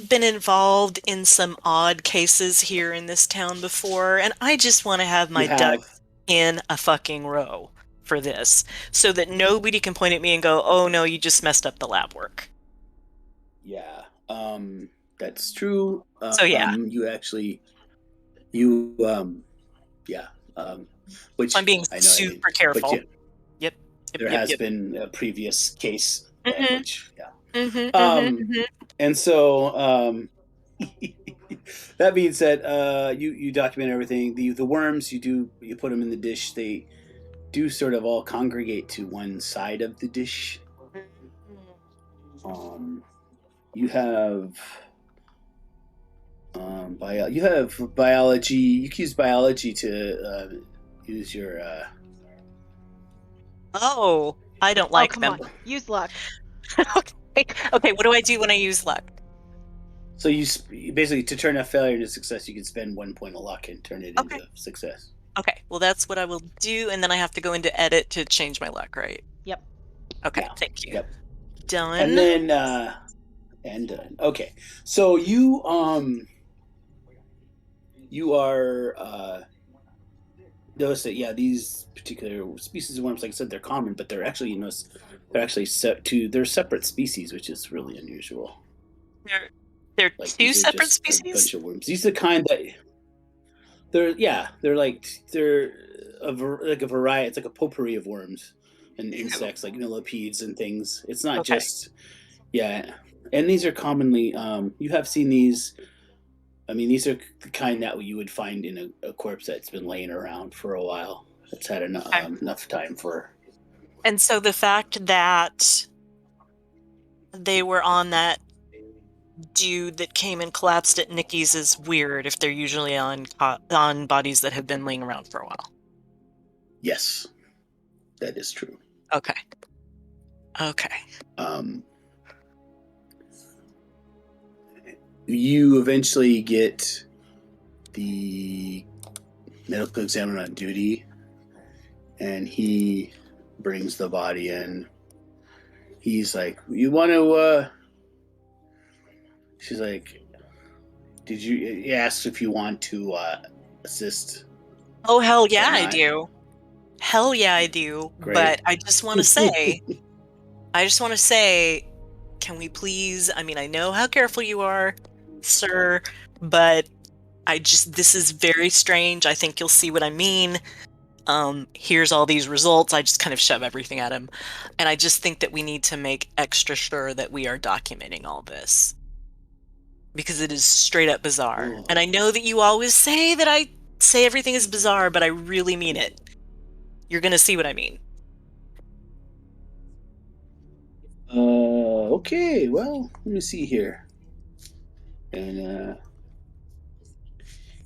been involved in some odd cases here in this town before, and I just want to have my ducks in a fucking row for this so that nobody can point at me and go, "Oh no, you just messed up the lab work." Yeah, that's true. So yeah, which I'm being I know super careful. But yep. There has been a previous case, which Mm-hmm. and so that being said, you document everything. The worms you put them in the dish. They do sort of all congregate to one side of the dish. You have biology. You can use biology to use your. Oh, I don't like come them. on. Use luck. Okay. What do I do when I use luck? So you basically, to turn a failure into success, you can spend 1 point of luck and turn it into success. Okay, well that's what I will do, and then I have to go into edit to change my luck, right? Yep. Okay, thank you. Yep. Done. And then done. Okay, so you are notice that these particular species of worms, like I said, they're common, but they're actually they're separate species, which is really unusual. They're like, two separate species. A bunch of worms. These are the kind that they're a variety. It's like a potpourri of worms and insects, like millipedes and things. It's not just and these are commonly you have seen these. I mean, these are the kind that you would find in a corpse that's been laying around for a while. That's had enough time for. And so the fact that they were on that dude that came and collapsed at Nikki's is weird if they're usually on bodies that have been laying around for a while. Yes, that is true. Okay. You eventually get the medical examiner on duty, and he brings the body in. He's like, "You want to?" She's like, "Did you?" He asks if you want to assist. Oh hell yeah, I do. Hell yeah, I do. Great. But I just want to say, can we please? I mean, I know how careful you are, sir, but this is very strange. I think you'll see what I mean. Here's all these results. I just kind of shove everything at him. And I just think that we need to make extra sure that we are documenting all this. Because it is straight up bizarre. Ooh. And I know that you always say that I say everything is bizarre, but I really mean it. You're going to see what I mean. Okay, well, let me see here. And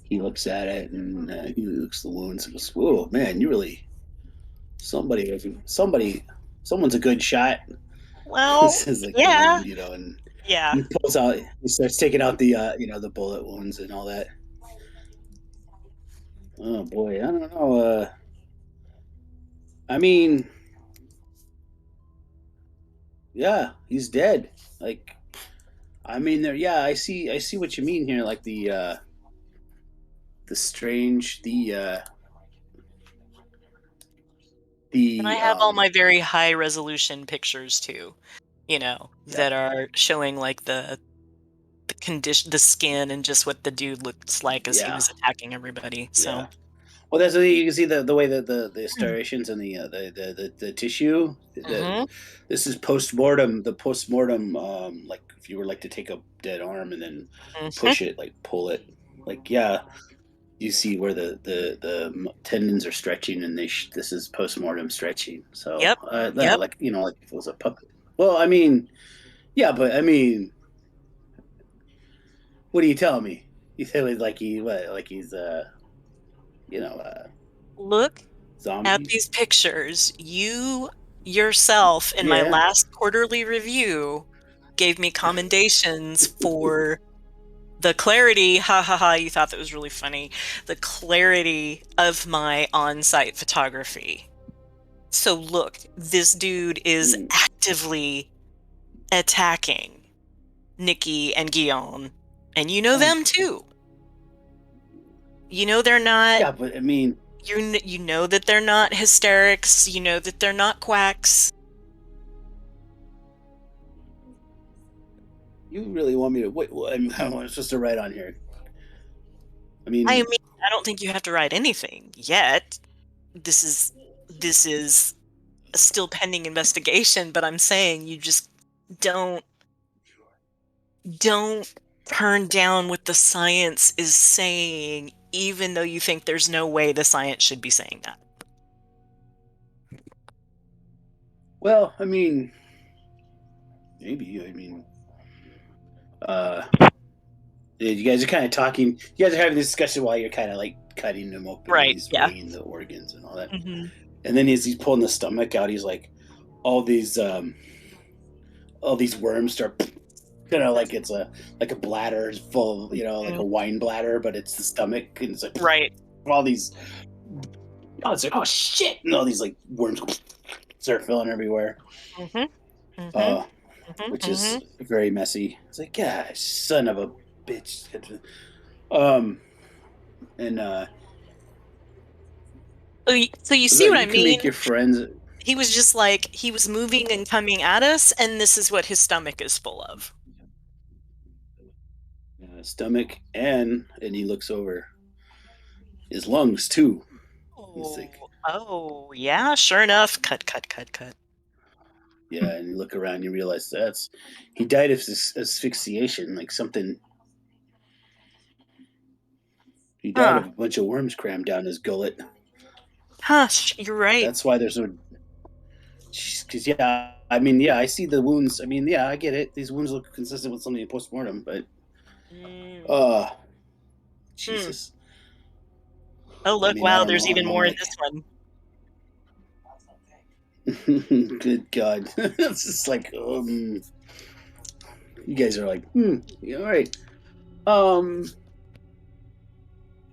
he looks at it, and he looks at the wounds and goes, "Whoa, man, you really someone's a good shot." Well, yeah, wound, and yeah. He starts taking out the the bullet wounds and all that. Oh boy, I don't know. I mean, yeah, he's dead. Like, I mean, I see what you mean here. Like the strange, and I have all my very high resolution pictures too, that are showing like the condition, the skin, and just what the dude looks like as he was attacking everybody. So, Well, that's the you can see the way that the striations and the tissue. Mhm. This is postmortem. The postmortem, like if you were like to take a dead arm and then push it, like pull it, like you see where the tendons are stretching, and this is postmortem stretching. So Yep. yeah, Yep. like like if it was a puppet. Well, I mean, yeah, but I mean, what are you telling me? You say like he's Look at zombie? these pictures. You yourself, in my Yeah. last quarterly review, gave me commendations for the clarity. Ha ha ha! You thought that was really funny. The clarity of my on-site photography. So look, this dude is actively attacking Nikki and Guillaume, and you know them too. You know they're not. Yeah, but I mean, you know that they're not hysterics. You know that they're not quacks. you really want me to wait? Well, I mean, it's just a write on here. I mean, I don't think you have to write anything yet. This is a still pending investigation, but I'm saying you just don't turn down what the science is saying, even though you think there's no way the science should be saying that. well, I mean, maybe. I mean, you guys are kind of talking. You guys are having this discussion while you're kind of like cutting them open. Right, And he's yeah. weighing the organs and all that. Mm-hmm. And then he's pulling the stomach out. He's like, all these worms start. Like it's a bladder full of, like a wine bladder, but it's the stomach, and it's like Right. all these. Oh, it's like, oh shit! And all these like worms start filling everywhere. Mm-hmm. Mm-hmm. Which is very messy. It's like, yeah, son of a bitch. And so you see what I you can mean? make your friends. He was just like, he was moving and coming at us, and this is what his stomach is full of. Stomach and he looks over his lungs too. Oh, yeah, sure enough. Cut. Yeah, and you look around, you realize he died of asphyxiation, like something. He died of a bunch of worms crammed down his gullet. Huh, you're right. That's why there's no. Because I see the wounds. I mean, yeah, I get it. These wounds look consistent with something post-mortem, but Jesus. Oh, look, wow, there's even more in this one. Good God. It's just like, you guys are like, all right.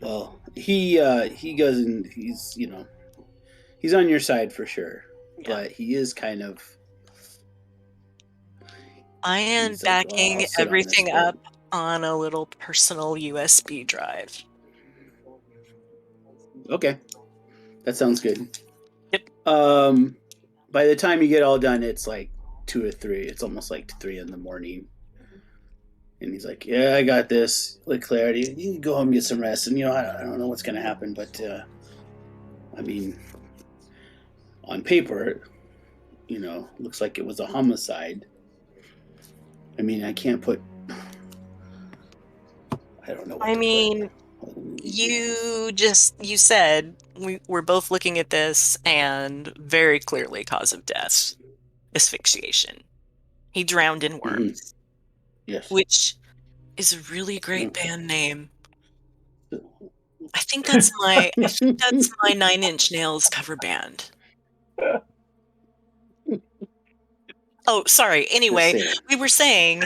Well, he goes and he's on your side for sure, but he is kind of. I am backing everything up on a little personal USB drive. Okay, that sounds good. Yep. By the time you get all done, it's like 2 or 3. It's almost like 3 in the morning. And he's like, "Yeah, I got this. Like clarity. You can go home and get some rest." And I don't know what's gonna happen, but I mean, on paper, looks like it was a homicide. I mean, I can't put. I don't know. I mean, you said we're both looking at this, and very clearly cause of death, asphyxiation. He drowned in worms. Mm-hmm. Yes. Which is a really great band name. I think that's my 9 Inch Nails cover band. Oh, sorry. Anyway, we were saying,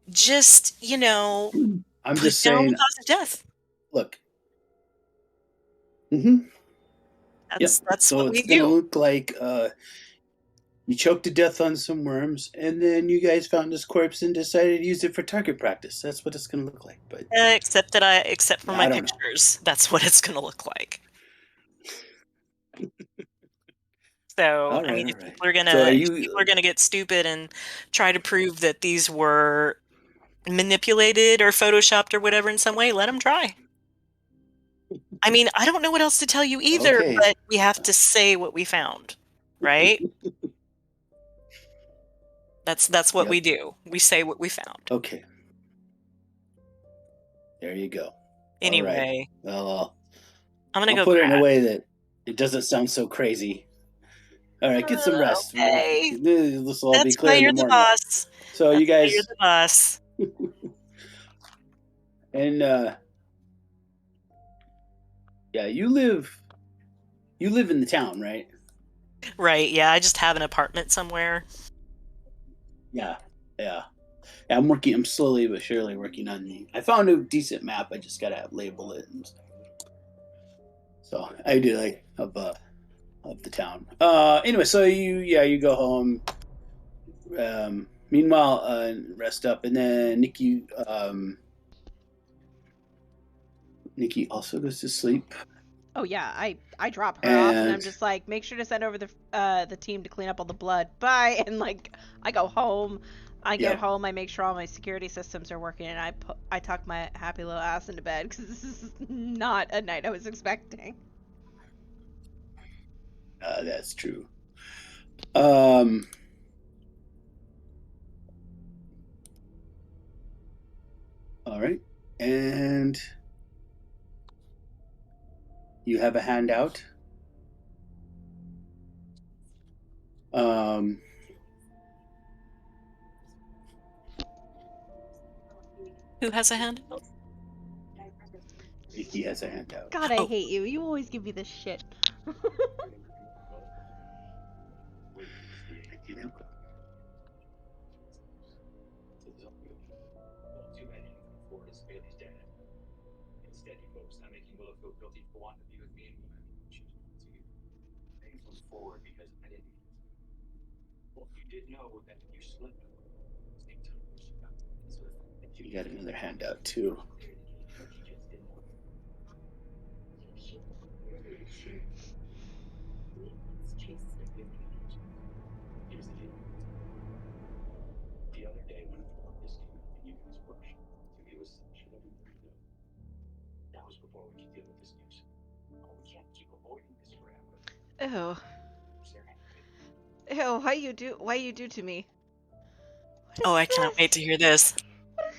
just, I'm just saying, cause of death. Look. That's so what we it's gonna do. look like you choked to death on some worms, and then you guys found this corpse and decided to use it for target practice. That's what it's gonna look like. But except for my pictures, that's what it's gonna look like. So right, I mean, if people are gonna get stupid and try to prove that these were manipulated or photoshopped or whatever in some way, let them try. I mean, I don't know what else to tell you either, Okay. but we have to say what we found, right? That's what Yep. we do. We say what we found. Okay. There you go. Anyway, All right. Well, I'm gonna I'll go put it in a crash. way that it doesn't sound so crazy. All right, get some rest. Okay. This will all be That's clear why in you're the the morning. boss. So you That's why guys you're the boss. and yeah, you live in the town, right? Right, yeah, I just have an apartment somewhere. Yeah. I'm slowly but surely working on I found a decent map. I just gotta label it and stuff. So I do like of the town. Anyway, so you go home. Meanwhile, rest up, and then Nikki also goes to sleep. Oh yeah, I drop her off and I'm And just like, make sure to send over the team to clean up all the blood. Bye. And like I go home. I get Yep. home, I make sure all my security systems are working, and I tuck my happy little ass into bed because this is not a night I was expecting. That's true. All right, and you have a handout. Who has a hand? Nikki has a handout. God, I Oh. hate you. You always give me this shit. You got another handout too. Ew. Ew, why you do to me? What Oh, is I cannot this? wait to hear this. What is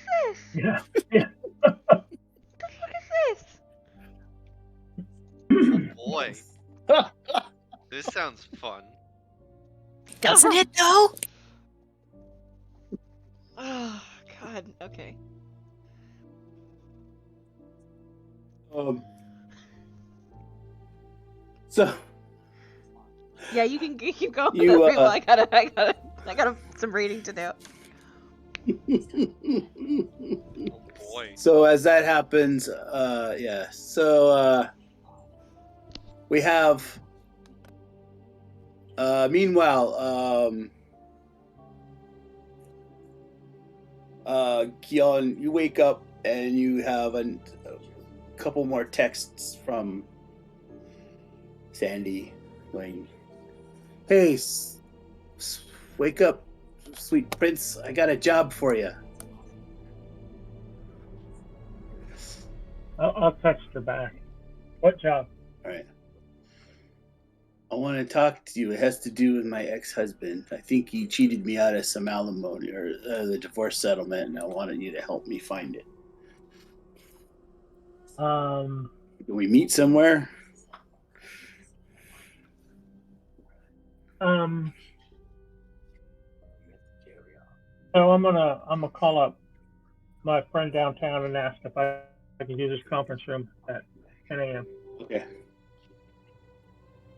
this? Yeah. What the fuck is this? Oh boy. This sounds fun. Doesn't it though? Oh god, okay. So Yeah, you can keep going with You, the prequel. I got some reading to do. Oh boy. So as that happens, yeah. So we have. Meanwhile, Keon, you wake up and you have a couple more texts from Sandy going, "Hey, wake up, sweet prince! I got a job for you." I'll text her back. What job? All right. I want to talk to you. It has to do with my ex-husband. I think he cheated me out of some alimony or the divorce settlement, and I wanted you to help me find it. Can we meet somewhere? So I'm gonna call up my friend downtown and ask if I can use his conference room at 10 a.m. Okay.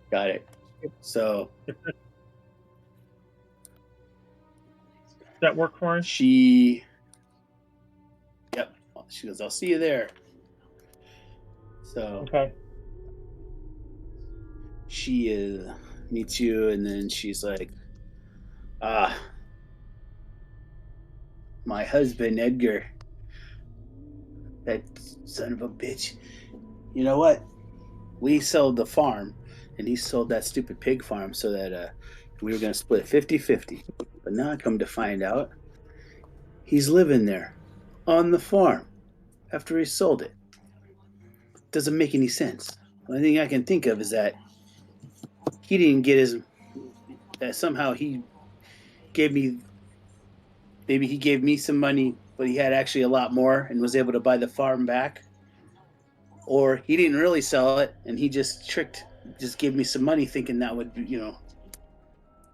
Got it. So Does that work for him? Yep. She goes, "I'll see you there." So Okay. she meets you, and then she's like, my husband, Edgar, that son of a bitch. You know what? We sold the farm, and he sold that stupid pig farm so that we were going to split 50-50. But now I come to find out he's living there on the farm after he sold it. doesn't make any sense. The only thing I can think of is that he didn't get his. That somehow he gave me. Maybe he gave me some money, but he had actually a lot more and was able to buy the farm back. Or he didn't really sell it and he just gave me some money thinking that would be,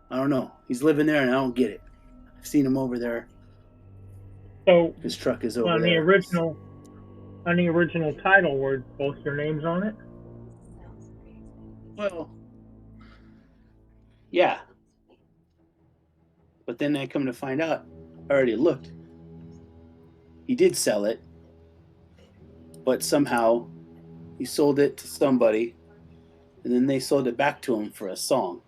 I don't know. He's living there and I don't get it. I've seen him over there. So his truck is over on there. On the original title, were both your names on it? Well, yeah. But then I come to find out, I already looked. He did sell it, but somehow he sold it to somebody, and then they sold it back to him for a song.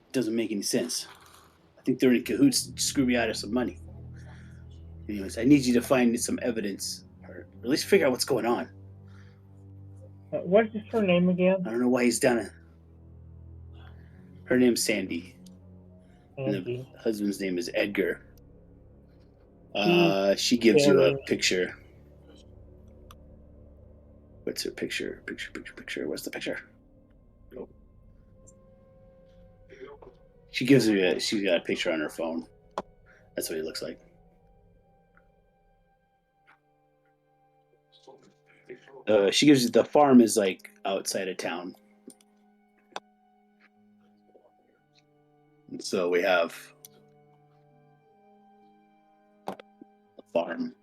It doesn't make any sense. I think they're in cahoots to screw me out of some money. Anyways, I need you to find some evidence, or at least figure out what's going on. What is her name again? I don't know why he's done it. Her name's Sandy. And the husband's name is Edgar. She gives you a picture. What's her picture? Picture. What's the picture? She gives me she's got a picture on her phone. That's what he looks like. She gives you the farm is like outside of town. And so we have a farm.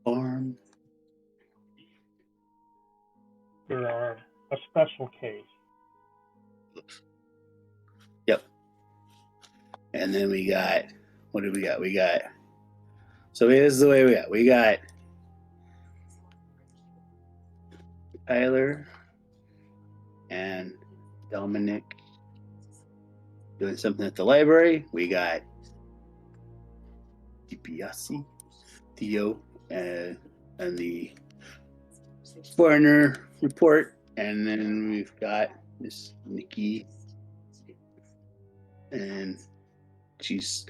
Farm. There are a special case. Yep. And then we got, what do we got? We got, so here's the way we got. We got Tyler and Dominic doing something at the library. We got DiBiase, Theo, and the foreigner report. And then we've got Miss Nikki, and she's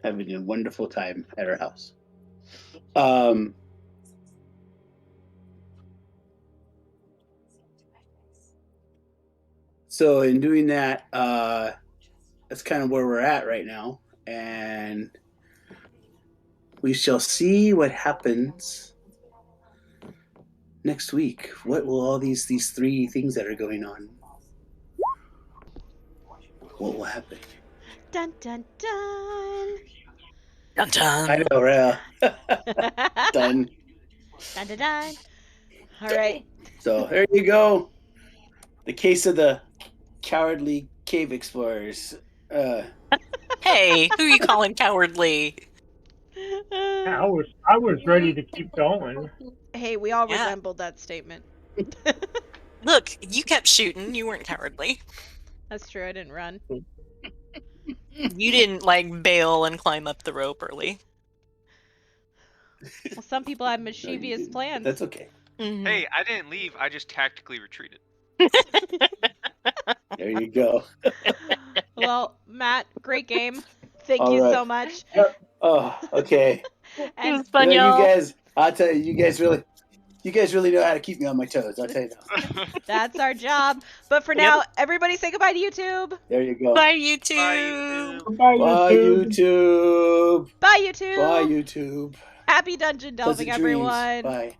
having a wonderful time at her house. So in doing that, that's kind of where we're at right now, and we shall see what happens next week. What will all these three things that are going on? What will happen? Dun dun dun. Dun dun. I know, right? Done. Dun dun dun. All right. So there you go. The case of the cowardly cave explorers. Hey, who are you calling cowardly? I was ready to keep going. Hey, we all Yeah. resembled that statement. Look, you kept shooting. You weren't cowardly. That's true. I didn't run. You didn't like bail and climb up the rope early. Well, some people have No, you mischievous didn't, but plans. that's okay. Mhm. Hey, I didn't leave. I just tactically retreated. There you go. Well, Matt, great game. Thank All you right. so much. Oh, okay. It And was fun, You y'all. guys, I'll tell you, you guys really know how to keep me on my toes. I'll tell you that. that's our job. But for Yep. now, everybody say goodbye to YouTube. There you go. Bye, YouTube. Bye, YouTube. Goodbye, Bye, YouTube. YouTube. Bye, YouTube. Bye, YouTube. Happy dungeon delving, Pleasant dreams. everyone. Bye.